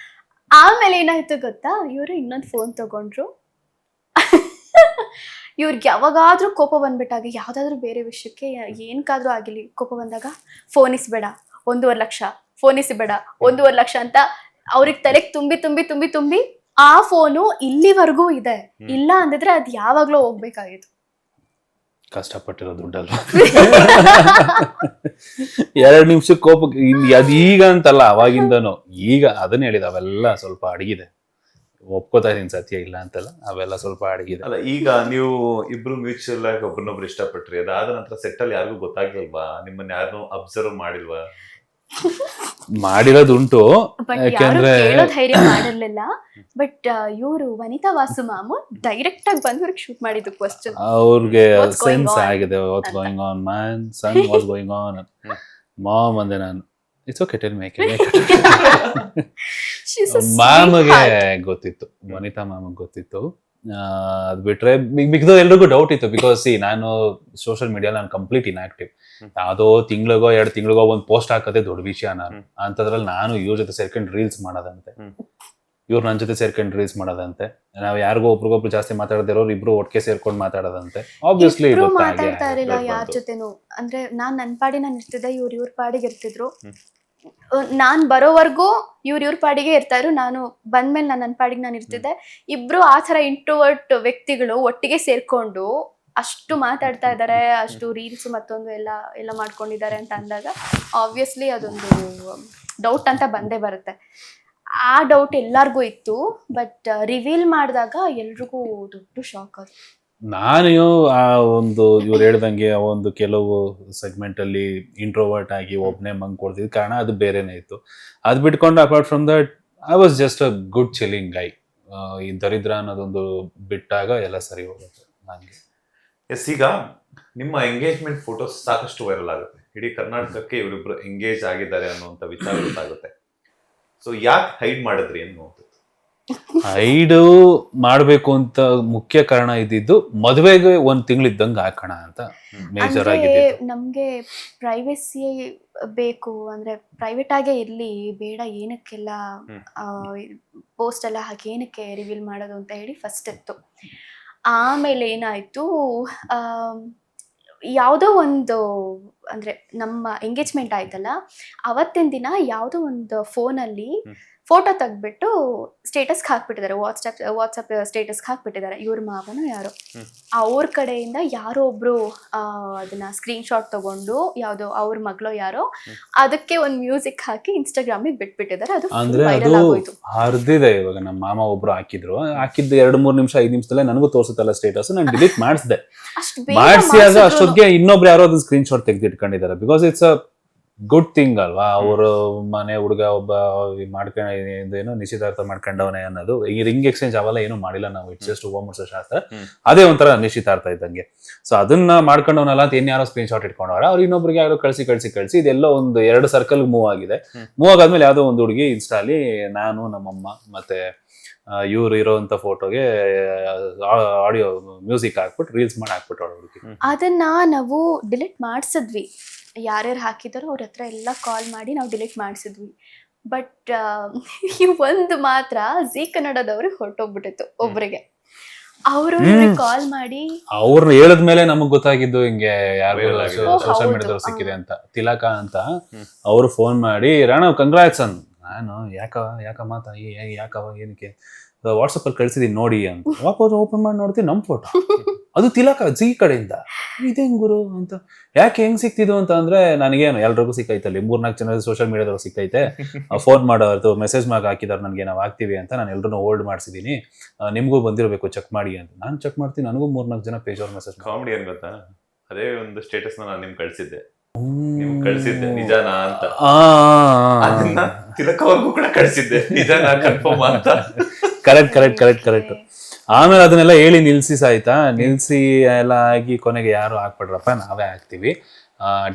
ಆಮೇಲೆ ಏನಾಯ್ತು ಗೊತ್ತಾ, ಇವರು ಇನ್ನೊಂದು ಫೋನ್ ತಗೊಂಡ್ರು. ಇವ್ರಿಗೆ ಯಾವಾಗಾದ್ರೂ ಕೋಪ ಬಂದ್ಬಿಟ್ಟಾಗ, ಯಾವ್ದಾದ್ರು ಬೇರೆ ವಿಷಯಕ್ಕೆ ಏನ್ಕಾದ್ರೂ ಆಗಿಲಿ ಕೋಪ ಬಂದಾಗ, ಫೋನ್ ಇಸ್ಬೇಡ 1.5 ಲಕ್ಷ, ಫೋನ್ ಇಸ್ಬೇಡ 1.5 ಲಕ್ಷ ಅಂತ ಅವ್ರಿಗೆ ತಲೆಗೆ ತುಂಬಿ ತುಂಬಿ ತುಂಬಿ ತುಂಬಿ ಆ ಫೋನು ಇಲ್ಲಿವರೆಗೂ ಇದೆ. ಇಲ್ಲ ಅಂದಿದ್ರೆ ಅದ್ ಯಾವಾಗ್ಲೂ ಹೋಗ್ಬೇಕಾಗಿತ್ತು. ಕಷ್ಟಪಟ್ಟಿರೋ ದುಡ್ಡಲ್ವಾ. 2 ನಿಮಿಷಕ್ಕೆ ಕೋಪಕ್ಕೆ ಅದು ಈಗ ಅಂತಲ್ಲ, ಅವಾಗಿಂದನು. ಈಗ ಅದನ್ನ ಹೇಳಿದ ಅವೆಲ್ಲ ಸ್ವಲ್ಪ ಅಡಗಿದೆ, ಒಪ್ಕೋತಾ ಇದೀನಿ, ಸತ್ಯ ಇಲ್ಲ ಅಂತಲ್ಲ, ಅವೆಲ್ಲ ಸ್ವಲ್ಪ ಅಡಗಿದೆ. ಅಲ್ಲ, ಈಗ ನೀವು ಇಬ್ರು ಮ್ಯೂಚುವಲ್ ಆಗಿ ಒಬ್ಬರನ್ನೊಬ್ರು ಇಷ್ಟಪಟ್ರಿ, ಅದಾದ ನಂತರ ಸೆಟ್ಟಲ್ಲಿ ಯಾರಿಗೂ ಗೊತ್ತಾಗ್ಲಿಲ್ವಾ? ನಿಮ್ಮನ್ನ ಯಾರನ್ನೂ ಅಬ್ಸರ್ವ್ ಮಾಡಿಲ್ವಾ? ಮಾಡಿರೋದುಂಟು, ಬಟ್ ಯಾರು ಯಾಕೆಂದ್ರೆ ಕೇಳೋ ಧೈರ್ಯ ಮಾಡಿರ್ಲಿಲ್ಲ. ಬಟ್ ಇವರು ವನಿತಾ ವಾಸು ಮಾಮು ಡೈರೆಕ್ಟ್ ಆಗಿ ಬಂದು ಅವ್ರಿಗೆ ಶೂಟ್ ಮಾಡಿದ್ದು ಕ್ವಶನ್. ಅವ್ರಿಗೆ What's going ಸೆನ್ಸ್ on? ಆಗಿದೆ. What's going on man, son what's going on. Mom ಅಂದೆ ನಾನು, ಇಟ್ಸ್ ಓಕೆ, ಟೆಲ್ ಮೇಕ್ ಮ್ಯಾಮ್ಗೆ ಗೊತ್ತಿತ್ತು, ವನಿತಾ ಮ್ಯಾಮ್ಗೆ ಗೊತ್ತಿತ್ತು. ಅದ್ ಬಿಟ್ರೆ ಮಿಕ್ದು ಎಲ್ರಿಗೂ ಡೌಟ್ ಇತ್ತು. ಬಿಕಾಸ್ ನಾನು ಸೋಷಿಯಲ್ ಮೀಡಿಯಾ ನಾನು ಕಂಪ್ಲೀಟ್ ಇನ್ಆಕ್ಟಿವ್. ಯಾವ್ದೋ ತಿಂಗಳಿಗೋ 2 ತಿಂಗಳಿಗೋ ಒಂದು ಪೋಸ್ಟ್ ಹಾಕೋದೇ ದೊಡ್ಡ ವಿಷಯ. ನಾನು ಅಂತದ್ರಲ್ಲಿ ನಾನು ಇವ್ರ ಜೊತೆ ಸೇರ್ಕೊಂಡು ರೀಲ್ಸ್ ಮಾಡೋದಂತೆ, ಇವ್ರು ನನ್ನ ಜೊತೆ ಸೇರ್ಕೊಂಡು ರೀಲ್ಸ್ ಮಾಡೋದಂತೆ, ನಾವ್ ಯಾರಿಗೋ ಒಬ್ರಿಗೊಬ್ರು ಜಾಸ್ತಿ ಮಾತಾಡದಿರೋರು ಇಬ್ರು ಒಟ್ಟಿಗೆ ಸೇರ್ಕೊಂಡು ಮಾತಾಡೋದಂತೆ. ಆಬ್ವಿಯಸ್ಲಿ ಮಾತಾಡ್ತಾ ಇರಲಿಲ್ಲ ಯಾರ ಜೊತೆನೂ. ಅಂದ್ರೆ ನಾನ್ ನನ್ನ ಪಾಡಿ ನಾನು ಇರ್ತಿದ್ದೆ, ಇವ್ರ ಪಾಡಿಗೆ ಇರ್ತಿದ್ರು. ನಾನ್ ಬರೋವರೆಗೂ ಇವ್ರ ಪಾಡಿಗೆ ಇರ್ತಾ ಇದ್ರು, ನಾನು ಬಂದ್ಮೇಲೆ ನನ್ನ ಪಾಡಿಗೆ ನಾನು ಇರ್ತಿದ್ದೆ. ಇಬ್ರು ಆ ತರ ಇಂಟ್ರೋವರ್ಟ್ ವ್ಯಕ್ತಿಗಳು ಒಟ್ಟಿಗೆ ಸೇರ್ಕೊಂಡು ಅಷ್ಟು ಮಾತಾಡ್ತಾ ಇದ್ದಾರೆ, ಅಷ್ಟು ರೀಲ್ಸ್ ಮತ್ತೊಂದು ಎಲ್ಲ ಮಾಡ್ಕೊಂಡಿದ್ದಾರೆ ಅಂತ ಅಂದಾಗ ಆಬ್ವಿಯಸ್ಲಿ ಅದೊಂದು ಡೌಟ್ ಅಂತ ಬಂದೇ ಬರುತ್ತೆ. ಆ ಡೌಟ್ ಎಲ್ಲಾರ್ಗೂ ಇತ್ತು. ಬಟ್ ರಿವೀಲ್ ಮಾಡಿದಾಗ ಎಲ್ರಿಗೂ ದೊಡ್ಡ ಶಾಕ್ ಅದು. ನಾನು ಆ ಒಂದು ಇವ್ರು ಹೇಳ್ದಂಗೆ ಆ ಒಂದು ಕೆಲವು ಸೆಗ್ಮೆಂಟ್ ಅಲ್ಲಿ ಇಂಟ್ರೋವರ್ಟ್ ಆಗಿ ಒಬ್ನೇ ಮಂಗ್ ಕೊಡ್ತಿದ್ ಕಾರಣ ಅದು ಬೇರೆನೇ ಇತ್ತು. ಅದ್ ಬಿಟ್ಕೊಂಡು apart from that I was just a good chilling guy. ಈ ದರಿದ್ರ ಅನ್ನೋದೊಂದು ಬಿಟ್ಟಾಗ ಎಲ್ಲ ಸರಿ ಹೋಗುತ್ತೆ ನನಗೆ. ಎಸ್, ಈಗ ನಿಮ್ಮ ಎಂಗೇಜ್ಮೆಂಟ್ ಫೋಟೋಸ್ ಸಾಕಷ್ಟು ವೈರಲ್ ಆಗುತ್ತೆ. ಇಡೀ ಕರ್ನಾಟಕಕ್ಕೆ ಇವರಿಬ್ರು ಎಂಗೇಜ್ ಆಗಿದ್ದಾರೆ ಅನ್ನುವಂಥ ವಿಚಾರ ಗೊತ್ತಾಗುತ್ತೆ. ಸೊ ಯಾಕೆ ಹೈಡ್ ಮಾಡಿದ್ರಿ ಅನ್ನುವಂಥದ್ದು? ಹೈಡ್ ಮಾಡ್ಬೇಕು ಅಂತ ಮುಖ್ಯ ಕಾರಣ ಇದ್ದಿದ್ದು, ಮದುವೆಗೆ 1 ತಿಂಗಳಿದ್ದಂಗೆ ಹಾಕೋಣ ಅಂತ ಮೇಜರ್ ಆಗಿದೆ. ನಮ್ಗೆ ಪ್ರೈವೇಸಿ ಬೇಕು, ಅಂದ್ರೆ ಪ್ರೈವೇಟ್ ಆಗೇ ಇರ್ಲಿ, ಬೇಡ ಏನಕ್ಕೆಲ್ಲ ಪೋಸ್ಟ್ ಎಲ್ಲ ಹಾಕಿ ಏನಕ್ಕೆ ರಿವೀಲ್ ಮಾಡೋದು ಅಂತ ಹೇಳಿ ಫಸ್ಟ್ ಇತ್ತು. ಆಮೇಲೆ ಏನಾಯ್ತು, ಯಾವುದೋ ಒಂದು ಅಂದ್ರೆ ನಮ್ಮ ಎಂಗೇಜ್ಮೆಂಟ್ ಆಯ್ತಲ್ಲ, ಅವತ್ತಿನ ದಿನ ಯಾವುದೋ ಒಂದು ಫೋನಲ್ಲಿ ಫೋಟೋ ತೆಗ್ದ್ಬಿಟ್ಟು ಸ್ಟೇಟಸ್ಗೆ ಹಾಕ್ಬಿಟ್ಟಿದ್ದಾರೆ, ವಾಟ್ಸಪ್ ಸ್ಟೇಟಸ್ಗೆ ಹಾಕ್ಬಿಟ್ಟಿದ್ದಾರೆ. ಇವ್ರ ಮಾವನೋ ಯಾರೋ ಅವ್ರ ಕಡೆಯಿಂದ ಯಾರೋ ಒಬ್ರು ಅದನ್ನ ಸ್ಕ್ರೀನ್ ಶಾಟ್ ತಗೊಂಡು, ಯಾವುದೋ ಅವ್ರ ಮಗಳೋ ಯಾರೋ, ಅದಕ್ಕೆ ಒಂದು ಮ್ಯೂಸಿಕ್ ಹಾಕಿ ಇನ್ಸ್ಟಾಗ್ರಾಮಿಗೆ ಬಿಟ್ಬಿಟ್ಟಿದ್ದಾರೆ. ಅದು ಅಂದ್ರೆ ಅದು ಹರಿದಿದೆ. ಇವಾಗ ನಮ್ಮ ಮಾಮ ಒಬ್ರು ಹಾಕಿದ್ರು, ಹಾಕಿದ್ದು 2-3 ನಿಮಿಷ 5 ನಿಮಿಷದಲ್ಲೇ ನನಗೂ ತೋರಿಸುತ್ತಲ್ಲ ಸ್ಟೇಟಸ್, ನಾನು ಡಿಲೀಟ್ ಮಾಡಿಸಿದೆ. ಮಾಡಿಸಿಯಾಗ ಅಷ್ಟೊತ್ತಿಗೆ ಇನ್ನೊಬ್ರು ಯಾರೋ ಅದನ್ನ ಸ್ಕ್ರೀನ್ ಶಾಟ್ ತೆಗೆದಿಟ್ಕೊಂಡಿದ್ದಾರೆ. Because it's a good thing ಅಲ್ವಾ. ಅವರು ಮನೆ ಹುಡುಗ ಒಬ್ಬ ಮಾಡ್ಕೊಂಡೇನೋ ನಿಶ್ಚಿತಾರ್ಥ ಮಾಡ್ಕೊಂಡವನೇ ಅನ್ನೋದು. ಈ ರಿಂಗ್ ಎಕ್ಸ್ಚೇಂಜ್ ಅವೆಲ್ಲ ಏನು ಮಾಡಿಲ್ಲ ನಾವು, ಇಟ್ಸ್ ಜಸ್ಟ್ ಹೂವ ಮುಡ್ಸೋ ಶಾಸ್ತ್ರ, ಅದೇ ಒಂಥರ ನಿಶ್ಚಿತಾರ್ಥ ಇದ್ದಂಗೆ. ಸೊ ಅದನ್ನ ಮಾಡ್ಕೊಂಡವನಲ್ಲ ಅಂತ ಯಾರೋ ಸ್ಕ್ರೀನ್ ಶಾಟ್ ಇಟ್ಕೊಂಡವ್ರ, ಅವ್ರು ಇನ್ನೊಬ್ರಿಗೆ ಯಾರೋ ಕಳ್ಸಿ ಇದೆಲ್ಲ ಒಂದು 2 ಸರ್ಕಲ್ ಮೂವ್ ಆಗಿದೆ. ಮೂವ್ ಆಗಾದ್ಮೇಲೆ ಯಾವ್ದೋ ಒಂದು ಹುಡುಗಿ ಇನ್ಸ್ಟಾಲಿ ನಾನು, ನಮ್ಮಮ್ಮ ಮತ್ತೆ ಇವ್ರು ಇರೋಂಥ ಫೋಟೋಗೆ ಆಡಿಯೋ ಮ್ಯೂಸಿಕ್ ಹಾಕ್ಬಿಟ್ಟು ರೀಲ್ಸ್ ಮಾಡಿ ಹಾಕ್ಬಿಟ್ಟು ಹುಡುಗಿ. ಅದನ್ನ ನಾವು ಡಿಲೀಟ್ ಮಾಡಿಸಿದ್ವಿ. ಯಾರ್ಯಾರು ಹಾಕಿದಾರೋ ಅವ್ರ ಹತ್ರ ಎಲ್ಲ ಕಾಲ್ ಮಾಡಿ ನಾವು ಡಿಲೀಟ್ ಮಾಡಿಸಿದ್ವಿ. ಬಟ್ ಒಂದು ಮಾತ್ರ ಜೀ ಕನ್ನಡದವ್ರಿಗೆ ಹೊರಟೋಗ್ಬಿಟ್ಟಿತ್ತು ಒಬ್ರಿಗೆ. ಅವರು ಕಾಲ್ ಮಾಡಿ ಅವ್ರನ್ನ ಹೇಳಿದ್ಮೇಲೆ ನಮಗ್ ಗೊತ್ತಾಗಿದ್ದು ಹಿಂಗೆ ಯಾರು ಸೋಷಿಯಲ್ ಮೀಡಿಯಾದವ್ರು ಸಿಕ್ಕಿದೆ ಅಂತ. ತಿಲಕ ಅಂತ ಅವರು ಫೋನ್ ಮಾಡಿ, ರಾಣವ್ ಕಂಗ್ರಾಟ್ಸ್ ಅಂತ. ನಾನು ಯಾಕಮ್ಮ ತಾಯಿ ಯಾಕವ ಏನಕ್ಕೆ ವಾಟ್ಸಪ್ ಅಲ್ಲಿ ಕಳ್ಸಿದೀನಿ ನೋಡಿ ಅಂತ. ವಾಪಸ್ ಓಪನ್ ಮಾಡಿ ನೋಡ್ತೀನಿ ನಮ್ ಫೋಟೋ, ಅದು ತಿಲಕ ಜಿ ಕಡೆಯಿಂದ. ಇದೇನ್ ಗುರು ಅಂತ. ಯಾಕೆ ಹೆಂಗ್ ಸಿಕ್ತಿದ್ದು ಅಂತ ಅಂದ್ರೆ, ನನಗೇನು ಎಲ್ರಿಗೂ ಸಿಕ್ಕೈತಲ್ಲಿ 3-4 ಜನ ಸೋಷಿಯಲ್ ಮೀಡಿಯಾದವ್ರು ಸಿಕ್ಕೈತೆ, ಫೋನ್ ಮಾಡೋದು ಮೆಸೇಜ್ ಮಾಡಿ ಹಾಕಿದಾರೆ ನನಗೆ, ನಾವು ಆಗ್ತೀವಿ ಅಂತ ನಾನು ಎಲ್ರೂ ಹೋಲ್ಡ್ ಮಾಡಿಸಿದೀನಿ, ನಿಮ್ಗೂ ಬಂದಿರಬೇಕು ಚೆಕ್ ಮಾಡಿ ಅಂತ. ನಾನು ಚೆಕ್ ಮಾಡ್ತೀನಿ, ನನಗೂ 3-4 ಜನ ಪೇಜ್ ಅವ್ರ ಮೆಸೇಜ್. ಕಾಮಿಡಿ ಏನ್ ಗೊತ್ತಾ, ಅದೇ ಒಂದು ಸ್ಟೇಟಸ್ ನಾನು ನಿಮ್ಗೆ ಕಳ್ಸಿದ್ದೆ, ನಿಮ್ ಕಳ್ಸಿದ್ದೆ ನಿಜಾನಾ ಅಂತ. ಆ, ಅದನ್ನ ತಿಲಕ್ ಅವ್ರಿಗೂ ಕೂಡ ಕಳ್ಸಿದ್ದೆ, ನಿಜಾನಾ ಕನ್ಫರ್ಮ್ ಅಂತ. ಕರೆಕ್ಟ್. ಆಮೇಲೆ ಅದನ್ನೆಲ್ಲ ಹೇಳಿ ನಿಲ್ಸಿ ಎಲ್ಲ ಆಗಿ ಕೊನೆಗೆ ಯಾರು ಹಾಕ್ಬಿಡ್ರಪ್ಪ, ನಾವೇ ಹಾಕ್ತಿವಿ,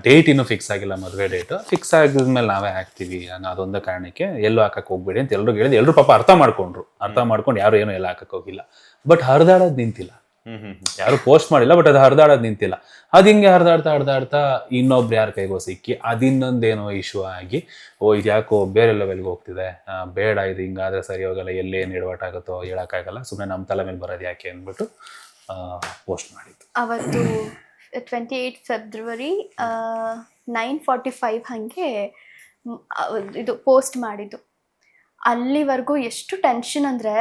ಡೇಟ್ ಇನ್ನೂ ಫಿಕ್ಸ್ ಆಗಿಲ್ಲ, ಮದುವೆ ಡೇಟ್ ಫಿಕ್ಸ್ ಆಗಿದ್ಮೇಲೆ ನಾವೇ ಹಾಕ್ತಿವಿ ಅನ್ನೋ ಅದೊಂದು ಕಾರಣಕ್ಕೆ ಎಲ್ಲೂ ಹಾಕಕ್ ಹೋಗ್ಬೇಡಿ ಅಂತ ಎಲ್ರು ಹೇಳಿದ್ರು. ಎಲ್ರು ಪಾಪ ಅರ್ಥ ಮಾಡ್ಕೊಂಡು ಯಾರು ಏನೋ ಎಲ್ಲ ಹಾಕಕ್ ಹೋಗಿಲ್ಲ. ಬಟ್ ಹರಿದಾಡೋದ್ ನಿಂತಿಲ್ಲ, ಯಾರು ಪೋಸ್ಟ್ ಮಾಡಿಲ್ಲ, ಬಟ್ ಅದು ಹರಿದಾಡೋದ್ ನಿಂತಿಲ್ಲ. ಅದ್ ಹಿಂಗೆ ಹರಿದಾಡ್ತಾ ಇನ್ನೊಬ್ರು ಯಾರ ಕೈಗೋ ಸಿಕ್ಕಿ ಅದಿನ್ನೊಂದೇನೋ ಇಶ್ಯೂ ಆಗಿ, ಇದು ಯಾಕೋ ಬೇರೆ ಲೆವೆಲ್ಗೆ ಹೋಗ್ತಿದೆ, ಬೇಡ ಇದು ಹಿಂಗಾದ್ರೆ ಸರಿ ಹೋಗಲ್ಲ, ಎಲ್ಲೇನು ಎಡವಟ್ಟಾಗುತ್ತೋ ಹೇಳಕ್ಕಾಗಲ್ಲ, ಸುಮ್ಮನೆ ನಮ್ಮ ತಲೆ ಮೇಲೆ ಬರೋದು ಯಾಕೆ ಅಂದ್ಬಿಟ್ಟು ಪೋಸ್ಟ್ ಮಾಡಿದ್ದು. ಅವತ್ತು 28 ಫೆಬ್ರವರಿ 9:45 ಹಾಗೆ ಇದು ಪೋಸ್ಟ್ ಮಾಡಿದ್ದು. ಅಲ್ಲಿವರೆಗೂ ಎಷ್ಟು ಟೆನ್ಷನ್ ಅಂದ್ರೆ,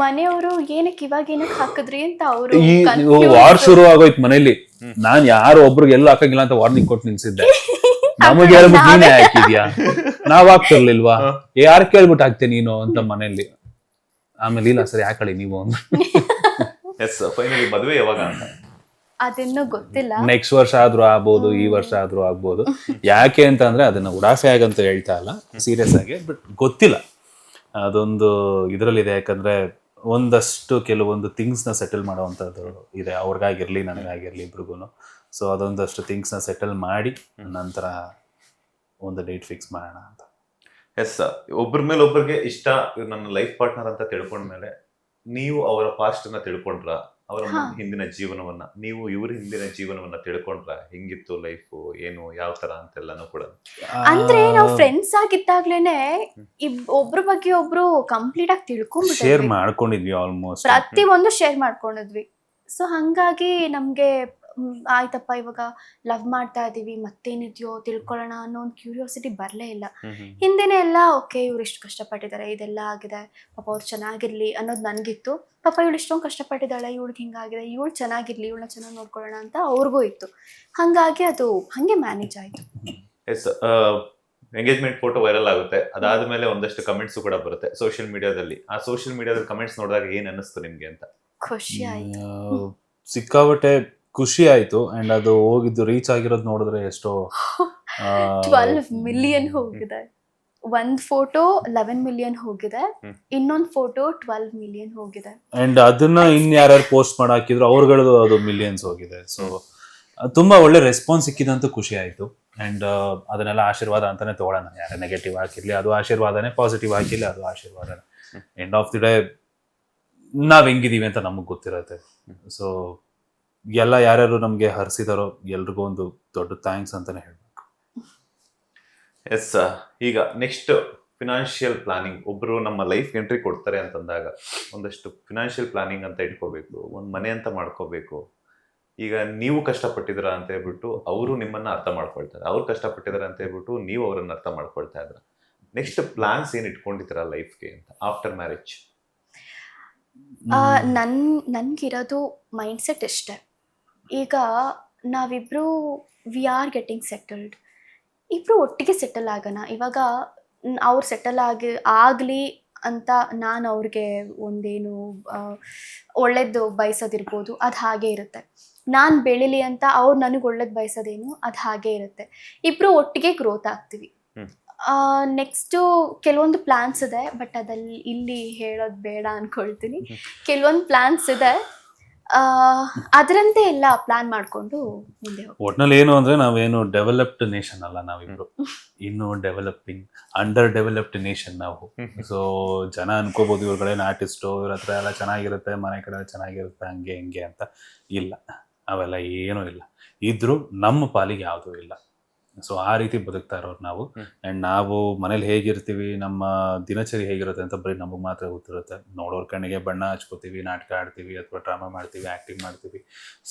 ಮನೆಯವರು ಏನಕ್ಕೆ ಹಾಕಿದ್ರಿ ಅಂತ ಅವರು ವಾರ್ ಶುರು ಆಗೋಯ್ತು ಮನೇಲಿ. ನಾನ್ ಯಾರು ಒಬ್ರಿಗೆ ಎಲ್ಲೂ ಹಾಕಂಗಿಲ್ಲ ಅಂತ ವಾರ್ನಿಂಗ್ ಕೊಟ್ಟು ನಿಲ್ಸಿದ್ದೆ. ನಮಗೆ ಹೇಳ್ಬಿಟ್ಟು ನೀನೇ ಹಾಕಿದ್ಯಾ, ನಾವ್ ಹಾಕ್ತಿರ್ಲಿಲ್ವಾ, ಯಾರು ಕೇಳ್ಬಿಟ್ಟು ಹಾಕ್ತೆ ನೀನು ಅಂತ ಮನೇಲಿ. ಆಮೇಲೆ ಇಲ್ಲ ಸರಿ ಹಾಕಳಿ ನೀವು ಅಂತ. ಫೈನಲಿ ಮದುವೆ ಯಾವಾಗ ಅಂತ ಅದಿನ್ನೂ ಗೊತ್ತಿಲ್ಲ. ನೆಕ್ಸ್ಟ್ ವರ್ಷ ಆದ್ರೂ ಆಗ್ಬೋದು, ಈ ವರ್ಷ ಆದ್ರೂ ಆಗ್ಬೋದು. ಯಾಕೆ ಅಂತ ಅಂದ್ರೆ ಅದನ್ನ ಉಡಾಫೆ ಆಗಂತ ಹೇಳ್ತಾ ಇಲ್ಲ, ಸೀರಿಯಸ್ ಆಗಿ. ಬಟ್ ಗೊತ್ತಿಲ್ಲ, ಅದೊಂದು ಇದ್ರಲ್ಲಿದೆ. ಯಾಕಂದ್ರೆ ಒಂದಷ್ಟು ಕೆಲವೊಂದು ಥಿಂಗ್ಸ್ನ ಸೆಟಲ್ ಮಾಡೋವಂಥದ್ದು ಇದೆ, ಅವ್ರಿಗಾಗಿರ್ಲಿ ನನಗಾಗಿರ್ಲಿ ಇಬ್ರಿಗೂ. ಸೊ ಅದೊಂದಷ್ಟು ಥಿಂಗ್ಸ್ನ ಸೆಟಲ್ ಮಾಡಿ ನಂತರ ಒಂದು ಡೇಟ್ ಫಿಕ್ಸ್ ಮಾಡೋಣ ಅಂತ. ಎಸ್, ಒಬ್ಬರ ಮೇಲೆ ಒಬ್ಬರಿಗೆ ಇಷ್ಟ, ಇವ್ರು ನನ್ನ ಲೈಫ್ ಪಾರ್ಟ್ನರ್ ಅಂತ ತಿಳ್ಕೊಂಡ್ಮೇಲೆ ನೀವು ಅವರ ಪಾಸ್ಟ್ ನ ತಿಳ್ಕೊಂಡ್ರ, ಅವರ ಹಿಂದಿನ ಜೀವನವನ್ನ, ನೀವು ಇವ್ರ ಹಿಂದಿನ ಜೀವನವನ್ನ ತಿಳ್ಕೊಂಡ್ರ, ಹೆಂಗಿತ್ತು ಲೈಫ್, ಏನು ಯಾವ ತರ ಅಂತೆಲ್ಲಾನು ಕೂಡ. ಅಂದ್ರೆ ನಾವು ಫ್ರೆಂಡ್ಸ್ ಆಗಿದ್ದಾಗ್ಲೇನೆ ಒಬ್ರ ಬಗ್ಗೆ ಒಬ್ರು ಕಂಪ್ಲೀಟ್ ಆಗಿ ತಿಳ್ಕೊಂಡ್ಬಿಟ್ಟು ಶೇರ್ ಮಾಡ್ಕೊಂಡಿದ್ವಿ, ಆಲ್ಮೋಸ್ಟ್ ಪ್ರತಿ ಒಂದು ಶೇರ್ ಮಾಡ್ಕೊಂಡಿದ್ವಿ. ಸೊ ಹಂಗಾಗಿ ನಮ್ಗೆ ಆಯ್ತಪ್ಪ ಇವಾಗ ಲವ್ ಮಾಡ್ತಾ ಇದೀವಿ, ಮತ್ತೇನಿದ್ಯೋ ತಿಳ್ಕೊಳ್ಳೋಣ ಅನ್ನೋ ಒಂದು ಕ್ಯೂರಿಯಾಸಿಟಿ ಬರಲೇ ಇಲ್ಲ. ಹಿಂದಿನ ಎಲ್ಲ ಓಕೆ ಇವ್ರು ಇಷ್ಟು ಕಷ್ಟಪಟ್ಟಿದ್ದಾರೆ, ಇದೆಲ್ಲ ಆಗಿದೆ, ಪಾಪ ಅವ್ರು ಚೆನ್ನಾಗಿರ್ಲಿ ಅನ್ನೋದು ನನಗಿತ್ತು. ಪಾಪ ಇವಳು ಇಷ್ಟೊಂದು ಕಷ್ಟಪಟ್ಟಿದ್ದಾಳೆ, ಇವಳಿಗೆ ಹಿಂಗಾಗಿದೆ, ಇವಳು ಚೆನ್ನಾಗಿರ್ಲಿ, ಇವಳನ್ನ ಚೆನ್ನಾಗಿ ನೋಡ್ಕೊಳ್ಳೋಣ ಅಂತ ಅವ್ರಿಗೂ ಇತ್ತು. ಹಂಗಾಗಿ ಅದು ಹಂಗೆ ಮ್ಯಾನೇಜ್ ಆಯ್ತು. ಎಸ್, ಎಂಗೇಜ್ಮೆಂಟ್ ಫೋಟೋ ವೈರಲ್ ಆಗುತ್ತೆ, ಅದಾದ್ಮೇಲೆ ಒಂದಷ್ಟು ಕಮೆಂಟ್ಸ್ ಕೂಡ ಬರುತ್ತೆ ಸೋಷಿಯಲ್ ಮೀಡಿಯಾದಲ್ಲಿ. ಆ ಸೋಷಿಯಲ್ ಮೀಡಿಯಾದಲ್ಲಿ ಕಮೆಂಟ್ಸ್ ನೋಡಿದಾಗ ಏನ್ ಅನ್ನಿಸ್ತು ನಿಮ್ಗೆ ಅಂತ? ಖುಷಿ ಆಯ್ತು, ಸಿಕ್ಕಾಬಟ್ಟೆ ಖುಷಿ ಆಯ್ತು. ಅಂಡ್ ಅದು ಹೋಗಿದ್ದು ರೀಚ್ ಆಗಿರೋದು ನೋಡಿದ್ರೆ ಎಷ್ಟೋ 12 ಮಿಲಿಯನ್ ಹೋಗಿದೆ. ಒಂದ್ ಫೋಟೋ 11 ಮಿಲಿಯನ್ ಹೋಗಿದೆ, ಇನ್ನೊಂದ್ ಫೋಟೋ 12 ಮಿಲಿಯನ್ ಹೋಗಿದೆ. ಅಂಡ್ ಅದನ್ನ ಯಾರ್ಯಾರು ಪೋಸ್ಟ್ ಮಾಡಿ ಹಾಕಿದ್ರು ಅವ್ರಗಳದು ಅದು ಮಿಲಿಯನ್ಸ್ ಹೋಗಿದೆ. ಸೊ ತುಂಬಾ ಒಳ್ಳೆ ರೆಸ್ಪಾನ್ಸ್ ಸಿಕ್ಕಿದಂತೂ ಖುಷಿ ಆಯ್ತು. ಅಂಡ್ ಅದನ್ನೆಲ್ಲ ಆಶೀರ್ವಾದ ಅಂತಾನೆ ತಗೊಳ್ಳೋಣ. ಯಾರೇ ನೆಗೆಟಿವ್ ಹಾಕಿರ್ಲಿ ಅದು ಆಶೀರ್ವಾದನೇ, ಪಾಸಿಟಿವ್ ಹಾಕಿರ್ಲಿ ಅದು ಆಶೀರ್ವಾದನೇ. ಎಂಡ್ ಆಫ್ ದಿ ಡೇ ನಾವ್ ಹೆಂಗಿದೀವಿ ಅಂತ ನಮಗ್ ಗೊತ್ತಿರತ್ತೆ. ಸೊ ಎಲ್ಲ ಯಾರ್ಯಾರು ನಮ್ಗೆ ಹರಿಸಿದಾರೋ ಎಲ್ರಿಗೂ ಒಂದು ದೊಡ್ಡ ಥ್ಯಾಂಕ್ಸ್ ಅಂತಾನೆ ಹೇಳ್ಬೇಕು. ಎಸ್, ಈಗ ನೆಕ್ಸ್ಟ್ ಫಿನಾನ್ಷಿಯಲ್ ಪ್ಲಾನಿಂಗ್. ಒಬ್ರು ನಮ್ಮ ಲೈಫ್ ಎಂಟ್ರಿ ಕೊಡ್ತಾರೆ ಅಂತಂದಾಗ ಒಂದಷ್ಟು ಫಿನಾನ್ಷಿಯಲ್ ಪ್ಲಾನಿಂಗ್ ಅಂತ ಇಟ್ಕೋಬೇಕು, ಒಂದ್ ಮನೆ ಅಂತ ಮಾಡ್ಕೋಬೇಕು. ಈಗ ನೀವು ಕಷ್ಟಪಟ್ಟಿದ್ರ ಅಂತ ಹೇಳ್ಬಿಟ್ಟು ಅವರು ನಿಮ್ಮನ್ನ ಅರ್ಥ ಮಾಡ್ಕೊಳ್ತಾರೆ, ಅವ್ರು ಕಷ್ಟಪಟ್ಟಿದಾರೆ ಅಂತ ಹೇಳ್ಬಿಟ್ಟು ನೀವು ಅವರನ್ನ ಅರ್ಥ ಮಾಡ್ಕೊಳ್ತಾ ಇದ್ರ. ನೆಕ್ಸ್ಟ್ ಪ್ಲಾನ್ಸ್ ಏನ್ ಇಟ್ಕೊಂಡಿದ್ದೀರಾ ಲೈಫ್ಗೆ ಅಂತ ಆಫ್ಟರ್ ಮ್ಯಾರೇಜ್? ನನ್ಗಿರೋದು ಮೈಂಡ್ ಸೆಟ್ ಇಷ್ಟೇ. ಈಗ ನಾವಿಬ್ರು ವಿ ಆರ್ ಗೆಟಿಂಗ್ ಸೆಟಲ್ಡ್, ಇಬ್ರು ಒಟ್ಟಿಗೆ ಸೆಟಲ್ ಆಗೋಣ. ಇವಾಗ ಅವ್ರು ಸೆಟಲ್ ಆಗಲಿ ಅಂತ ನಾನು ಅವ್ರಿಗೆ ಒಂದೇನು ಒಳ್ಳೇದು ಬಯಸೋದಿರ್ಬೋದು, ಅದು ಹಾಗೆ ಇರುತ್ತೆ. ನಾನು ಬೆಳಿಲಿ ಅಂತ ಅವ್ರು ನನಗೆ ಒಳ್ಳೇದು ಬಯಸೋದೇನು, ಅದು ಹಾಗೆ ಇರುತ್ತೆ. ಇಬ್ರು ಒಟ್ಟಿಗೆ ಗ್ರೋತ್ ಆಗ್ತೀವಿ. ನೆಕ್ಸ್ಟು ಕೆಲವೊಂದು ಪ್ಲಾನ್ಸ್ ಇದೆ, ಬಟ್ ಅದಲ್ಲಿ ಇಲ್ಲಿ ಹೇಳೋದು ಬೇಡ ಅನ್ಕೊಳ್ತೀನಿ. ಕೆಲವೊಂದು ಪ್ಲಾನ್ಸ್ ಇದೆ, ಅದರಂತೆ ಎಲ್ಲ ಪ್ಲಾನ್ ಮಾಡ್ಕೊಂಡು ಮುಂದೆ ಹೋಗ್ತೀವಿ. ಒಟ್ನಲ್ಲಿ ಏನು ಅಂದ್ರೆ ನಾವೇನು ಡೆವಲಪ್ಡ್ ನೇಷನ್ ಅಲ್ಲ, ನಾವಿಬ್ರು ಇನ್ನು ಡೆವಲಪಿಂಗ್ ಅಂಡರ್ ಡೆವಲಪ್ಡ್ ನೇಷನ್ ನಾವು. ಸೊ ಜನ ಅನ್ಕೋಬಹುದು ಇವ್ರಗಳೇನು ಆರ್ಟಿಸ್ಟು, ಇವ್ರ ಹತ್ರ ಎಲ್ಲ ಚೆನ್ನಾಗಿರುತ್ತೆ, ಮನೆ ಕಡೆ ಚೆನ್ನಾಗಿರುತ್ತೆ, ಹಂಗೆ ಹಿಂಗೆ ಅಂತ. ಇಲ್ಲ, ಅವೆಲ್ಲ ಏನೂ ಇಲ್ಲ. ಇದ್ರು ನಮ್ಮ ಪಾಲಿಗೆ ಯಾವುದೂ ಇಲ್ಲ. ಸೊ ಆ ರೀತಿ ಬದುಕ್ತಾ ಇರೋರು ನಾವು. ಅಂಡ್ ನಾವು ಮನೇಲಿ ಹೇಗಿರ್ತೀವಿ, ನಮ್ಮ ದಿನಚರಿ ಹೇಗಿರುತ್ತೆ ಅಂತ ಬರೀ ನಮಗೆ ಮಾತ್ರ ಗೊತ್ತಿರುತ್ತೆ. ನೋಡೋರ್ ಕಣ್ಣಿಗೆ ಬಣ್ಣ ಹಚ್ಕೋತೀವಿ, ನಾಟಕ ಆಡ್ತೀವಿ, ಅಥವಾ ಡ್ರಾಮಾ ಮಾಡ್ತೀವಿ, ಆ್ಯಕ್ಟಿಂಗ್ ಮಾಡ್ತೀವಿ,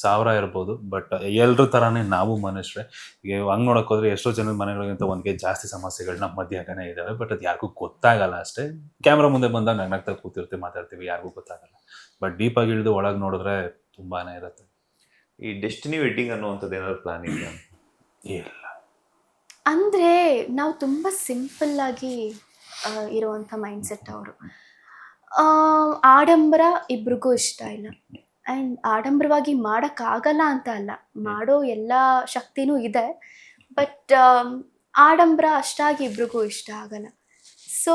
1000 ಇರ್ಬೋದು. ಬಟ್ ಎಲ್ರ ಥರನೇ ನಾವು ಮನುಷ್ಯರೇ. ಈಗ ಹಂಗೆ ನೋಡೋಕೆ ಹೋದ್ರೆ ಎಷ್ಟೋ ಜನದ ಮನೆಗಳಿಗಿಂತ ಒಂದಿಗೆ ಜಾಸ್ತಿ ಸಮಸ್ಯೆಗಳು ನಮ್ಮ ಮಧ್ಯಾಹ್ನ ಇದ್ದಾವೆ. ಬಟ್ ಅದು ಯಾರಿಗೂ ಗೊತ್ತಾಗಲ್ಲ ಅಷ್ಟೇ. ಕ್ಯಾಮ್ರಾ ಮುಂದೆ ಬಂದಾಗ ನಗ್ನಗ್ತಾ ಕೂತಿರ್ತೀವಿ, ಮಾತಾಡ್ತೀವಿ, ಯಾರಿಗೂ ಗೊತ್ತಾಗಲ್ಲ. ಬಟ್ ಡೀಪಾಗಿ ಇಳಿದು ಒಳಗೆ ನೋಡಿದ್ರೆ ತುಂಬಾನೇ ಇರುತ್ತೆ. ಈ ಡೆಸ್ಟಿನಿ ವೆಡ್ಡಿಂಗ್ ಅನ್ನುವಂಥದ್ದು ಏನಾದ್ರು ಪ್ಲಾನ್ ಇದೆಯಾ? ಇಲ್ಲ, ಅಂದರೆ ನಾವು ತುಂಬ ಸಿಂಪಲ್ಲಾಗಿ ಇರುವಂಥ ಮೈಂಡ್ಸೆಟ್ ಅವರು. ಆಡಂಬರ ಇಬ್ರಿಗೂ ಇಷ್ಟ ಇಲ್ಲ. ಆ್ಯಂಡ್ ಆಡಂಬರವಾಗಿ ಮಾಡೋಕ್ಕಾಗಲ್ಲ ಅಂತ ಅಲ್ಲ, ಮಾಡೋ ಎಲ್ಲ ಶಕ್ತಿನೂ ಇದೆ. ಬಟ್ ಆಡಂಬರ ಅಷ್ಟಾಗಿ ಇಬ್ರಿಗೂ ಇಷ್ಟ ಆಗಲ್ಲ. ಸೊ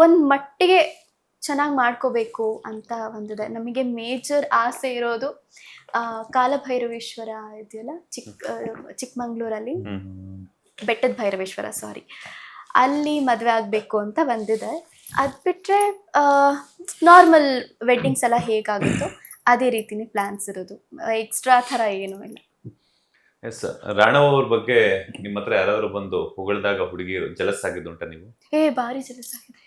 ಒಂದು ಮಟ್ಟಿಗೆ ಚೆನ್ನಾಗಿ ಮಾಡ್ಕೋಬೇಕು ಅಂತ ಒಂದಿದೆ. ನಮಗೆ ಮೇಜರ್ ಆಸೆ ಇರೋದು ಕಾಲಭೈರವೇಶ್ವರ ಇದೆಯಲ್ಲ ಚಿಕ್ಕಮಂಗ್ಳೂರಲ್ಲಿ, ಬೆಟ್ಟದ ಭೈರವೇಶ್ವರ ಸಾರಿ, ಅಲ್ಲಿ ಮದುವೆ ಆಗಬೇಕು ಅಂತ ಬಂದಿದೆ. ಅದು ಬಿಟ್ಟರೆ ನಾರ್ಮಲ್ ವೆಡ್ಡಿಂಗ್ಸ್ ಎಲ್ಲ ಹೇಗಾಗುತ್ತೋ ಅದೇ ರೀತಿನೇ ಪ್ಲ್ಯಾನ್ಸ್ ಇರೋದು, ಎಕ್ಸ್ಟ್ರಾ ಥರ ಏನೂ ಇಲ್ಲ. ಎಸ್, ರಾಣವ್ ಅವ್ರ ಬಗ್ಗೆ ನಿಮ್ಮ ಹತ್ರ ಯಾರಾದ್ರೂ ಬಂದು ಹೊಗಳ್ದಾಗ ಹುಡುಗಿಯರು ಜಲಸ್ ಆಗಿದ್ದುಂಟ ನೀವು? ಭಾರಿ ಜಲಸ್ ಆಗಿದೆ.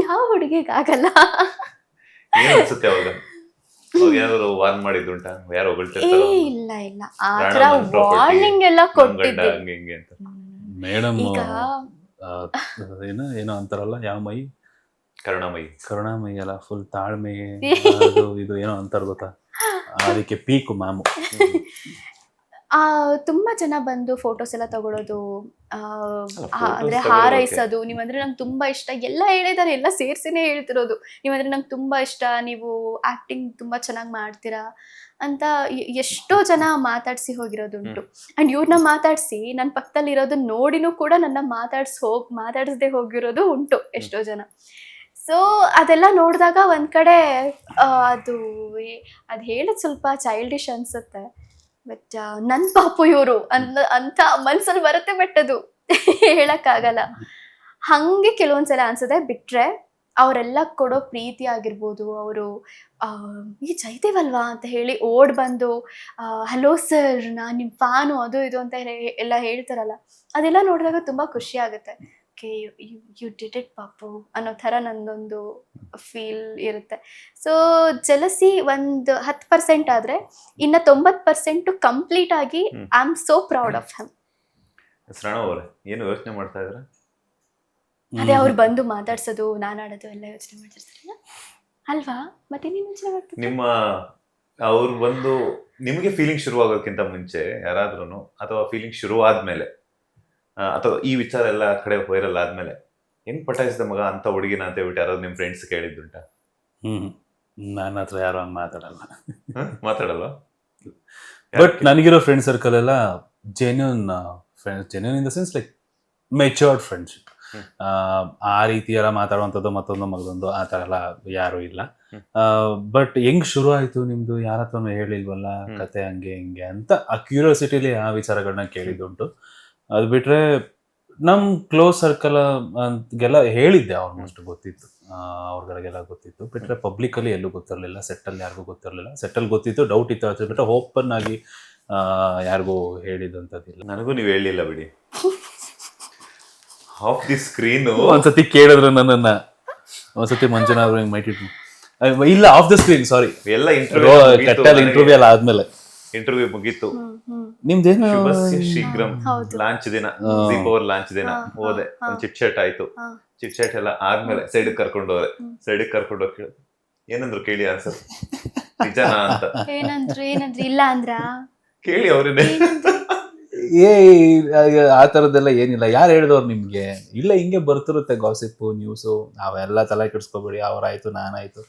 ಯಾವ ಹುಡುಗಿಗಾಗಲ್ಲ. ಏನ್ ಅನ್ಸುತ್ತೆ ಅವಾಗ? ಏನಾದ್ರು ವಾರ್ನ್ ಮಾಡಿದ್ದುಂಟ? ಯಾರು ಹೊಗಳ್ತಿರ್ತಾರೋ ಇಲ್ಲ ಇಲ್ಲ, ಆ ಥರ ವಾರ್ನಿಂಗ್ ಎಲ್ಲ ಕೊಟ್ಟಿದ್ದು. ಹಿಂಗೆ ಅಂತ ಮೇಡಮ್ ಈಗ ಏನೋ ಅಂತಾರಲ್ಲ, ಯಾವ ಮೈ? ಕರುಣಾಮಯಿ ಅಲ್ಲ, ಫುಲ್ ತಾಳ್ಮೆ ಇದು ಏನೋ ಅಂತಾರ ಗೊತ್ತಾ, ಅದಕ್ಕೆ ಪೀಕು ಮ್ಯಾಮು. ತುಂಬಾ ಜನ ಬಂದು ಫೋಟೋಸ್ ಎಲ್ಲ ತಗೊಳ್ಳೋದು, ಅಂದ್ರೆ ಹಾರೈಸೋದು, ನೀವಂದ್ರೆ ನಂಗೆ ತುಂಬಾ ಇಷ್ಟ ಎಲ್ಲ ಹೇಳಿದಾರೆ, ಎಲ್ಲ ಸೇರ್ಸಿನೇ ಹೇಳ್ತಿರೋದು. ನೀವಂದ್ರೆ ನಂಗೆ ತುಂಬಾ ಇಷ್ಟ, ನೀವು ಆಕ್ಟಿಂಗ್ ತುಂಬಾ ಚೆನ್ನಾಗಿ ಮಾಡ್ತೀರಾ ಅಂತ ಎಷ್ಟೋ ಜನ ಮಾತಾಡ್ಸಿ ಹೋಗಿರೋದುಂಟು. ಅಂಡ್ ಇವ್ರನ್ನ ಮಾತಾಡ್ಸಿ ನನ್ನ ಪಕ್ಕದಲ್ಲಿ ಇರೋದನ್ನ ನೋಡಿನೂ ಕೂಡ ನನ್ನ ಮಾತಾಡಿಸ್ದೆ ಹೋಗಿರೋದು ಉಂಟು ಎಷ್ಟೋ ಜನ. ಸೊ ಅದೆಲ್ಲ ನೋಡಿದಾಗ ಒಂದ್ ಕಡೆ ಅದು ಹೇಳೋದು ಸ್ವಲ್ಪ ಚೈಲ್ಡಿಶ್ ಅನ್ಸುತ್ತೆ. ಬಟ್ ನನ್ನ ಪಾಪು ಇವರು ಅಂತ ಮನ್ಸಲ್ಲಿ ಬರುತ್ತೆ, ಬಟ್ ಅದು ಹೇಳಕ್ಕಾಗಲ್ಲ. ಹಂಗೆ ಕೆಲವೊಂದ್ಸಲ ಅನ್ಸುತ್ತೆ. ಬಿಟ್ರೆ ಅವರೆಲ್ಲ ಕೊಡೋ ಪ್ರೀತಿ ಆಗಿರ್ಬೋದು, ಅವರು ಈ ಜಯದೇವಲ್ವಾ ಅಂತ ಹೇಳಿ ಓಡ್ ಬಂದು ಹಲೋ ಸರ್ ನಾನು ನಿಮ್ಮ ಫ್ಯಾನು ಅದು ಇದು ಅಂತ ಎಲ್ಲ ಹೇಳ್ತಾರಲ್ಲ, ಅದೆಲ್ಲ ನೋಡಿದಾಗ ತುಂಬ ಖುಷಿ ಆಗುತ್ತೆ. ಓಕೆ, ಯು ಡಿಡ್ ಇಟ್ ಪಾಪು ಅನ್ನೋ ಥರ ನಂದೊಂದು ಫೀಲ್ ಇರುತ್ತೆ. ಸೊ ಜಲಸಿ ಒಂದು 10% ಆದರೆ ಇನ್ನು 90% ಕಂಪ್ಲೀಟ್ ಆಗಿ I am so proud of him. Ranav ಅವರೇ, ಏನು ಯೋಚನೆ ಮಾಡ್ತಾ ಇದ್ರ? ಅದೇ ಅವ್ರು ಬಂದು ಮಾತಾಡ್ಸೋದು, ನಾನು ಆಡೋದು ಎಲ್ಲ ಯೋಚನೆ ಮಾಡ್ತಿರ್ತಾರಲ್ಲ ಅಲ್ವಾ, ಮತ್ತೆ ನೀನು ಯೋಚನೆ ಮಾಡ್ತೀನಿ. ನಿಮ್ಮ ಅವ್ರು ಬಂದು ನಿಮಗೆ ಫೀಲಿಂಗ್ ಶುರುವಾಗೋಕ್ಕಿಂತ ಮುಂಚೆ ಯಾರಾದ್ರೂ, ಅಥವಾ ಫೀಲಿಂಗ್ ಶುರು ಆದ್ಮೇಲೆ, ಅಥವಾ ಈ ವಿಚಾರ ಎಲ್ಲ ಕಡೆ ವೈರಲ್ ಆದ್ಮೇಲೆ ಹೆಂಗ್ ಪಟಾಯಿಸಿದ ಮಗ ಅಂತ ಹುಡುಗಿನ ಅಂತ ಹೇಳ್ಬಿಟ್ಟು ಯಾರಾದ್ರು ನಿಮ್ ಫ್ರೆಂಡ್ಸ್ ಕೇಳಿದ್ದುಂಟ? ನನ್ನ ಹತ್ರ ಯಾರು ಹಂಗೆ ಮಾತಾಡಲ್ವಾ? ಬಟ್ ನನಗಿರೋ ಫ್ರೆಂಡ್ ಸರ್ಕಲ್ ಎಲ್ಲ genuine friends, genuine in the sense like matured friendship. ಆ ರೀತಿ ಎಲ್ಲ ಮಾತಾಡುವಂಥದ್ದು ಮತ್ತೊಂದು ಮಗದೊಂದು ಆ ಥರ ಎಲ್ಲ ಯಾರೂ ಇಲ್ಲ. ಬಟ್ ಹೆಂಗ್ ಶುರು ಆಯ್ತು ನಿಮ್ದು, ಯಾರ ಹತ್ರನೂ ಹೇಳಿಲ್ವಲ್ಲ ಕತೆ ಹಂಗೆ ಹಿಂಗೆ ಅಂತ ಆ ಕ್ಯೂರಿಯಾಸಿಟಿಲಿ ಆ ವಿಚಾರಗಳನ್ನ ಕೇಳಿದ್ದುಂಟು. ಅದು ಬಿಟ್ರೆ ನಮ್ಮ ಕ್ಲೋಸ್ ಸರ್ಕಲ್ ಅಂತೆಲ್ಲ ಹೇಳಿದ್ದೆ, ಆಲ್ಮೋಸ್ಟ್ ಗೊತ್ತಿತ್ತು, ಅವ್ರಗಳಿಗೆಲ್ಲ ಗೊತ್ತಿತ್ತು. ಬಿಟ್ರೆ ಪಬ್ಲಿಕಲ್ಲಿ ಎಲ್ಲೂ ಗೊತ್ತಿರಲಿಲ್ಲ, ಸೆಟ್ಟಲ್ಲಿ ಯಾರಿಗೂ ಗೊತ್ತಿರಲಿಲ್ಲ. ಸೆಟ್ಟಲ್ಲಿ ಗೊತ್ತಿತ್ತು, ಡೌಟ್ ಇತ್ತು, ಅದು ಬಿಟ್ಟರೆ ಓಪನ್ ಆಗಿ ಯಾರಿಗೂ ಹೇಳಿದಂಥದ್ದಿಲ್ಲ. ನನಗೂ ನೀವು ಹೇಳಿಲ್ಲ ಬಿಡಿ. ಆಫ್ ದಿ ಸ್ಕ್ರೀನ್ ಒಂದ್ಸತಿ ಕೇಳಿದ್ರು ನನ್ನನ್ನ, ಒಂದ್ಸತಿ ಮಂಜುನಾ ಅವ್ರು ಹಿಂಗೆ ಮೈಟಿಟ್ಟು ಇಲ್ಲ ಆಫ್ ದ ಸ್ಕ್ರೀನ್ ಸಾರಿ, ಎಲ್ಲ ಇಂಟರ್ವ್ಯೂ ಎಲ್ಲ ಆದ್ಮೇಲೆ ಇಂಟರ್ವ್ಯೂ ಮುಗೀತು. ನಿಮ್ದೇನು ಶೀಘ್ರಂ ಲಾಂಚ್ ದಿನ, ಲಾಂಚ್ ದಿನ ಹೋದೆ, ಒಂದ್ ಚಿಟ್ ಚಾಟ್ ಆಯ್ತು. ಚಿಟ್ ಚಾಟ್ ಎಲ್ಲ ಆದ್ಮೇಲೆ ಸೈಡ್ ಕರ್ಕೊಂಡೋರೆ. ಸೈಡ್ ಕರ್ಕೊಂಡೋಗಿ ಕೇಳಿದ್ರು, ಏನಂದ್ರು ಕೇಳಿ ಆನ್ಸರ್, ನಿಜನಾ ಅಂತ. ಏನಂದ್ರು ಇಲ್ಲ ಅಂದ್ರ ಕೇಳಿ ಅವ್ರನ್ನೇ. ಆ ತರದ್ದೆಲ್ಲ ಏನಿಲ್ಲ. ಯಾರು ಹೇಳಿದವ್ರು ನಿಮ್ಗೆ? ಇಲ್ಲ ಹಿಂಗೆ ಬರ್ತಿರುತ್ತೆ ಗಾಸಿಪ್ಪು ನ್ಯೂಸು, ನಾವೆಲ್ಲ ತಲೆ ಕೆಡ್ಸ್ಕೊಬೇಡಿ, ಅವ್ರಾಯ್ತು ನಾನಾಯ್ತು,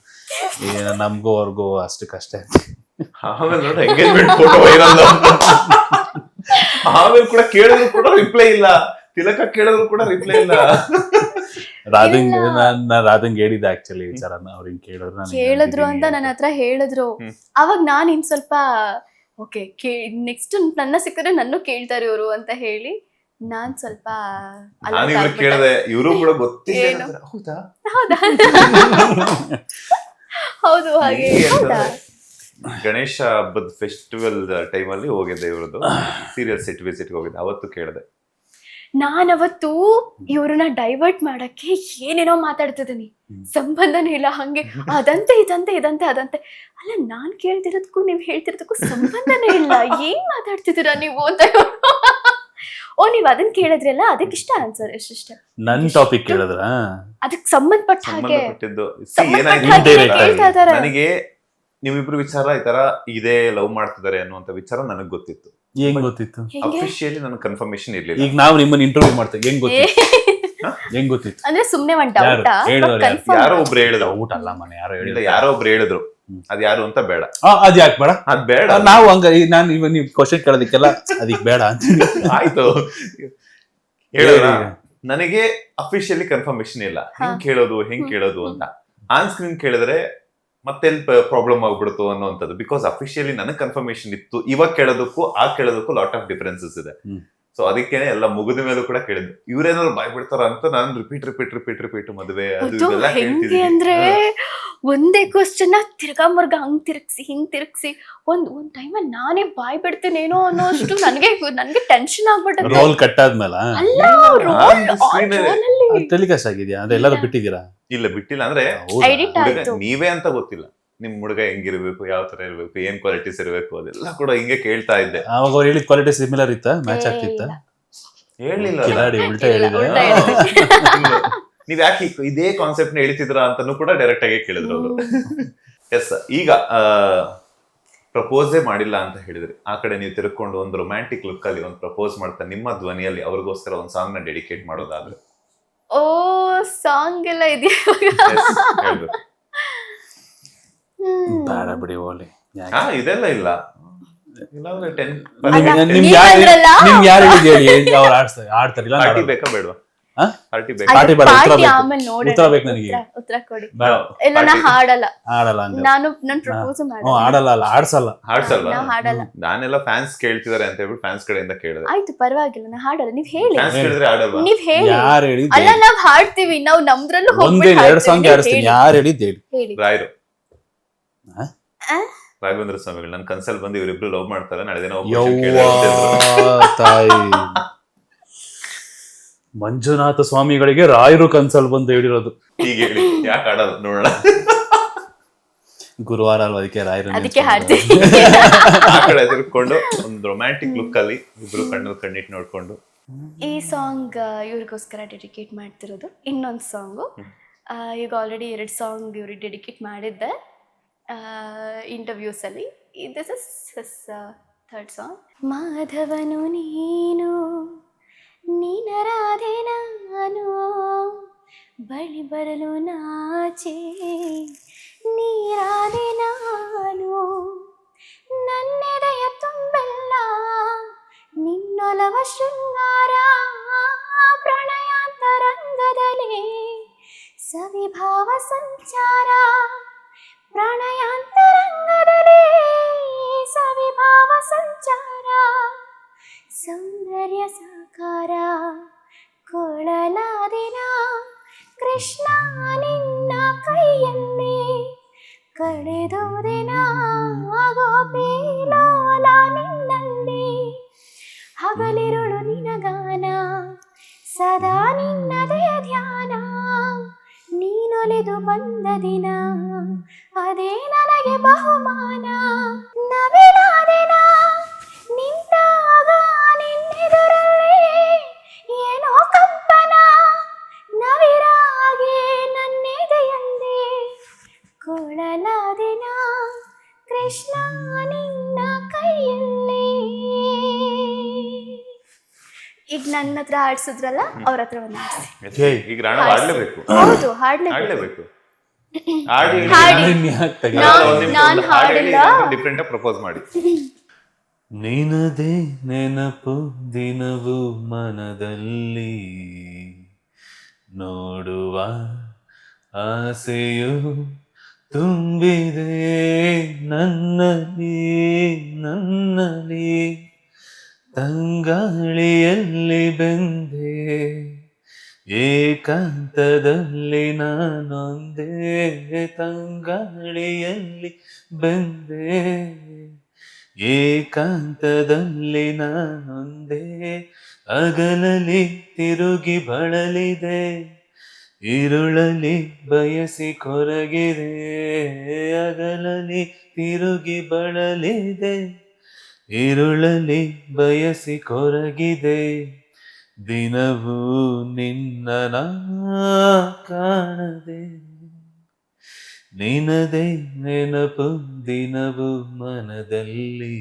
ನಮ್ಗೂ ಅವ್ರಿಗೂ ಅಷ್ಟಕ್ಕಷ್ಟೇ. ಆಮೇಲೆ ನೋಡಿ ಎಂಗೇಜ್ಮೆಂಟ್ ಫೋಟೋ ವೈರಲ್. ಆಮೇಲೆ ಕೂಡ ಕೇಳಿದ್ರು ಕೂಡ ರಿಪ್ಲೈ ಇಲ್ಲ, ತಿಲಕ ಕೇಳಿದ್ರು ಕೂಡ ರಿಪ್ಲೈ ಇಲ್ಲ. ರಾಧಂಗ್ ಹೇಳಿದ್ದೆ ಆಕ್ಚುಲಿ ವಿಚಾರನ, ಅವ್ರಿಗೆ ಕೇಳಿದ್ರು ಅಂತ ನನ್ನ ಹತ್ರ ಹೇಳಿದ್ರು. ಅವಾಗ ನಾನು ಇನ್ ಸ್ವಲ್ಪ ಓಕೆ ನೆಕ್ಸ್ಟ್ ನನ್ನ ಸಿಕ್ಕಿದ್ರೆ ನನ್ನ ಕೇಳ್ತಾರೆ ಇವರು ಅಂತ ಹೇಳಿ ನಾನ್ ಸ್ವಲ್ಪ ಕೇಳಿದೆ. ಇವರು ಕೂಡ ಗೊತ್ತಿಲ್ಲ. ಹೌದಾ? ಹೌದು, ಹಾಗೆ ಗಣೇಶ ಹಬ್ಬದ ಫೆಸ್ಟಿವಲ್ ಟೈಮಲ್ಲಿ ಹೋಗಿದ್ದೆ, ಇವ್ರದ್ದು ಸೀರಿಯಲ್ ಸೆಟ್ ವಿಸಿಟ್ ಹೋಗಿದ್ದೆ. ಅವತ್ತು ಕೇಳಿದೆ, ನಾನವತ್ತು ಇವ್ರನ್ನ ಡೈವರ್ಟ್ ಮಾಡಕ್ಕೆ ಏನೇನೋ ಮಾತಾಡ್ತಿದ್ದೀನಿ, ಸಂಬಂಧನೇ ಇಲ್ಲ, ಹಂಗೆ ಅದಂತೆ ಇದಂತೆ ಅದಂತೆ. ಅಲ್ಲ, ನಾನ್ ಕೇಳ್ತಿರೋದಕ್ಕೂ ನೀವ್ ಹೇಳ್ತಿರೋದಕ್ಕೂ ಸಂಬಂಧನೇ ಇಲ್ಲ, ಏನ್ ಮಾತಾಡ್ತಿದ್ದೀರಾ ನೀವು ಅಂತ. ಓ, ನೀವ್ ಅದನ್ನ ಕೇಳಿದ್ರಲ್ಲ, ಅದಕ್ಕಿಷ್ಟ ಆನ್ಸರ್ ಎಷ್ಟಿಷ್ಟ ನನ್ ಟಾಪಿಕ್ ಕೇಳಿದ್ರ ಅದಕ್ಕೆ ಸಂಬಂಧಪಟ್ಟ ಹಾಗೆ ನನಗೆ ನಿಮ್ಮಿಬ್ರು ವಿಚಾರ ಈ ತರ ಇದೇ ಲವ್ ಮಾಡ್ತಿದ್ದಾರೆ ಅನ್ನುವಂತ ವಿಚಾರ ನನಗ್ ಗೊತ್ತಿತ್ತು. ಹೆಂಗ್ ಗೊತ್ತಿತ್ತು? ಅಫಿಷಿಯಲಿ ನನಗೆ ಕನ್ಫರ್ಮೇಶನ್ ಇರ್ಲಿಲ್ಲ. ಈಗ ನಾವು ನಿಮ್ಮನ್ನ ಇಂಟರ್ವ್ಯೂ ಮಾಡ್ತೇವೆ, ಹೆಂಗ್ ಗೊತ್ತಿತ್ತು? ಹೆಂಗ್ ಗೊತ್ತಿತ್ತು? ಅಂದ್ರೆ ಸುಮ್ನೆ ಒಂದ್ ಯಾರು? ಡೌಟಾ ಹೇಳಿದವ್ರು ಯಾರು? ಯಾರೋ ಒಬ್ರು ಹೇಳಿದ್ರು, ಊಟ ಅಲ್ಲ ಮನೆ ಯಾರೋ ಇಲ್ಲ ಹೇಳಿದ್ರು. ಯಾರೋ ಒಬ್ರು ಹೇಳಿದ್ರು, ಅದ್ ಯಾರು ಅಂತ ಬೇಡ, ಅದ್ ಯಾಕೆ ಬೇಡ? ಅದ್ ಬೇಡ. ನಾವು ಹಂಗ ನಾನು ಇವಾಗ ನೀವು ಕ್ವಶನ್ ಕೇಳೋದಕ್ಕೆಲ್ಲ ಅದಕ್ಕೆ ಬೇಡ ಅಂತೀನಿ. ಆಯ್ತು ಹೇಳೋಣ. ನನಗೆ ಅಫಿಷಿಯಲಿ ಕನ್ಫರ್ಮೇಶನ್ ಇಲ್ಲ, ಹೆಂಗ್ ಕೇಳೋದು ಅಂತ. ಆನ್ ಸ್ಕ್ರೀನ್ ಕೇಳಿದ್ರೆ ಮತ್ತೆಲ್ ಪ್ರಾಬ್ಲಮ್ ಆಗ್ಬಿಡ್ತು ಅನ್ನೋಂಥದ್ದು. ಬಿಕಾಸ್ ಅಫಿಷಿಯಲಿ ನನಗೆ ಕನ್ಫರ್ಮೇಶನ್ ಇತ್ತು, ಇವಾಗ ಕೇಳೋದಕ್ಕೂ ಲಾಟ್ ಆಫ್ ಡಿಫರೆನ್ಸಸ್ ಇದೆ. ಸೊ ಅದಕ್ಕೇನೆ ಎಲ್ಲ ಮುಗಿದ ಮೇಲೂ ಕೂಡ ಕೇಳಿದ್ದು, ಇವ್ರೇನಾದ್ರು ಬಾಯ್ ಬಿಡ್ತಾರ ಅಂತ ನಾನು ರಿಪೀಟ್ ಮದುವೆ ಅದು ಅದು ಇದೆಲ್ಲ ಹೆಂಗೆ ಅಂದ್ರೆ ಒಂದೇ ಕ್ವಶನ್ ತಿರ್ಗಾ ಮುರ್ಗ ಹಿಂಗ್ ತಿರ್ಗ್ಸಿ ಒಂದ್ ಟೈಮಲ್ಲಿ ನಾನೇ ಬಾಯ್ ಬಿಡ್ತೇನೇನೋ ಅನ್ನೋಷ್ಟು ನನ್ಗೆ ಟೆನ್ಷನ್ ಆಗ್ಬಿಟ್ಟೆ. ರೋಲ್ ಕಟ್ ಆದ್ಮೇಲೆ ಅಲ್ಲ ಟೆಲಿಕಾಸ್ಟ್ ಆಗಿದ್ಯಾ? ಅಂದ್ರೆ ಎಲ್ಲರೂ ಬಿಟ್ಟಿದ್ದೀರಾ? ಇಲ್ಲ ಬಿಟ್ಟಿಲ್ಲ, ಅಂದ್ರೆ ಎಡಿಟ್ ಹುಡುಗ ಆಯ್ತು. ನೀವೇ ಅಂತ ಗೊತ್ತಿಲ್ಲ, ನಿಮ್ ಹುಡುಗ ಹೆಂಗಿರ್ಬೇಕು, ಯಾವ ತರ ಇರ್ಬೇಕು, ಏನ್ ಕ್ವಾಲಿಟೀಸ್ ಇರ್ಬೇಕು, ಅದೆಲ್ಲ ಕೂಡ ಹಿಂಗೆ ಕೇಳ್ತಾ ಇದ್ದೆ. ಅವಾಗ ಅವ್ರು ಹೇಳಿದ ಕ್ವಾಲಿಟಿ ಸಿಮಿಲರ್ ಇತ್ತಾ? ಮ್ಯಾಚ್ ಆಗ್ತಿತ್ತ? ಹೇಳಿಲ್ಲ ಕಿಲಾಡಿ ಉಲ್ಟಾ ಹೇಳಿದ್ರೆ ನೀವ್ ಯಾಕೆ ಇದೇ ಕಾನ್ಸೆಪ್ಟ್ ನ ಹೇಳ್ತಿದ್ರ ಅಂತಾನು ಕೂಡ ಡೈರೆಕ್ಟ್ ಆಗಿ ಕೇಳಿದ್ರು ಅವರು. ಎಸ್, ಈಗ ಪ್ರಪೋಸೇ ಮಾಡಿಲ್ಲ ಅಂತ ಹೇಳಿದ್ರಿ, ಆ ಕಡೆ ನೀವು ತಿರ್ಕೊಂಡು ಒಂದು ರೊಮ್ಯಾಂಟಿಕ್ ಲುಕ್ ಅಲ್ಲಿ ಒಂದು ಪ್ರಪೋಸ್ ಮಾಡ್ತಾ ನಿಮ್ಮ ಧ್ವನಿಯಲ್ಲಿ ಅವ್ರಿಗೋಸ್ಕರ ಒಂದು ಸಾಂಗ್ ನ ಡೆಡಿಕೇಟ್ ಮಾಡೋದಾದ್ರೆ? ಓ ಸಾಂಗ್ ಎಲ್ಲ ಇದೆಯಾ? ಹೇಳ್ಬೇಕು. ಬೇಡ ಬಿಡಿ ಹೋಗ್ಲಿ. ಇದೆಲ್ಲ ಇಲ್ಲ, ಇಲ್ಲಾಂದ್ರೆ 10 ನಿಮ್ಗೆ ಯಾರು ಹೇಳಿದ್ ಹೇಳಿ, ಅವ್ರು ಆಡ್ತಾರಿಲ್ಲ. ಪಾರ್ಟಿ ಬೇಕಾ ಬೇಡವಾ? ಪಾರ್ಟಿ ಬೇಕಾ? ಪಾರ್ಟಿ ಬೇಡ, ಉತ್ತರ ಬೇಕು. ಆಮೇಲೆ ನೋಡಿ ಉತ್ತರ ಬೇಕು ನನಗೆ. ಉತ್ತರ ಕೊಡಿ. ಬೇಡ, ಇಲ್ಲ ನಾ ಹಾಡಲ್ಲ, ಆಡಲ್ಲ ಹಂಗ. ನನ್ ಪ್ರಪೋಸ್ ಆಡಲ್ಲ ಅಲ್ಲ, ಆಡ್ಸಲ್ಲ. ಹಾಡ್ಸಲ್ವಾ? ನಾ ಹಾಡಲ್ಲ. ನಾನೆಲ್ಲ ಫ್ಯಾನ್ಸ್ ಕೇಳ್ತಿದಾರೆ ಅಂತ ಹೇಳ್ಬಿಟ್ಟು ಫ್ಯಾನ್ಸ್ ಕಡೆಯಿಂದ ಕೇಳಿದೆ. ಆಯ್ತು ಪರವಾಗಿಲ್ಲ, ನಾ ಹಾಡಲ್ಲ, ನೀವ್ ಹೇಳಿ. ಫ್ಯಾನ್ಸ್ ಕೇಳಿದ್ರೆ ಆಡಲ್ವಾ? ನೀವ್ ಹೇಳಿ. ಯಾರು ಹೇಳಿದ್ ಅಲ್ಲ ನಾವ್ ಹಾಡ್ತೀವಿ, ನಾವ್ ನಮ್ದ್ರಲ್ಲೂ ಒಂದೇ 2 ಸಾಂಗ್ ಆಡಿಸ್ತೀನಿ. ಯಾರು ಹೇಳಿದ್ ಹೇಳಿ. ಹೇಳಿ. ರಾಯರು, ಆ? ರಾಘವೇಂದ್ರ ಸ್ವಾಮಿಗಳು ನನ್ ಕನ್ಸಲ್ ಬಂದು ಇವರಿಬ್ರು ಲವ್ ಮಾಡ್ತಾರೆ, ನಾಳೆ ದಿನ ತಾಯಿ ಮಂಜುನಾಥ ಸ್ವಾಮಿಗಳಿಗೆ ರಾಯರು ಕನ್ಸಲ್ ಬಂದು ಹೇಳಿರೋದು. ಈಗ ಹೇಳಿ, ಯಾಕೆ ಆಡಲ್ಲ ನೋಡೋಣ. ಗುರುವಾರ ಅಲ್ವಾ, ಅದಕ್ಕೆ ರಾಯರು ಅದಕ್ಕೆ ಹಾಡ್ತೀವಿ. ಆ ಕಡೆ ತಿರ್ಕೊಂಡು ಒಂದು ರೊಮ್ಯಾಂಟಿಕ್ ಲುಕ್ ಅಲ್ಲಿ ಇಬ್ರು ಕಣ್ಣಿಟ್ಟು ನೋಡ್ಕೊಂಡು. ಈ ಸಾಂಗ್ ಇವ್ರಿಗೋಸ್ಕರ ಡೆಡಿಕೇಟ್ ಮಾಡ್ತಿರೋದು. ಇನ್ನೊಂದು ಸಾಂಗು ಈಗ ಆಲ್ರೆಡಿ 2 ಸಾಂಗ್ ಇವ್ರಿಗೆ ಡೆಡಿಕೇಟ್ ಮಾಡಿದ್ದೆ ಇಂಟರ್ವ್ಯೂಸ್ ಅಲ್ಲಿ. This is third song. ಮಾಧವನು ನೀನು, ನೀನರಾಧೆ ನಾನು, ಬಳಿ ಬರಲು ನಾಚೆ ನೀರಾದೆ ನಾನು, ನನ್ನೆದೆಯ ತುಂಬೆಲ್ಲ ನಿನ್ನೊಲವ ಶೃಂಗಾರ, ಪ್ರಣಯಾಂತರಂಗದಲ್ಲಿ ಸವಿಭಾವ ಸಂಚಾರ, ಪ್ರಣಯಾಂತರಂಗದಲ್ಲಿ ಸವಿಭಾವ ಸಂಚಾರ, ಸೌಂದರ್ಯ ಸಾಕಾರ ಕೊಳಲಾದಿನ ಕೃಷ್ಣ ನಿನ್ನ ಕೈಯಲ್ಲಿ, ಕಳೆದು ದಿನ ಗೋಪಿಲೋಲ ನಿನ್ನಲ್ಲಿ, ಹಗಲಿರುಳು ನಿನಗಾನ ಸದಾ ನಿನ್ನದೇ ಧ್ಯಾನ, ನೀನೊಲಿದು ಬಂದ ದಿನ ಅದೇ ನನಗೆ ಬಹುಮಾನ, ನವಿಲಾದಿನ ನಿಂತಾಗ ನಿನ್ನೆದುರಲ್ಲಿ ಏನೋ ಕಂಪನ, ನವಿರಾಗಿ ನನ್ನೆದೆಯಲ್ಲಿ ಕೊಳಲಾದಿನ ಕೃಷ್ಣ ನಿನ್ನ ಕೈಯಲ್ಲಿ. ಈಗ ನನ್ನ ಹತ್ರ ಹಾಡ್ಸಿದ್ರಲ್ಲ, ಅವ್ರ ಹತ್ರ ಒಂದು ಹಾಡ್ಸಿ. ಈಗ ರಾಣ ಆಡ್ಲೇಬೇಕು. ಹೌದು ಹಾಡ್ಲೇಬೇಕು. ಆಡ್ಲೇಬೇಕು. ನಾನ್ ಹಾಡಿಲ್ಲ. ಡಿಫ್ರೆಂಟ್ ಆಗಿ ಪ್ರಪೋಸ್ ಮಾಡಿ. ನಿನದೇ ನೆನಪು ದಿನವೂ ಮನದಲ್ಲಿ, ನೋಡುವ ಆಸೆಯು ತುಂಬಿದೆ ನನ್ನಲ್ಲಿ ನನ್ನಲ್ಲಿ, ತಂಗಾಳಿಯಲ್ಲಿ ಬೆಂದೆ ಏಕಾಂತದಲ್ಲಿ ನಾನೊಂದೇ, ತಂಗಾಳಿಯಲ್ಲಿ ಬೆಂದೆ ಏಕಾಂತದಲ್ಲಿ ನಾನೊಂದೇ, ಅಗಲಲಿ ತಿರುಗಿ ಬಳಲಿದೆ ಇರುಳಲಿ ಬಯಸಿ ಕೊರಗಿದೆ, ಅಗಲಲಿ ತಿರುಗಿ ಬಳಲಿದೆ ಇರುಳಲಿ ಬಯಸಿ ಕೊರಗಿದೆ, ದಿನವೂ ನಿನ್ನ ನಾ ಕಾಣದೆ, ನಿನದೇ ನೆನಪು ದಿನವೂ ಮನದಲ್ಲಿ,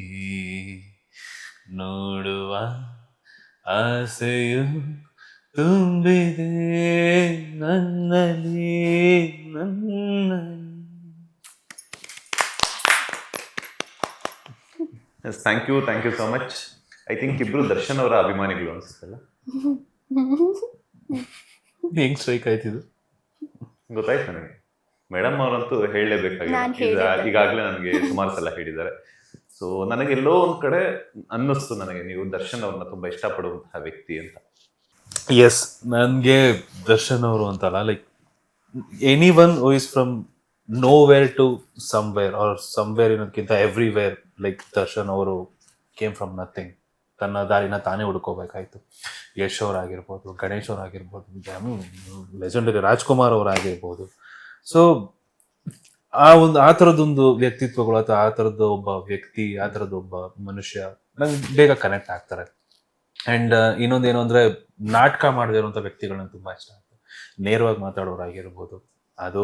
ನೋಡುವ ಆಸೆಯು ತುಂಬಿದೆ ನನ್ನಲ್ಲಿ thank you so much. I think ಇಬ್ರು ದರ್ಶನ್ ಅವರ ಅಭಿಮಾನಿಗಳು ಅನ್ಸುತ್ತಲ್ಲ. ಹೆಂಗ್ ಸ್ಟ್ರೈಕ್ ಆಯ್ತಿದ್ದು? ಗೊತ್ತಾಯ್ತು ನನಗೆ. ಮೇಡಮ್ ಅವರಂತೂ ನಾನ್ ಹೇಳಲೇಬೇಕಾಗಿದೆ. ಹೇಳಿದ್ದೆ. ಈಗಾಗಲೇ ನನಗೆ ಸುಮಾರು ಸಲ ಹೇಳಿದ್ದಾರೆ. ಸೊ ನನಗೆ ಎಲ್ಲೋ ಒಂದ್ ಕಡೆ ಅನ್ನಿಸ್ತು ನನಗೆ ನೀವು ದರ್ಶನ್ ಅವ್ರನ್ನ ತುಂಬಾ ಇಷ್ಟಪಡುವಂತಹ ವ್ಯಕ್ತಿ ಅಂತ. ಎಸ್, ನನಗೆ ದರ್ಶನ್ ಅವರು ಅಂತಲ್ಲ, like any one who is from nowhere to somewhere or somewhere ಇನ್ನೋದಕ್ಕಿಂತ ಎವ್ರಿವೇರ್, ಲೈಕ್ ದರ್ಶನ್ ಅವರು ಕೇಮ್ ಫ್ರಮ್ ನಥಿಂಗ್. ತನ್ನ ದಾರಿನ ತಾನೇ ಹುಡ್ಕೋಬೇಕಾಯ್ತು. ಯಶ್ ಅವರಾಗಿರ್ಬೋದು, ಗಣೇಶ್ ಅವರಾಗಿರ್ಬೋದು, ಲೆಜೆಂಡರಿ ರಾಜ್ಕುಮಾರ್ ಅವರಾಗಿರ್ಬೋದು. ಸೊ ಆ ಥರದ್ದೊಂದು ವ್ಯಕ್ತಿತ್ವಗಳು ಅಥವಾ ಆ ಥರದ್ದು ಒಬ್ಬ ವ್ಯಕ್ತಿ, ಆ ಥರದ್ದು ಒಬ್ಬ ಮನುಷ್ಯ ನಂಗೆ ಬೇಗ ಕನೆಕ್ಟ್ ಆಗ್ತಾರೆ. ಆ್ಯಂಡ್ ಇನ್ನೊಂದೇನು ಅಂದರೆ, ನಾಟಕ ಮಾಡದೇ ಇರುವಂಥ ವ್ಯಕ್ತಿಗಳನ್ನ ತುಂಬ ಇಷ್ಟ ಆಗ್ತದೆ. ನೇರವಾಗಿ ಮಾತಾಡೋರಾಗಿರ್ಬೋದು. ಅದು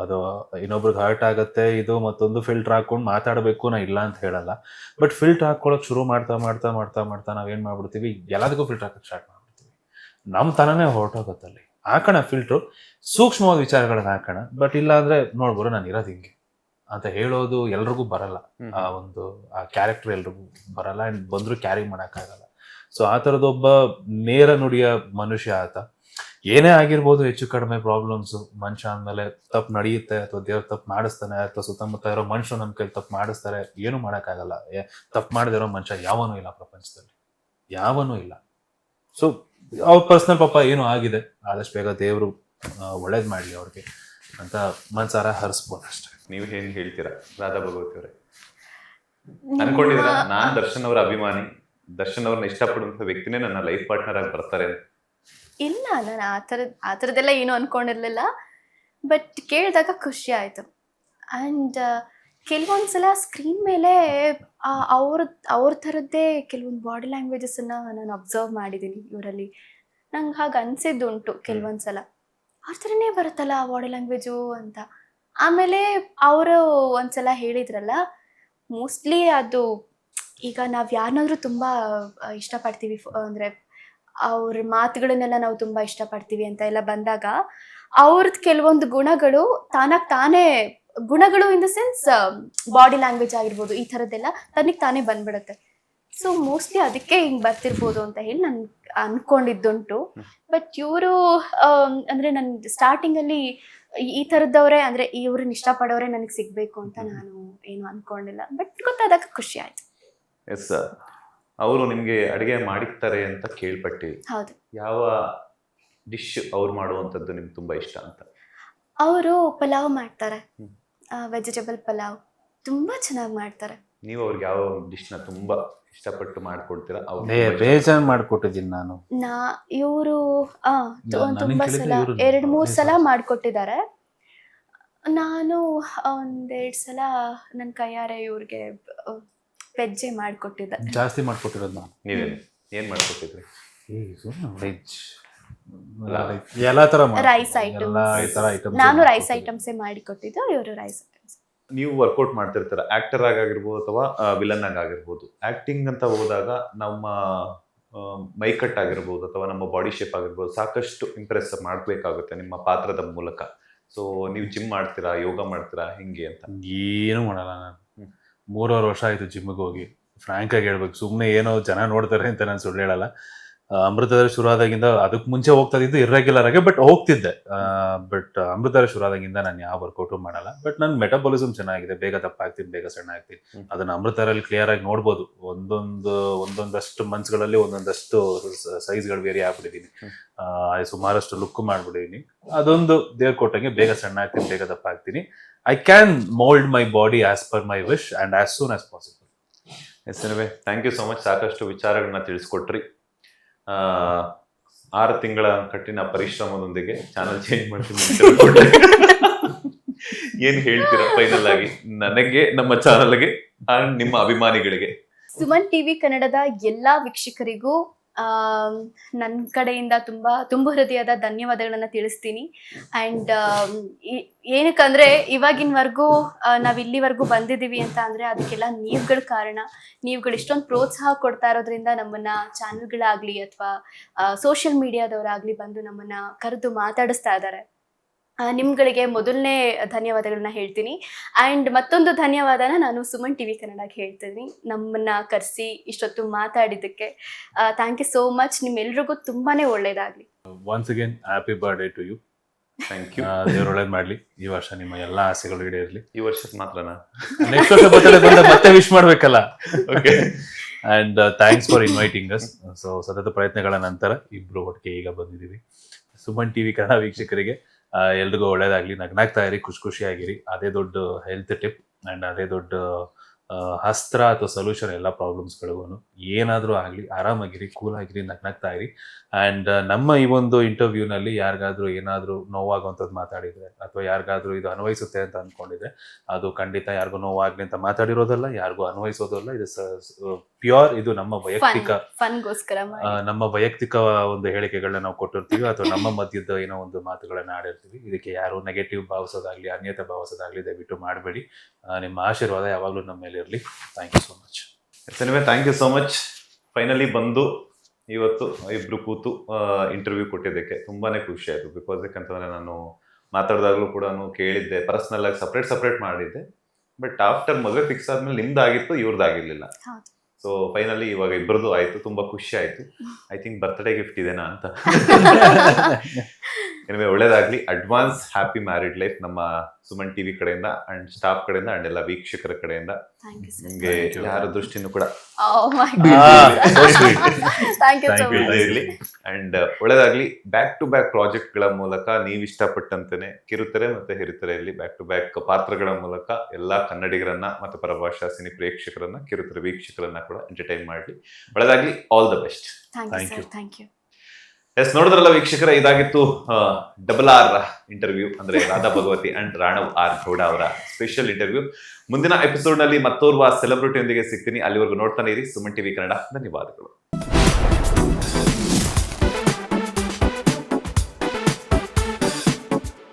ಅದು ಇನ್ನೊಬ್ರಿಗೆ ಹರ್ಟ್ ಆಗುತ್ತೆ, ಇದು ಮತ್ತೊಂದು ಫಿಲ್ಟರ್ ಹಾಕೊಂಡು ಮಾತಾಡಬೇಕು, ನಾ ಇಲ್ಲ ಅಂತ ಹೇಳಲ್ಲ. ಬಟ್ ಫಿಲ್ಟರ್ ಹಾಕೊಳ್ಳೋಕೆ ಶುರು ಮಾಡ್ತಾ ನಾವೇನು ಮಾಡ್ಬಿಡ್ತೀವಿ, ಎಲ್ಲದಕ್ಕೂ ಫಿಲ್ಟರ್ ಹಾಕೋಕ್ಕೆ ಸ್ಟಾರ್ಟ್ ಮಾಡ್ಬಿಡ್ತೀವಿ. ನಮ್ಮ ತನನೇ ಹೊರಟೋಗುತ್ತಲ್ಲಿ. ಹಾಕೋಣ ಫಿಲ್ಟ್ರು, ಸೂಕ್ಷ್ಮವಾದ ವಿಚಾರಗಳನ್ನ ಹಾಕೋಣ. ಬಟ್ ಇಲ್ಲ ಅಂದರೆ ನೋಡ್ಬೋದು ನಾನು ಇರೋದು ಹಿಂಗೆ ಅಂತ ಹೇಳೋದು ಎಲ್ರಿಗೂ ಬರಲ್ಲ. ಆ ಕ್ಯಾರೆಕ್ಟರ್ ಎಲ್ರಿಗೂ ಬರಲ್ಲ. ಆ್ಯಂಡ್ ಬಂದರೂ ಕ್ಯಾರಿ ಮಾಡೋಕ್ಕಾಗಲ್ಲ. ಸೊ ಆ ಥರದೊಬ್ಬ ನೇರ ನುಡಿಯ ಮನುಷ್ಯ ಆತ. ಏನೇ ಆಗಿರ್ಬೋದು, ಹೆಚ್ಚು ಕಡಿಮೆ ಪ್ರಾಬ್ಲಮ್ಸು, ಮನುಷ್ಯ ಅಂದಮೇಲೆ ತಪ್ಪು ನಡೆಯುತ್ತೆ, ಅಥವಾ ದೇವ್ರು ತಪ್ಪು ಮಾಡಿಸ್ತಾನೆ, ಅಥವಾ ಸುತ್ತಮುತ್ತ ಇರೋ ಮನುಷ್ಯರು ನಮ್ಮ ಕೈಲಿ ತಪ್ಪು ಮಾಡಿಸ್ತಾರೆ, ಏನೂ ಮಾಡೋಕ್ಕಾಗಲ್ಲ. ತಪ್ಪು ಮಾಡದಿರೋ ಮನುಷ್ಯ ಯಾವನೂ ಇಲ್ಲ ಪ್ರಪಂಚದಲ್ಲಿ, ಯಾವನೂ ಇಲ್ಲ. ಸೊ ಅವ್ರ ಪರ್ಸ್ನಲ್ ಪಾಪ ಏನೂ ಆಗಿದೆ, ಆದಷ್ಟು ಬೇಗ ದೇವರು ಒಳ್ಳೇದು ಮಾಡಲಿ ಅವ್ರಿಗೆ ಅಂತ ಮನ್ಸಾರ ಹರಿಸ್ಬೋದು ಅಷ್ಟೇ. ನೀವು ಏನ್ ಹೇಳ್ತೀರಾ ರಾಧಾ ಭಗವತಿ ಅವರೇ? ಅನ್ಕೊಂಡಿದ್ದೀರಾ ನಾನ್ ದರ್ಶನ್ ಅವರ ಅಭಿಮಾನಿ, ದರ್ಶನ್ ಅವ್ರನ್ನ ಇಷ್ಟಪಡುವಂತ ವ್ಯಕ್ತಿನೇ ನನ್ನ ಲೈಫ್ ಪಾರ್ಟ್ನರ್ ಆಗಿ ಬರ್ತಾರೆ ಅಂತ? ಇಲ್ಲ, ನಾನು ಆ ಥರದ್ದೆಲ್ಲ ಏನೂ ಅನ್ಕೊಂಡಿರ್ಲಿಲ್ಲ. ಬಟ್ ಕೇಳಿದಾಗ ಖುಷಿ ಆಯಿತು. ಆ್ಯಂಡ್ ಕೆಲವೊಂದ್ಸಲ ಸ್ಕ್ರೀನ್ ಮೇಲೆ ಅವ್ರ ಥರದ್ದೇ ಕೆಲವೊಂದು ಬಾಡಿ ಲ್ಯಾಂಗ್ವೇಜಸನ್ನು ನಾನು ಅಬ್ಸರ್ವ್ ಮಾಡಿದ್ದೀನಿ ಇವರಲ್ಲಿ. ನಂಗೆ ಹಾಗೆ ಅನಿಸಿದ್ದುಂಟು ಕೆಲವೊಂದ್ಸಲ, ಅವ್ರ ಥರನೇ ಬರುತ್ತಲ್ಲ ಆ ಬಾಡಿ ಲ್ಯಾಂಗ್ವೇಜು ಅಂತ. ಆಮೇಲೆ ಅವರು ಒಂದ್ಸಲ ಹೇಳಿದ್ರಲ್ಲ, ಮೋಸ್ಟ್ಲಿ ಅದು ಈಗ ನಾವು ಯಾರನ್ನಾದ್ರೂ ತುಂಬ ಇಷ್ಟಪಡ್ತೀವಿ, ಅಂದರೆ ಅವ್ರ ಮಾತುಗಳನ್ನೆಲ್ಲ ನಾವು ತುಂಬ ಇಷ್ಟಪಡ್ತೀವಿ ಅಂತ ಎಲ್ಲ ಬಂದಾಗ, ಅವ್ರದ್ದು ಕೆಲವೊಂದು ಗುಣಗಳು ತಾನೇ ಗುಣಗಳು in the sense body language ಆಗಿರ್ಬೋದು, ಈ ಥರದ್ದೆಲ್ಲ ತನಗೆ ತಾನೇ ಬಂದ್ಬಿಡುತ್ತೆ. ಸೊ ಮೋಸ್ಟ್ಲಿ ಅದಕ್ಕೆ ಹಿಂಗೆ ಬರ್ತಿರ್ಬೋದು ಅಂತ ಹೇಳಿ ನಾನು ಅನ್ಕೊಂಡಿದ್ದುಂಟು. ಬಟ್ ಇವರು ಅಂದರೆ ನನ್ನ ಸ್ಟಾರ್ಟಿಂಗಲ್ಲಿ ಈ ಥರದ್ದವರೇ, ಅಂದರೆ ಇವ್ರನ್ನ ಇಷ್ಟಪಡೋರೆ ನನಗೆ ಸಿಗಬೇಕು ಅಂತ ನಾನು ಏನು ಅನ್ಕೊಂಡಿಲ್ಲ. ಬಟ್ ಗೊತ್ತಾದಾಗ ಖುಷಿ ಆಯ್ತು. ಎಸ್, ಅವರು ನಿಮ್ಗೆ ಅಡಿಗೆ ಮಾಡಿರ್ತಾರೆ ಅಂತ ಕೇಳ್ಪಟ್ಟಿವಿ. ಹೌದು. ಯಾವ ಡಿಶ್ ಅವ್ರು ಮಾಡುವಂಥದ್ದು ನಿಮ್ಗೆ ತುಂಬಾ ಇಷ್ಟ ಅಂತ? ಅವರು ಪಲಾವ್ ಮಾಡ್ತಾರೆ, ವೆಜಿಟೇಬಲ್ ಪಲಾವ್ ತುಂಬ ಚೆನ್ನಾಗಿ ಮಾಡ್ತಾರೆ. ನೀವು ಅವ್ರಿಗೆ ಯಾವ ಡಿಶ್ನ ತುಂಬಾ ಇಷ್ಟಪಟ್ಟು ಮಾಡ್ಕೊಡ್ತೀರಾ? ಬೇಜಾನ್ ಮಾಡ್ಕೊಟ್ಟಿದ್ದೀನಿ ನಾನು. ಇವರು ತುಂಬಾ ಸಲ, 2-3 ಸಲ ಮಾಡ್ಕೊಟ್ಟಿದ್ದಾರೆ. ನಾನು 1-2 ಸಲ ನನ್ನ ಕೈಯಾರೆ ಇವ್ರಿಗೆ ವೆಜ್ಜೇ ಮಾಡ್ಕೊಟ್ಟಿದ್ದೆ. ಜಾಸ್ತಿ ಮಾಡ್ಕೊಟ್ಟಿರೋದು ನಾನು. ನೀವೇನು ಏನ್ ಮಾಡ್ಕೊಟ್ಟಿದ್ರಿ? ವೆಜ್ ಎಲ್ಲ ತರ ರೈಸ್ ಐಟಮ್ಸ್. ನಾನು ರೈಸ್ ಐಟಮ್ಸೇ ಮಾಡಿಕೊಟ್ಟಿದ್ದು, ಇವರು ರೈಸ್ ಐಟಮ್ಸ್. ನೀವು ವರ್ಕೌಟ್ ಮಾಡ್ತಿರ್ತೀರ, ಆಕ್ಟರ್ ಆಗಿರ್ಬೋದು ಅಥವಾ ವಿಲನ್ ಆಗಿರ್ಬೋದು. ಆಕ್ಟಿಂಗ್ ಅಂತ ಹೋದಾಗ ನಮ್ಮ ಮೈಕಟ್ ಆಗಿರ್ಬೋದು ಅಥವಾ ನಮ್ಮ ಬಾಡಿ ಶೇಪ್ ಆಗಿರ್ಬೋದು ಸಾಕಷ್ಟು ಇಂಪ್ರೆಸ್ ಮಾಡ್ಬೇಕಾಗುತ್ತೆ ನಿಮ್ಮ ಪಾತ್ರದ ಮೂಲಕ. ಸೊ ನೀವು ಜಿಮ್ ಮಾಡ್ತೀರಾ, ಯೋಗ ಮಾಡ್ತೀರಾ, ಹಿಂಗೆ ಅಂತ? ಏನು ಮಾಡಲ್ಲ ನಾನು. 3.5 ವರ್ಷ ಆಯ್ತು ಜಿಮ್ಗೆ ಹೋಗಿ. ಫ್ರಾಂಕ್ ಆಗಿ ಹೇಳ್ಬೇಕು, ಸುಮ್ಮನೆ ಏನೋ ಜನ ನೋಡ್ತಾರೆ ಅಂತ ನಾನು ಸುಳ್ಳು ಹೇಳಲ್ಲ. ಅಮೃತಧಾರೆ ಶುರು ಆದಾಗಿಂದ, ಅದಕ್ಕೆ ಮುಂಚೆ ಹೋಗ್ತಾ ಇದ್ದು ಇರ್ರೆಗ್ಯುಲರ್ ಆಗಿ, ಬಟ್ ಹೋಗ್ತಿದ್ದೆ. ಬಟ್ ಅಮೃತಧಾರೆ ಶುರು ಆದಾಗಿಂದ ನಾನು ಯಾವ ವರ್ಕೌಟು ಮಾಡಲ್ಲ. ಬಟ್ ನನ್ನ ಮೆಟಬಾಲಿಸಮ್ ಚೆನ್ನಾಗಿದೆ, ಬೇಗ ದಪ್ಪ ಆಗ್ತೀನಿ, ಬೇಗ ಸಣ್ಣ ಆಗ್ತೀನಿ. ಅದನ್ನ ಅಮೃತಧಾರಲ್ಲಿ ಕ್ಲಿಯರ್ ಆಗಿ ನೋಡ್ಬೋದು. ಒಂದೊಂದಷ್ಟು ಮಂತ್ಸ್ಗಳಲ್ಲಿ ಒಂದೊಂದಷ್ಟು ಸೈಜ್ಗಳು ವೇರಿ ಆಗ್ಬಿಟ್ಟಿದ್ದೀನಿ. ಸುಮಾರಷ್ಟು ಲುಕ್ ಮಾಡ್ಬಿಟ್ಟಿದ್ದೀನಿ. ಅದೊಂದು ದೇವ್ರ ಕೊಟ್ಟಂಗೆ ಬೇಗ ಸಣ್ಣ ಆಗ್ತೀನಿ, ಬೇಗ ದಪ್ಪ ಆಗ್ತೀನಿ. I can mold my body as per my wish and as soon as possible. Yes anyway, thank you so much. ಸಾಕಷ್ಟು ವಿಚಾರಗಳನ್ನ ತಿಳಿಸ್ಕೊಟ್ರಿ. 6 ತಿಂಗಳ ಕಠಿಣ ಪರಿಶ್ರಮದೊಂದಿಗೆ ಚಾನಲ್ ಚೇಂಜ್ ಮಾಡ್ತೀನಿ. ಏನ್ ಹೇಳ್ತೀರಾ ಫೈನಲ್ ಆಗಿ ನನಗೆ, ನಮ್ಮ ಚಾನಲ್ಗೆ, ನಿಮ್ಮ ಅಭಿಮಾನಿಗಳಿಗೆ? ಸುಮನ್ ಟಿವಿ ಕನ್ನಡದ ಎಲ್ಲಾ ವೀಕ್ಷಕರಿಗೂ ನನ್ನ ಕಡೆಯಿಂದ ತುಂಬ ಹೃದಯದ ಧನ್ಯವಾದಗಳನ್ನು ತಿಳಿಸ್ತೀನಿ. ಆ್ಯಂಡ್ ಏನಕ್ಕಂದರೆ ಇವಾಗಿನವರೆಗೂ ನಾವು ಇಲ್ಲಿವರೆಗೂ ಬಂದಿದ್ದೀವಿ ಅಂತ ಅಂದರೆ ಅದಕ್ಕೆಲ್ಲ ನೀವುಗಳ ಕಾರಣ. ನೀವುಗಳು ಇಷ್ಟೊಂದು ಪ್ರೋತ್ಸಾಹ ಕೊಡ್ತಾ ಇರೋದ್ರಿಂದ ನಮ್ಮನ್ನು ಚಾನಲ್ಗಳಾಗಲಿ ಅಥವಾ ಸೋಷಿಯಲ್ ಮೀಡಿಯಾದವರಾಗಲಿ ಬಂದು ನಮ್ಮನ್ನು ಕರೆದು ಮಾತಾಡಿಸ್ತಾ ಇದ್ದಾರೆ. ನಿಮ್ಗಳಿಗೆ ಮೊದಲನೇ ಧನ್ಯವಾದಗಳನ್ನ ಹೇಳ್ತೀನಿ. ಆ್ಯಂಡ್ ಮತ್ತೊಂದು ಧನ್ಯವಾದನ ನಾನು ಸುಮನ್ ಟಿವಿ ಕನ್ನಡಕ್ಕೆ ಹೇಳ್ತೀನಿ, ನಮ್ಮನ್ನ ಕರೆಸಿ ಇಷ್ಟೊತ್ತು ಮಾತಾಡಿದ್ದಕ್ಕೆ. Thank you so much. ನಿಮ್ಮೆಲ್ರಿಗೂ ತುಂಬಾನೇ ಒಳ್ಳೇದಾಗ್ಲಿ. Once again happy birthday to you. Thank you. ದೇವ್ರು ಒಳ್ಳೇದ್ ಮಾಡ್ಲಿ. ಈ ವರ್ಷ ನಿಮ್ಮ ಎಲ್ಲಾ ಆಸೆಗಳು ಈಡೇರ್ಲಿ. ಈ ವರ್ಷಕ್ಕೆ ಮಾತ್ರನಾ? ನೆಕ್ಸ್ಟ್ ವರ್ಷ ಬಂದ ಮತ್ತೆ ವಿಶ್ ಮಾಡ್ಬೇಕಲ್ಲ. Okay. And thanks for inviting us. So ಸತತ ಪ್ರಯತ್ನಗಳ ನಂತರ ಇಬ್ರು ಒಟ್ಟಿಗೆ ಈಗ ಬಂದಿದ್ದೀವಿ. ಸುಮನ್ ಟಿವಿ ಕನ್ನಡ ವೀಕ್ಷಕರಿಗೆ ಎಲ್ರಿಗೂ ಒಳ್ಳೇದಾಗ್ಲಿ, ನಗ್ನಾಗ್ತಾ ಇರಿ, ಖುಷಿಯಾಗಿರಿ. ಅದೇ ದೊಡ್ಡ ಹೆಲ್ತ್ ಟಿಪ್ ಅಂಡ್ ಅದೇ ದೊಡ್ಡ ಅಸ್ತ್ರ ಅಥವಾ ಸೊಲ್ಯೂಷನ್ ಎಲ್ಲ ಪ್ರಾಬ್ಲಮ್ಸ್ಗಳಿಗೂ. ಏನಾದರೂ ಆಗಲಿ ಆರಾಮಾಗಿರಿ, ಕೂಲ್ ಆಗಿರಿ, ನಗ್ನಾಗ್ತಾ ಇರಿ. ಆ್ಯಂಡ್ ನಮ್ಮ ಈ ಒಂದು ಇಂಟರ್ವ್ಯೂನಲ್ಲಿ ಯಾರಿಗಾದ್ರೂ ಏನಾದರೂ ನೋವಾಗುವಂಥದ್ದು ಮಾತಾಡಿದರೆ ಅಥವಾ ಯಾರಿಗಾದ್ರೂ ಇದು ಅನ್ವಯಿಸುತ್ತೆ ಅಂತ ಅಂದ್ಕೊಂಡಿದ್ರೆ ಅದು ಖಂಡಿತ ಯಾರಿಗೂ ನೋವಾಗಲಿ ಅಂತ ಮಾತಾಡಿರೋದಲ್ಲ, ಯಾರಿಗೂ ಅನ್ವಯಿಸೋದಲ್ಲ. ಇದು ಪ್ಯೂರ್, ಇದು ನಮ್ಮ ವೈಯಕ್ತಿಕ ಫನ್ಗೋಸ್ಕರ ನಮ್ಮ ವೈಯಕ್ತಿಕ ಒಂದು ಹೇಳಿಕೆಗಳನ್ನ ನಾವು ಕೊಟ್ಟಿರ್ತೀವಿ ಅಥವಾ ನಮ್ಮ ಮಧ್ಯದ ಏನೋ ಒಂದು ಮಾತುಗಳನ್ನ ಆಡಿರ್ತೀವಿ. ಇದಕ್ಕೆ ಯಾರು ನೆಗೆಟಿವ್ ಭಾವಿಸೋದಾಗ್ಲಿ ಅನ್ಯತೆ ಭಾವಿಸೋದಾಗ್ಲಿ ದಯವಿಟ್ಟು ಮಾಡಬೇಡಿ. ನಿಮ್ಮ ಆಶೀರ್ವಾದ ಯಾವಾಗಲೂ ನಮ್ಮ ಮೇಲೆ ಇರಲಿ. Thank you so much. Thank you so much. Finally ಬಂದು ಇವತ್ತು ಇಬ್ರು ಕೂತು ಇಂಟರ್ವ್ಯೂ ಕೊಟ್ಟಿದ್ದಕ್ಕೆ ತುಂಬಾನೇ ಖುಷಿ ಆಯಿತು. ಬಿಕಾಸ್ ಯಾಕಂತಂದ್ರೆ ನಾನು ಮಾತಾಡಿದಾಗಲೂ ಕೂಡ ಕೇಳಿದ್ದೆ, ಪರ್ಸ್ನಲ್ ಆಗಿ ಸಪ್ರೇಟ್ ಮಾಡಿದ್ದೆ. ಬಟ್ ಆಫ್ಟರ್ ಮದುವೆ ಫಿಕ್ಸ್ ಆದ್ಮೇಲೆ ನಿಮ್ದಾಗಿತ್ತು, ಇವ್ರದ್ದಾಗಿರ್ಲಿಲ್ಲ. ಸೊ ಫೈನಲಿ ಇವಾಗ ಇಬ್ಬರದು ಆಯ್ತು. ತುಂಬಾ ಖುಷಿ ಆಯ್ತು. ಐ ಥಿಂಕ್ ಬರ್ತ್ಡೇ ಗಿಫ್ಟ್ ಇದೆನಾ ಅಂತ. ಏನಿವೆ ಒಳ್ಳೇದಾಗ್ಲಿ. ಅಡ್ವಾನ್ಸ್ ಹ್ಯಾಪಿ ಮ್ಯಾರಿಡ್ ಲೈಫ್ ನಮ್ಮ ಸುಮನ್ ಟಿವಿ ಕಡೆಯಿಂದ ಅಂಡ್ ಸ್ಟಾಫ್ ಕಡೆಯಿಂದ ಅಂಡ್ ಎಲ್ಲ ವೀಕ್ಷಕರ ಕಡೆಯಿಂದ. ನಿಮ್ಗೆ ಯಾರ ದೃಷ್ಟಿನೂ ಕೂಡ ಇರ್ಲಿ ಅಂಡ್ ಒಳ್ಳೇದಾಗ್ಲಿ. ಬ್ಯಾಕ್ ಟು ಬ್ಯಾಕ್ ಪ್ರಾಜೆಕ್ಟ್ ಗಳ ಮೂಲಕ ನೀವ್ ಇಷ್ಟಪಟ್ಟಂತೆನೆ ಕಿರುತೆರೆ ಮತ್ತೆ ಹಿರಿತೆರೆಯಲ್ಲಿ ಬ್ಯಾಕ್ ಟು ಬ್ಯಾಕ್ ಪಾತ್ರಗಳ ಮೂಲಕ ಎಲ್ಲಾ ಕನ್ನಡಿಗರನ್ನ ಮತ್ತೆ ಪರಭಾಷಾ ಸಿನಿ ಪ್ರೇಕ್ಷಕರನ್ನ, ಕಿರುತೆರೆ ವೀಕ್ಷಕರನ್ನ ಕೂಡ ಎಂಟರ್ಟೈನ್ ಮಾಡ್ಲಿ. ಒಳ್ಳೇದಾಗ್ಲಿ. All the best. Thank you. Yes, ನೋಡಿದ್ರಲ್ಲ ವೀಕ್ಷಕರ, ಇದಾಗಿತ್ತು ಡಬಲ್ ಆರ್ ಇಂಟರ್ವ್ಯೂ, ಅಂದ್ರೆ ರಾಧಾ ಭಗವತಿ ಅಂಡ್ ರಾಣವ್ ಆರ್ ಗೌಡ ಅವರ ಸ್ಪೆಷಲ್ ಇಂಟರ್ವ್ಯೂ. ಮುಂದಿನ ಎಪಿಸೋಡ್ ನಲ್ಲಿ ಮತ್ತೋರ್ವ ಸೆಲೆಬ್ರಿಟಿಯೊಂದಿಗೆ ಸಿಗ್ತೀನಿ. ಅಲ್ಲಿವರೆಗೂ ನೋಡ್ತಾನೆ ಇರಿ ಸುಮನ್ ಟಿವಿ ಕನ್ನಡ. ಧನ್ಯವಾದಗಳು.